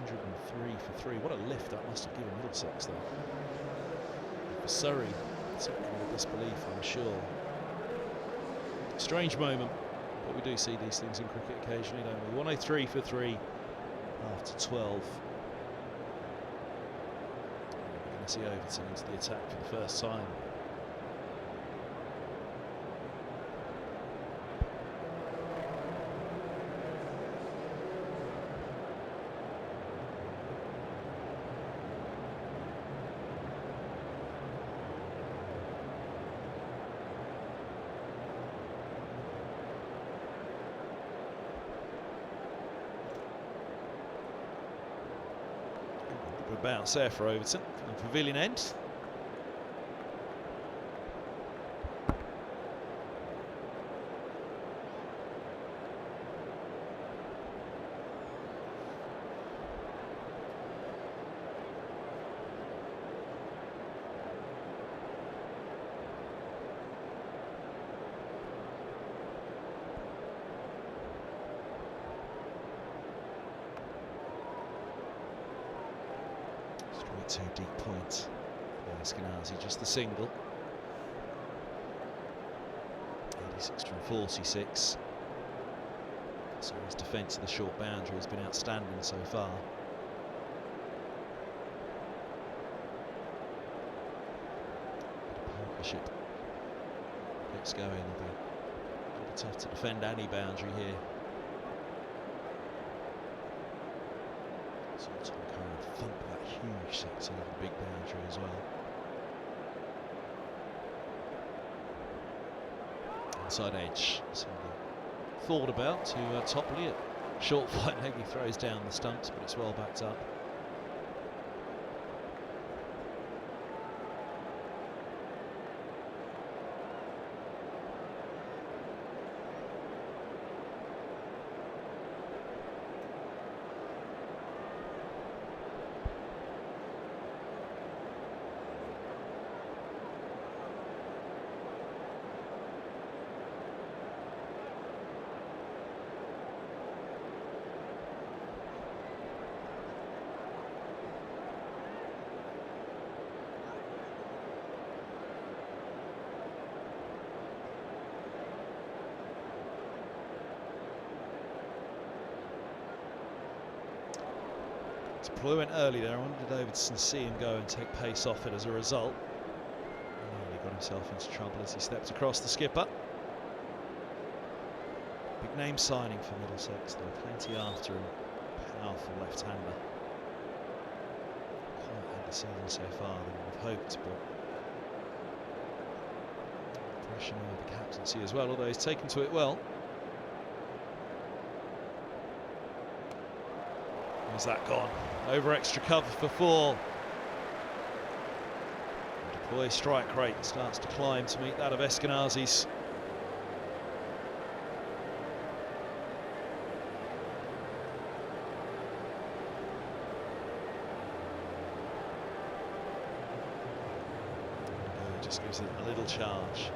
103 for 3. What a lift that must have given Middlesex, though. For Surrey, certainly with disbelief, I'm sure. Strange moment, but we do see these things in cricket occasionally, don't we? 103 for 3 after 12. We're going to see Overton into the attack for the first time. bounce there for Overton from the pavilion end. Two deep points. Eskenazi just the single. 86 from 46. So his defence of the short boundary has been outstanding so far. Partnership gets going. It'll be tough to defend any boundary here. Thump that huge six over the big boundary as well. Inside edge, something thought about to Topley it. Short flight leg, he throws down the stumps, but it's well backed up. Blue went early there. I wanted Overton to see him go and take pace off it as a result. He got himself into trouble as he stepped across the skipper. Big name signing for Middlesex, though. Plenty after him. Powerful left-hander. Quite had the season so far than we've hoped, but pressure over the captaincy as well, although he's taken to it well. Is that gone? Over extra cover for 4. Deploy strike rate starts to climb to meet that of Eskenazi's. Just gives it a little charge.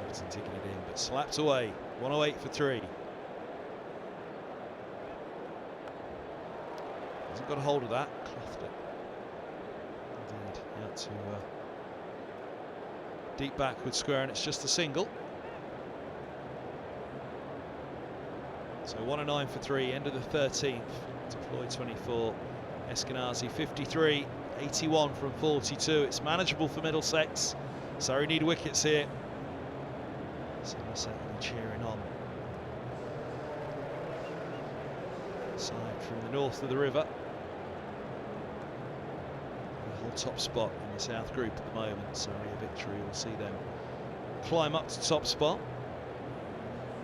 Overton taking it in, but slapped away. 108 for 3. Hasn't got a hold of that, clothed it. Indeed, out to deep backward square, and it's just a single. So 109 for 3, end of the 13th. Deploy 24, Eskenazi 53, 81 from 42. It's manageable for Middlesex. Surrey need wickets here. Somerset cheering on. Side from the north of the river. Top spot in the south group at the moment, so a victory will see them climb up to top spot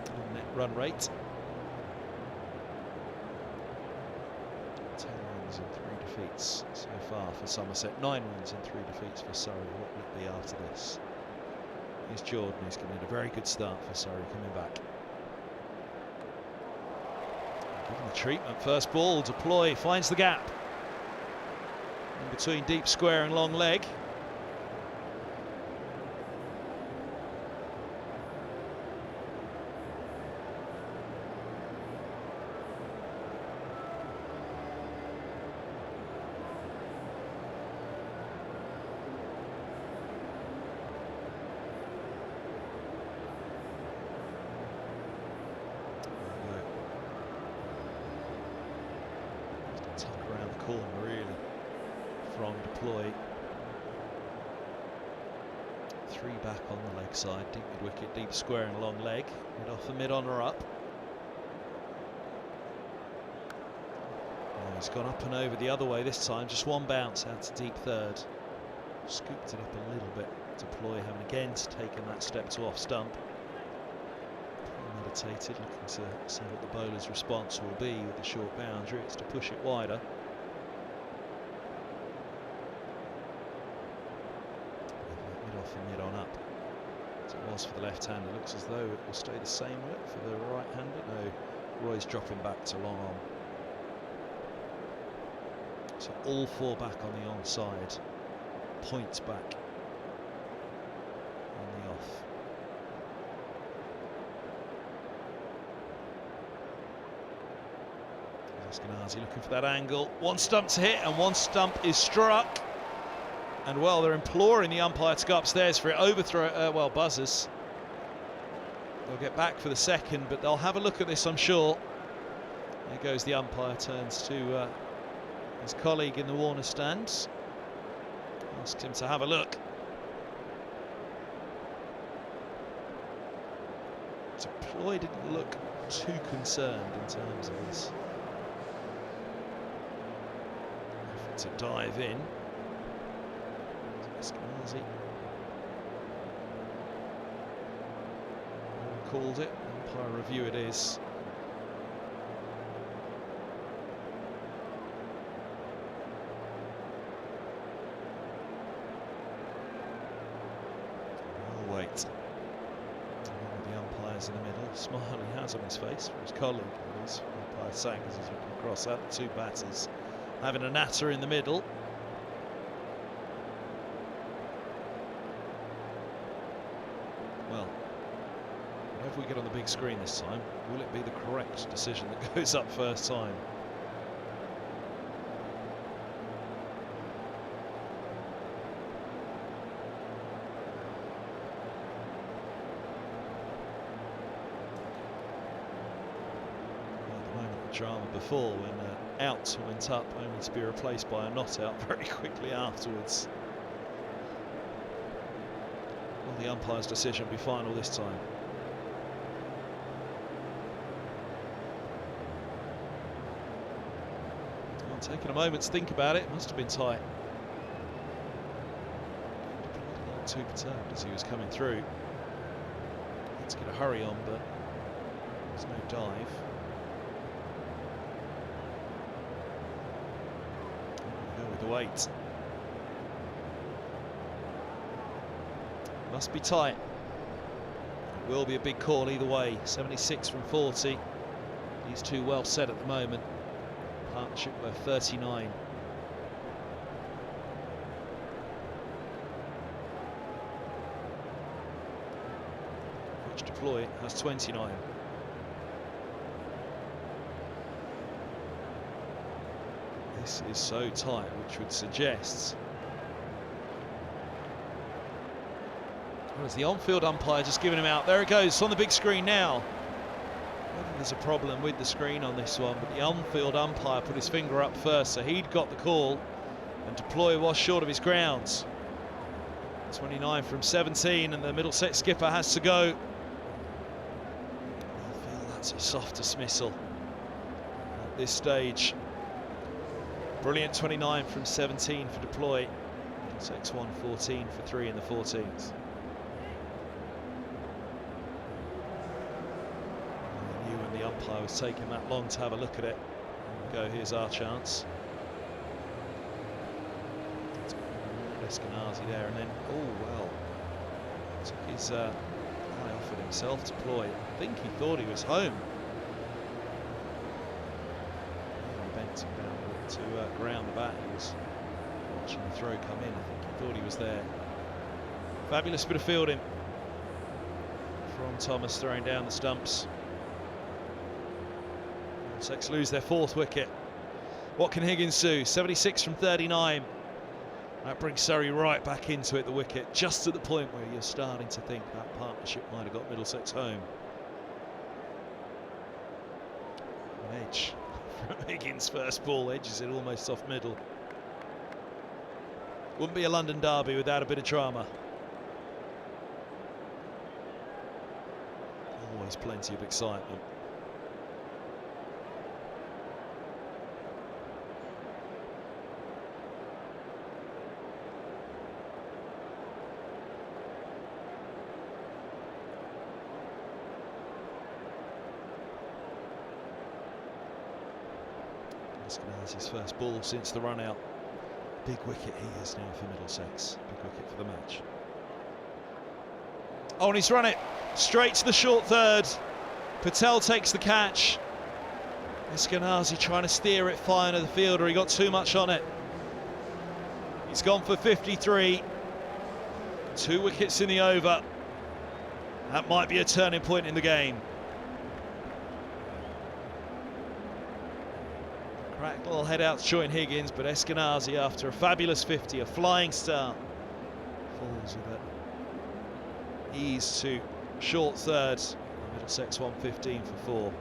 on net run rate. 10 wins and 3 defeats so far for Somerset, 9 wins and 3 defeats for Surrey. What will it be after this? Here's Jordan, who's going to get a very good start for Surrey coming back. Given the treatment, first ball, Deploy finds the gap. In between deep square and long leg. Just a tuck around the corner, really. From Deploy. 3 back on the leg side, deep mid wicket, deep square and long leg. Mid off the mid on or up. Oh, he's gone up and over the other way this time, just 1 bounce out to deep third. Scooped it up a little bit. Deploy having again taken that step to off stump. Meditated, looking to see what the bowler's response will be with the short boundary. It's to push it wider. from mid on up, as it was for the left-hander. Looks as though it will stay the same way for the right-hander. No, Roy's dropping back to long on. So all four back on the onside, points back on the off. Eskenazi looking for that angle. One stump to hit and one stump is struck. And well, they're imploring the umpire to go upstairs for it. Overthrow, well, buzzers. They'll get back for the second, but they'll have a look at this, I'm sure. There goes the umpire, turns to his colleague in the Warner stands. Asks him to have a look. Ploy didn't look too concerned in terms of his effort to dive in. Eskenazi called it. Umpire review it is. We'll wait. The umpire's in the middle. Smile he has on his face for his colleague. His umpire saying as he's looking across at the two batters, having a natter in the middle. Well, whatever we get on the big screen this time, will it be the correct decision that goes up first time? Drama before when out went up only to be replaced by a not out very quickly afterwards. Will the umpire's decision be final this time? Well, taking a moment to think about it, it must have been tight. Too perturbed as he was coming through. Let's get a hurry on, but there's no dive. The weight must be tight. It will be a big call either way. 76 from 40. These two well set at the moment. Partnership worth 39. Which deploy has 29. This is so tight, which would suggest. Well, is the on-field umpire just giving him out? There it goes, it's on the big screen now. I don't think there's a problem with the screen on this one, but the on-field umpire put his finger up first, so he'd got the call, and deploy was short of his grounds. 29 from 17, and the Middlesex skipper has to go. I feel that's a soft dismissal at this stage. Brilliant 29 from 17 for deploy. Middlesex 114 for 3 in the 14th. I knew when the umpire was taking that long to have a look at it. There we go, here's our chance. Eskenazi there, and then, oh well, took his eye off it himself to Ploy. I think he thought he was home. He bent him down to ground the bat. He was watching the throw come in. I think he thought he was there. Fabulous bit of fielding from Thomas, throwing down the stumps. Middlesex lose their 4th wicket. What can Higgins do? 76 from 39. That brings Surrey right back into it, the wicket, just at the point where you're starting to think that partnership might have got Middlesex home. An edge from Higgins' first ball, edges it almost off middle. Wouldn't be a London derby without a bit of drama. Always plenty of excitement. That's his first ball since the run out. Big wicket he is now for Middlesex. Big wicket for the match. Oh, and he's run it straight to the short third. Patel takes the catch. Eskenazi trying to steer it fine of the fielder. He got too much on it. He's gone for 53. 2 wickets in the over. That might be a turning point in the game. Cracknell will head out to join Higgins, but Eskenazi, after a fabulous 50, a flying start, falls with it. Ease to short third. Middlesex 115 for 4.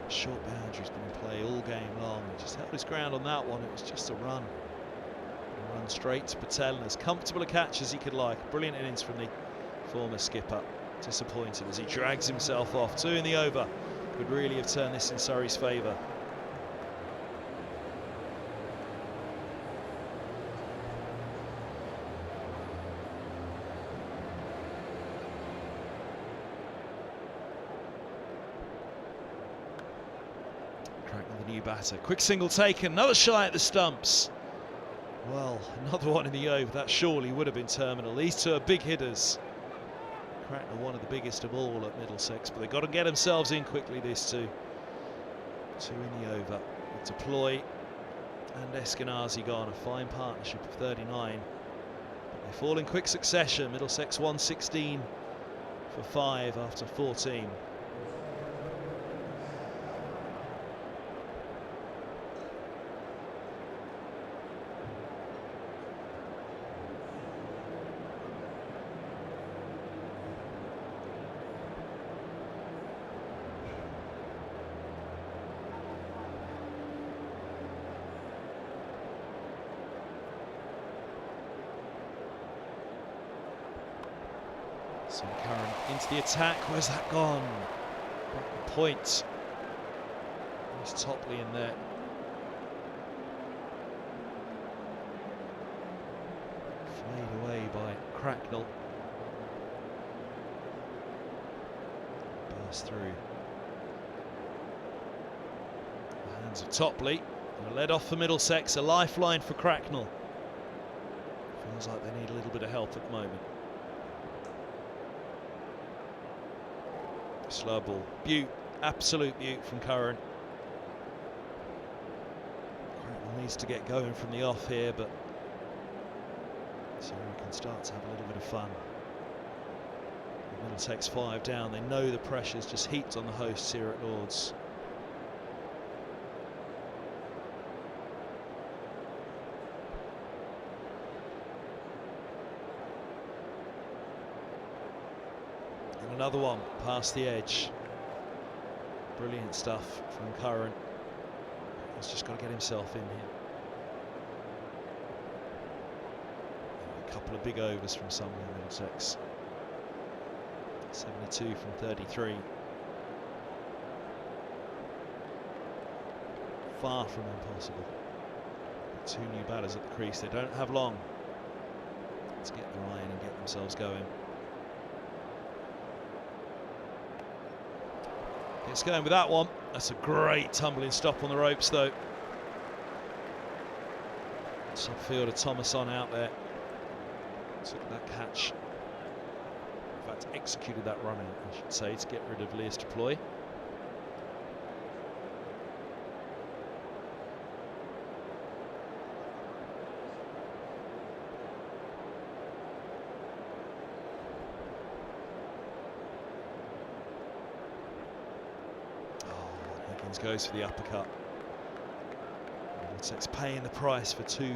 Short boundary's been in play all game long. He just held his ground on that one. It was just a run. A run straight to Patel, and as comfortable a catch as he could like. Brilliant innings from the former skipper. Disappointed as he drags himself off. 2 in the over. Could really have turned this in Surrey's favour. Cracknell, the new batter. Quick single taken. Another shy at the stumps. Well, another one in the over. That surely would have been terminal. These 2 are big hitters. Cracknell, one of the biggest of all at Middlesex, but they've got to get themselves in quickly, these 2. 2 in the over. With Deploy and Eskenazi gone. A fine partnership of 39. But they fall in quick succession. Middlesex 116 for 5 after 14. So Curran into the attack. Where's that gone? Point. There's Topley in there. Flayed away by Cracknell. Burst through. The hands of Topley. And a lead off for Middlesex. A lifeline for Cracknell. Feels like they need a little bit of help at the moment. Slow ball. Beaut. Absolute beaut from Curran. Cracknell needs to get going from the off here, but so we can start to have a little bit of fun. Middlesex 5 down. They know the pressure's just heaped on the hosts here at Lord's. Another one past the edge. Brilliant stuff from Curran. He's just got to get himself in here. A couple of big overs from someone in Middlesex. 72 from 33. Far from impossible. 2 new batters at the crease. They don't have long. Let's get the line and get themselves going. It's going with that one. That's a great tumbling stop on the ropes, though. Subfielder Thomas on out there. Took that catch. In fact, executed that run out, I should say, to get rid of Leas Deploy. Goes for the uppercut. Middlesex paying the price for 2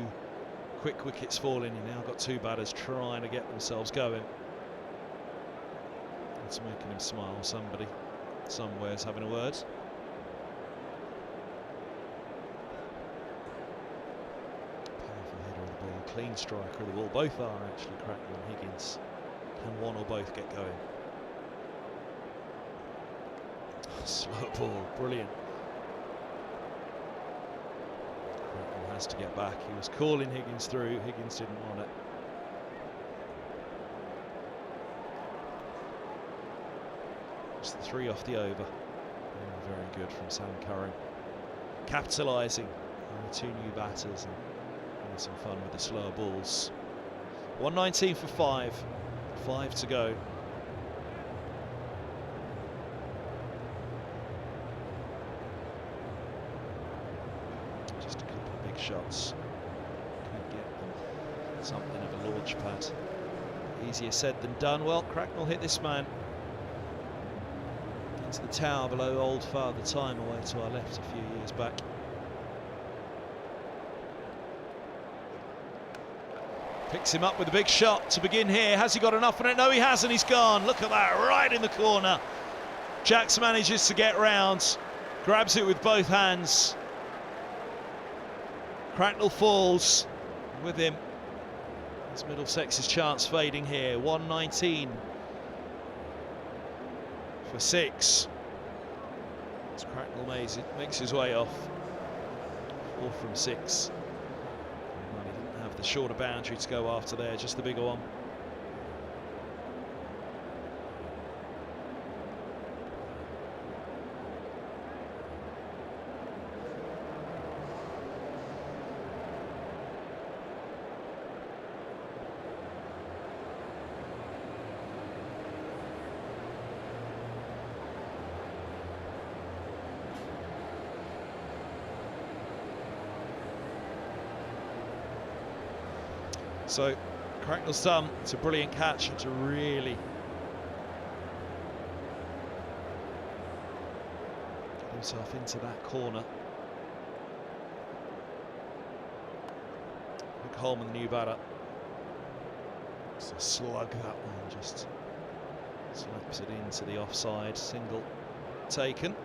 quick wickets falling. You've now got 2 batters trying to get themselves going. It's making him smile. Somebody somewhere's having a word. Powerful header of the ball, clean striker of the ball. Both are actually, Cracknell and Higgins. Can one or both get going? Slow ball, brilliant. Has to get back. He was calling Higgins through. Higgins didn't want it. Just the 3 off the over. Oh, very good from Sam Curran. Capitalising on the 2 new batters and some fun with the slower balls. 119 for 5. 5 to go. Just a couple of big shots. Could get them something of a launch pad. Easier said than done. Well, Cracknell hit this man into the tower below Old Father Time away to our left a few years back. Picks him up with a big shot to begin here. Has he got enough on it? No, he hasn't. He's gone. Look at that, right in the corner. Jacks manages to get round, grabs it with both hands. Cracknell falls with him. It's Middlesex's chance fading here. 119 for 6. As Cracknell makes his way off. 4 from 6. Well, he didn't have the shorter boundary to go after there, just the bigger one. So Cracknell's done. It's a brilliant catch to really get himself into that corner. Luke Holman, the new batter. It's a slug, that one, just slaps it into the offside. Single taken.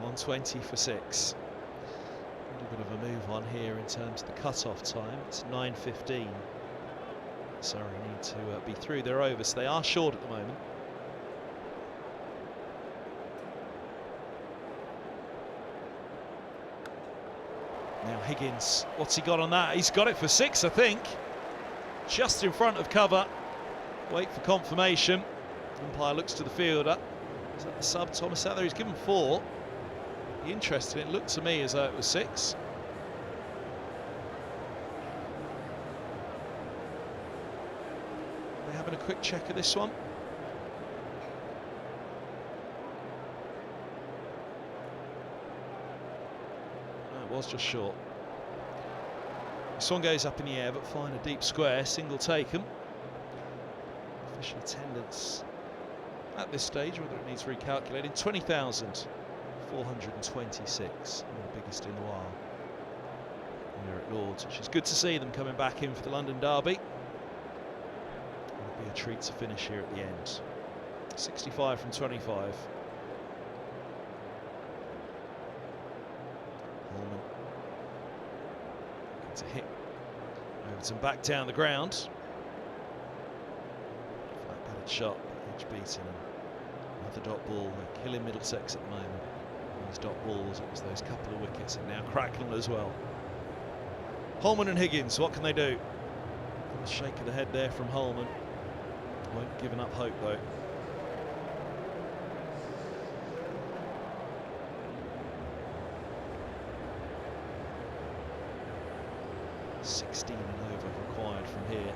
.120 for 6. A little bit of a move on here in terms of the cut-off time. It's 9:15. Surrey need to be through their overs. They are short at the moment. Now Higgins, what's he got on that? He's got it for 6, I think. Just in front of cover. Wait for confirmation. Umpire looks to the fielder. Is that the sub, Thomas, out there? He's given 4. Interesting, it looked to me as though it was 6. Are they having a quick check of this one? No, it was just short. This one goes up in the air, but fine, a deep square, single taken. Official attendance at this stage, whether it needs recalculating, 20,426, one of the biggest in a while here at Lord's, which is good to see them coming back in for the London Derby. It'll be a treat to finish here at the end. 65 from 25. Holman looking to hit Overton back down the ground. Flat batted shot, edge beaten. Another dot ball. They're killing Middlesex at the moment. These dot balls, it was those couple of wickets, and now Cracknell as well. Holman and Higgins, what can they do? A shake of the head there from Holman. Won't giving up hope though. $16 and over required from here.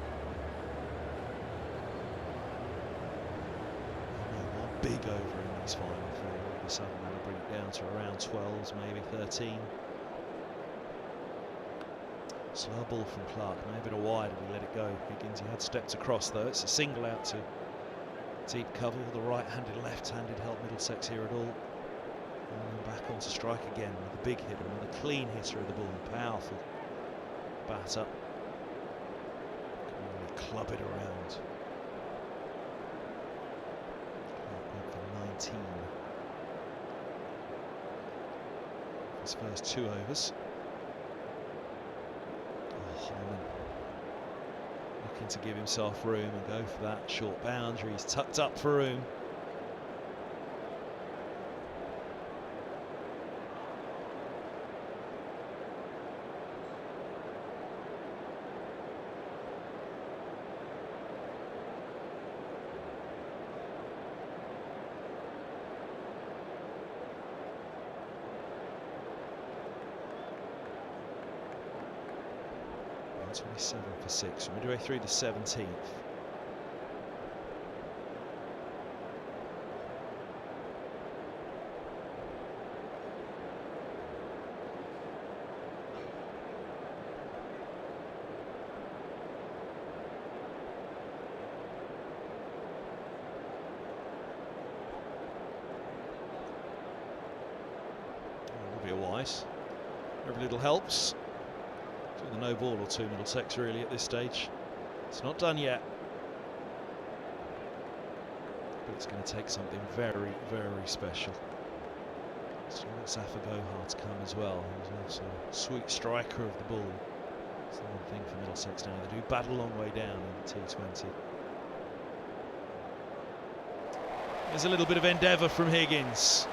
Big over in these final 4. All of a sudden that'll bring it down to around 12s, maybe 13. Slow ball from Clark, maybe a bit wide and he let it go. Higgins, he had stepped across though. It's a single out to deep cover. The right-handed, left-handed help Middlesex here at all. And then back onto strike again with a big hitter, another clean hitter of the ball. Powerful batter. Can really club it around. 19. His first 2 overs. Oh, Holman looking to give himself room and go for that short boundary. He's tucked up for room. And 27 for 6, midway through the 17th. Wise. Every little helps. Doing the no ball or two, Middlesex really at this stage. It's not done yet. But it's going to take something very, very special. So let Zafar Gohar to come as well. He's also a sweet striker of the ball. It's the one thing for Middlesex now. They do battle a long way down in the T20. There's a little bit of endeavour from Higgins.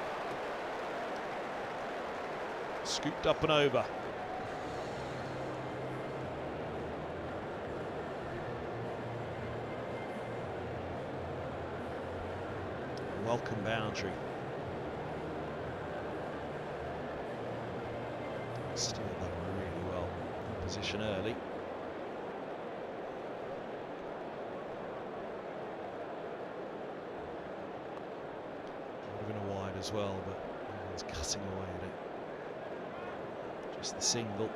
Scooped up and over. Welcome boundary. Steered that really well. In position early. Would have been a wide as well, but he's cutting away at it. Just the single.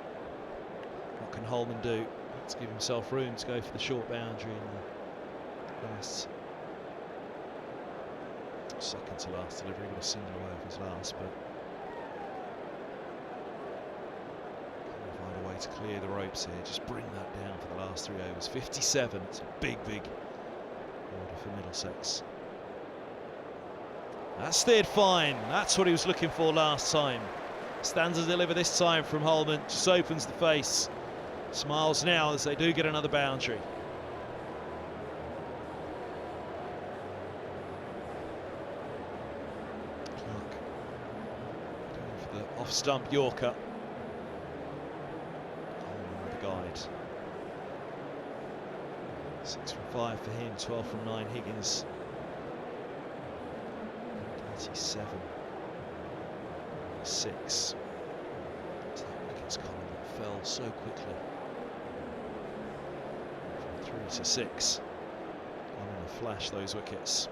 What can Holman do? Let's give himself room to go for the short boundary in the last, second to last delivery. Got a single away of his last, but find a way to clear the ropes here. Just bring that down for the last 3 overs. 57. It's a big, big order for Middlesex. That's steered fine. That's what he was looking for last time. Stands to deliver this time from Holman, just opens the face. Smiles now as they do get another boundary. Clark going for the off-stump Yorker. Holman with the guide. 6 from 5 for him, 12 from 9 Higgins. 87. 6. That wicket's column that fell so quickly. From 3 to 6. Gone in a flash, those wickets.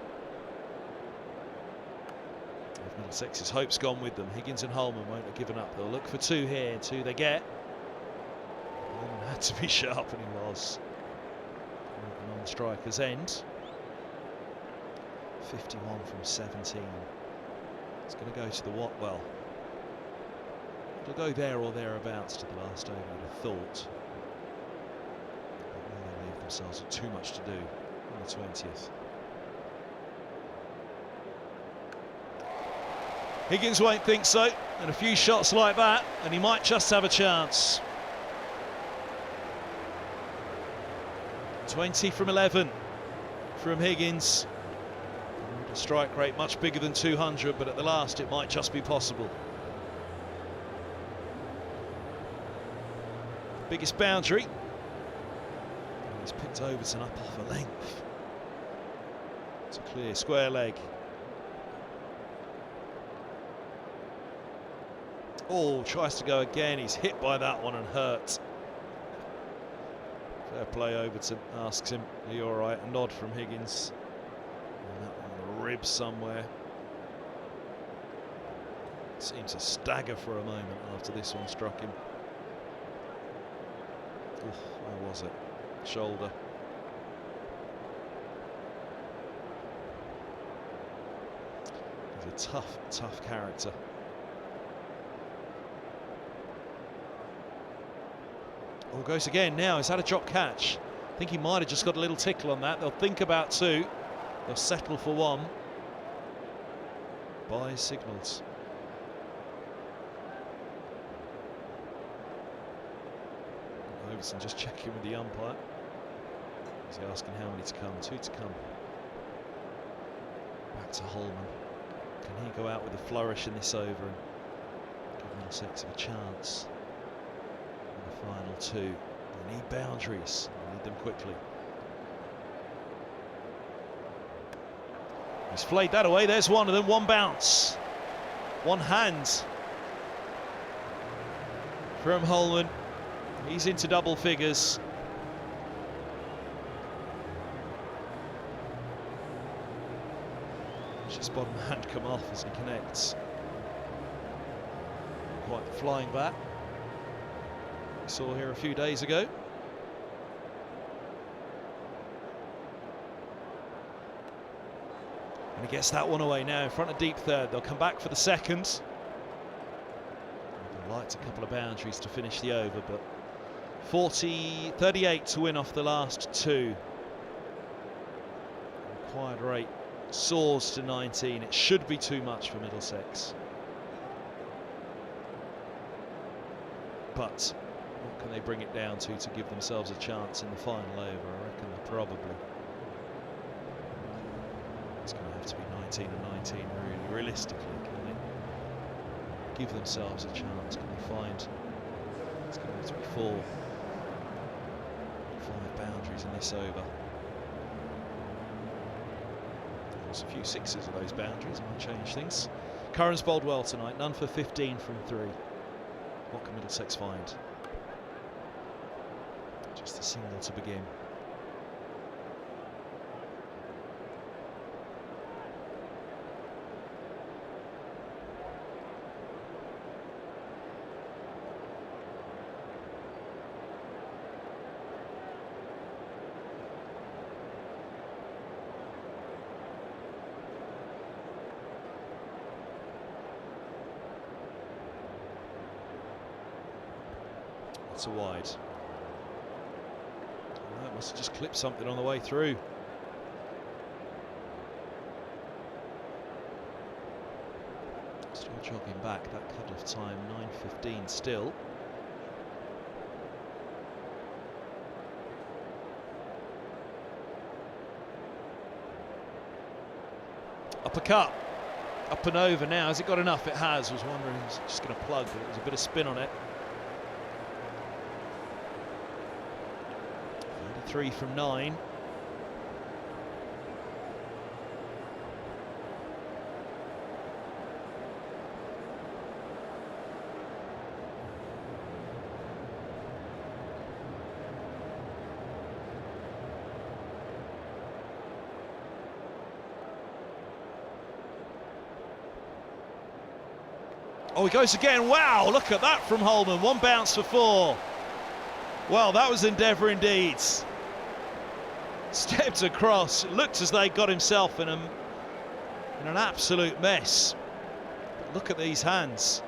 If Middlesex's hope's gone with them, Higgins and Holman won't have given up. They'll look for 2 here, 2 they get. Holman had to be sharp, and he was. On striker's end. 51 from 17. It's going to go to the what? Well, it'll go there or thereabouts to the last over, I'd have thought. But will they leave themselves with too much to do on the 20th? Higgins won't think so, and a few shots like that, and he might just have a chance. 20 from 11 from Higgins. A strike rate much bigger than 200, but at the last it might just be possible. Biggest boundary. And he's picked Overton up off a length. It's a clear square leg. Oh, tries to go again. He's hit by that one and hurt. Fair play, Overton asks him, are you all right? A nod from Higgins. And that one on the ribs somewhere. Seemed to stagger for a moment after this one struck him. Oof, where was it? Shoulder. He's a tough, tough character. Oh, goes again now. He's had a drop catch. I think he might have just got a little tickle on that. They'll think about 2. They'll settle for 1. By signals. Overton just checking with the umpire. He's asking how many to come. 2 to come. Back to Holman. Can he go out with a flourish in this over and give Middlesex a chance in the final 2? They need boundaries. They need them quickly. He's flayed that away. There's one of them. One bounce. One hand from Holman. He's into double figures. Just bottom hand come off as he connects. Quite the flying bat we saw here a few days ago. And he gets that one away now in front of deep third. They'll come back for the second. They'd liked a couple of boundaries to finish the over, but 38 to win off the last 2. Required rate soars to 19. It should be too much for Middlesex. But what can they bring it down to give themselves a chance in the final over? I reckon probably. It's going to have to be 19 and 19 really realistically. Can they give themselves a chance? Can they find? It's going to have to be 5 boundaries in this over. There's a few sixes of those boundaries, might change things. Curran's bowled well tonight, none for 15 from 3. What can Middlesex find? Just a single to begin. That's a wide. Oh, that must have just clipped something on the way through. Still jogging back, that cut-off time 9:15 still. Uppercut, up and over now. Has it got enough? It has. I was wondering if it was just going to plug, but it was a bit of spin on it. 3 from 9. Oh, he goes again. Wow, look at that from Holman. 1 bounce for 4. Well, that was endeavour indeed. Stepped across. It looked as though he got himself in an absolute mess. But look at these hands.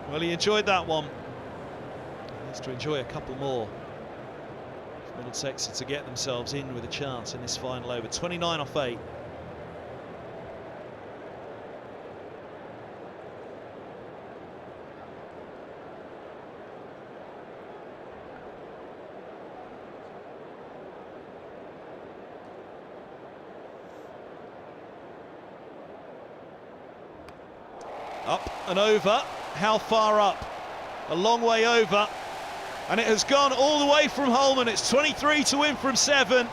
Well, he enjoyed that one. He needs to enjoy a couple more. If Middlesex are to get themselves in with a chance in this final over. 29 off 8. Up and over. How far up? A long way over. And it has gone all the way from Holman. It's 23 to win from 7.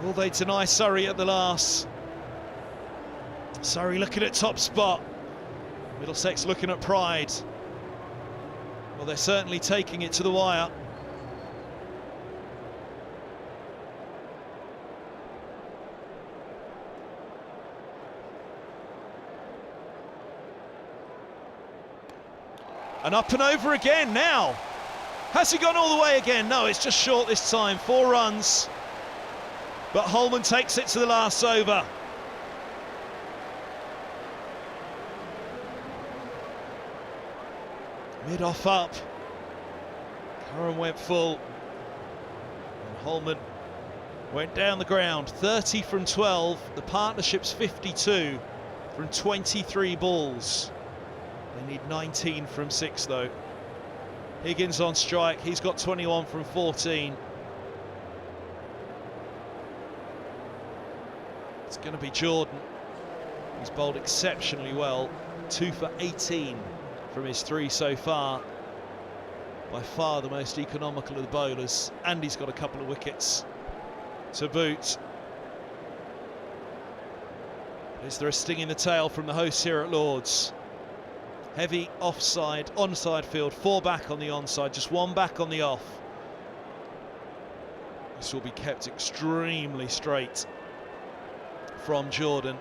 Will they deny Surrey at the last? Surrey looking at top spot. Middlesex looking at pride. Well, they're certainly taking it to the wire. And up and over again now. Has he gone all the way again? No, it's just short this time. 4 runs. But Holman takes it to the last over. Mid-off up. Curran went full. And Holman went down the ground. 30 from 12. The partnership's 52. from 23 balls. They need 19 from 6 though. Higgins on strike, he's got 21 from 14. It's going to be Jordan. He's bowled exceptionally well, 2 for 18 from his 3 so far. By far the most economical of the bowlers, and he's got a couple of wickets to boot. Is there a sting in the tail from the hosts here at Lord's? Heavy offside, onside field, 4 back on the onside, just 1 back on the off. This will be kept extremely straight from Jordan.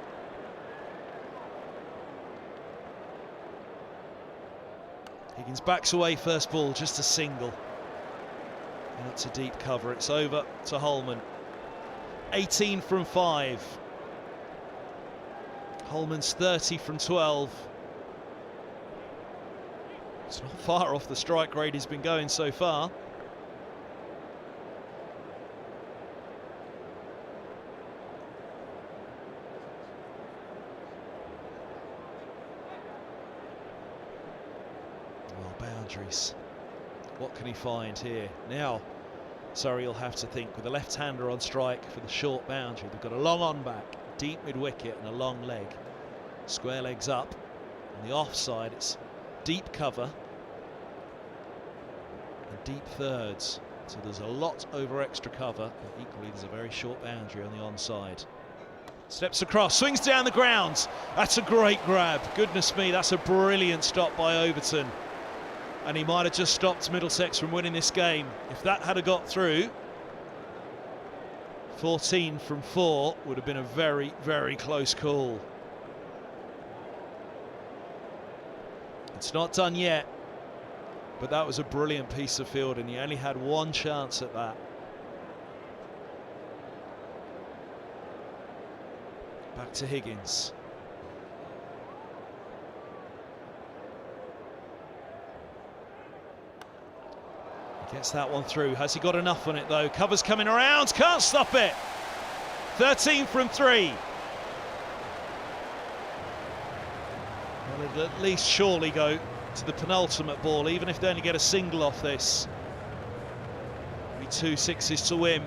Higgins backs away first ball, just a single. Out to deep cover, it's over to Holman. 18 from 5. Holman's 30 from 12. It's not far off the strike rate he's been going so far. Boundaries. What can he find here? Now, Surrey will have to think with a left-hander on strike for the short boundary. They've got a long on-back, deep mid-wicket and a long leg. Square legs up. On the offside, it's deep cover and deep thirds. So there's a lot over extra cover, but equally there's a very short boundary on the onside. Steps across, swings down the ground. That's a great grab. Goodness me, that's a brilliant stop by Overton. And he might have just stopped Middlesex from winning this game. If that had got through, 14 from 4 would have been a very, very close call. It's not done yet, but that was a brilliant piece of field, and he only had 1 chance at that. Back to Higgins. Gets that one through. Has he got enough on it though? Cover's coming around, can't stop it. 13 from 3. Well, it'll at least surely go to the penultimate ball, even if they only get a single off this. Be 2 sixes to win.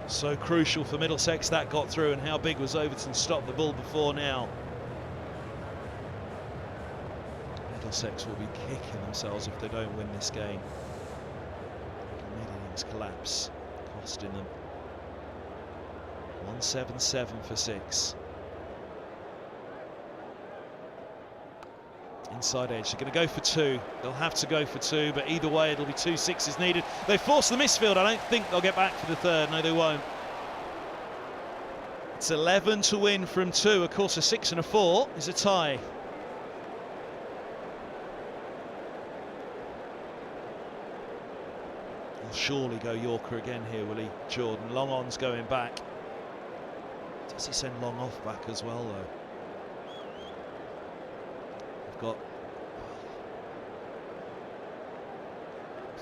So crucial for Middlesex that got through, and how big was Overton's stop the ball before now? Middlesex will be kicking themselves if they don't win this game. Collapse, costing them 177 for 6. Inside edge, they're going to go for 2. They'll have to go for 2, but either way it'll be 2 sixes needed. They force the misfield. I don't think they'll get back for the 3rd. No, they won't. It's 11 to win from 2. Of course, a 6 and a 4 is a tie. Surely go Yorker again here, will he? Jordan. Long on's going back. Does he send long off back as well, though? They've got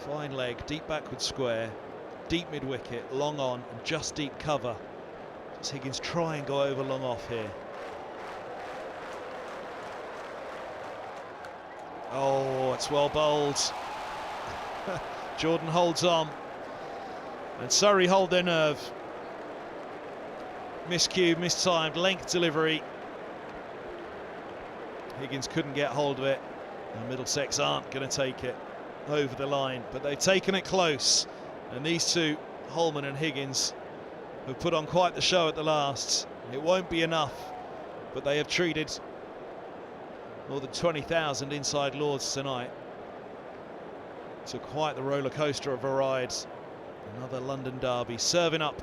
fine leg, deep backward square, deep mid wicket, long on, and just deep cover. Does Higgins try and go over long off here? Oh, it's well bowled. Jordan holds on, and Surrey hold their nerve. Miscued, mistimed, length delivery. Higgins couldn't get hold of it, and Middlesex aren't going to take it over the line, but they've taken it close, and these two, Holman and Higgins, have put on quite the show at the last. It won't be enough, but they have treated more than 20,000 inside Lord's tonight. So quite the roller coaster of a ride. Another London derby, serving up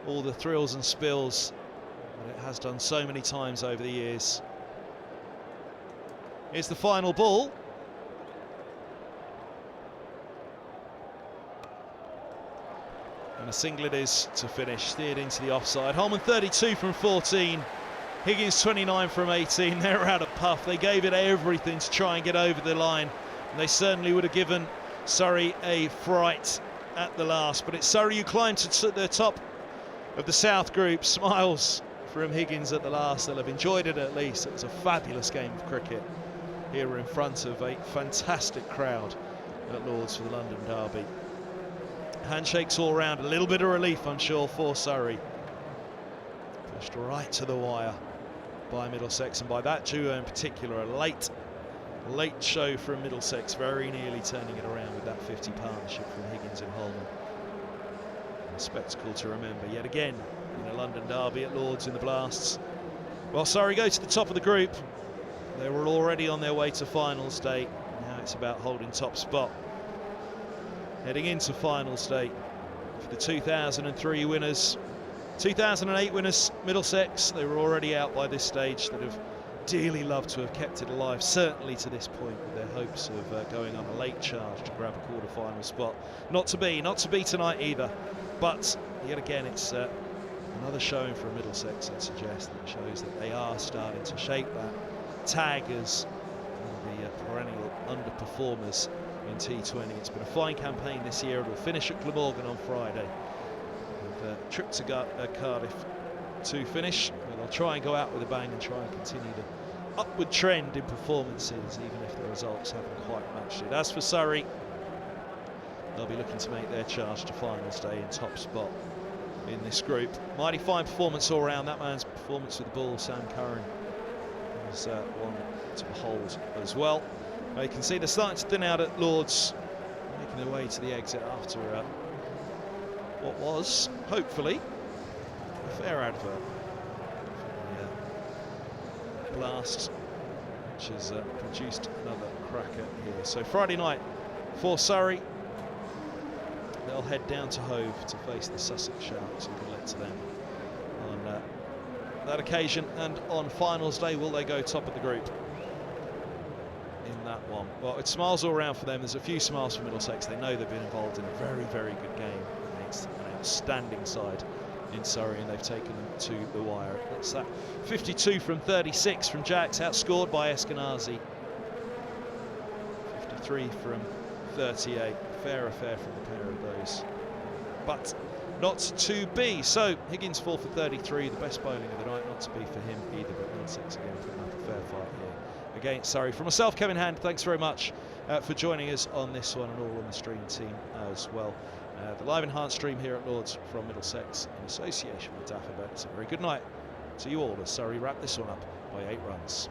all the thrills and spills that it has done so many times over the years. Here's the final ball. And a single it is to finish, steered into the offside. Holman 32 from 14. Higgins 29 from 18. They're out of puff. They gave it everything to try and get over the line. They certainly would have given Surrey a fright at the last, but it's Surrey who climbed to the top of the South Group. Smiles from Higgins at the last. They'll have enjoyed it at least. It was a fabulous game of cricket here in front of a fantastic crowd at Lord's for the London derby. Handshakes all round, a little bit of relief, I'm sure, for Surrey. Pushed right to the wire by Middlesex, and by that duo in particular, a late show from Middlesex, very nearly turning it around with that 50 partnership from Higgins and Holman. A spectacle to remember yet again in a London derby at Lord's in the Blasts. Well, Surrey go to the top of the group. They were already on their way to finals day. Now it's about holding top spot. Heading into finals day for the 2003 winners. 2008 winners, Middlesex. They were already out by this stage. They'd have dearly loved to have kept it alive, certainly to this point, with their hopes of going on a late charge to grab a quarter-final spot. Not to be tonight either. But yet again, it's another showing from Middlesex, I'd suggest, that shows that they are starting to shape that tag as one of the perennial underperformers in T20. It's been a fine campaign this year. It will finish at Glamorgan on Friday, with a trip to Cardiff to finish. But they'll try and go out with a bang and try and continue the upward trend in performances, even if the results haven't quite matched it. As for Surrey, they'll be looking to make their charge to finals day in top spot in this group. Mighty fine performance all round. That man's performance with the ball, Sam Curran, was one to behold as well. You can see they're starting to thin out at Lord's, making their way to the exit after what was, hopefully, a fair advert for the Blast, which has produced another cracker here. So Friday night for Surrey, they'll head down to Hove to face the Sussex Sharks, and good luck to them on that occasion. And on finals day, will they go top of the group in that one? Well, it's smiles all around for them. There's a few smiles for Middlesex. They know they've been involved in a very, very good game against an outstanding side in Surrey, and they've taken them to the wire. It's that 52 from 36 from Jacks, outscored by Eskenazi. 53 from 38. Fair affair from the pair of those, but not to be. So Higgins 4 for 33, the best bowling of the night. Not to be for him either, but Middlesex again putting up a fair fight here against Surrey. From myself, Kevin Hand, thanks very much for joining us on this one, and all on the stream team as well. The live enhanced stream here at Lord's from Middlesex in association with Daffabet. So very good night to you all as Surrey wrap this one up by 8 runs.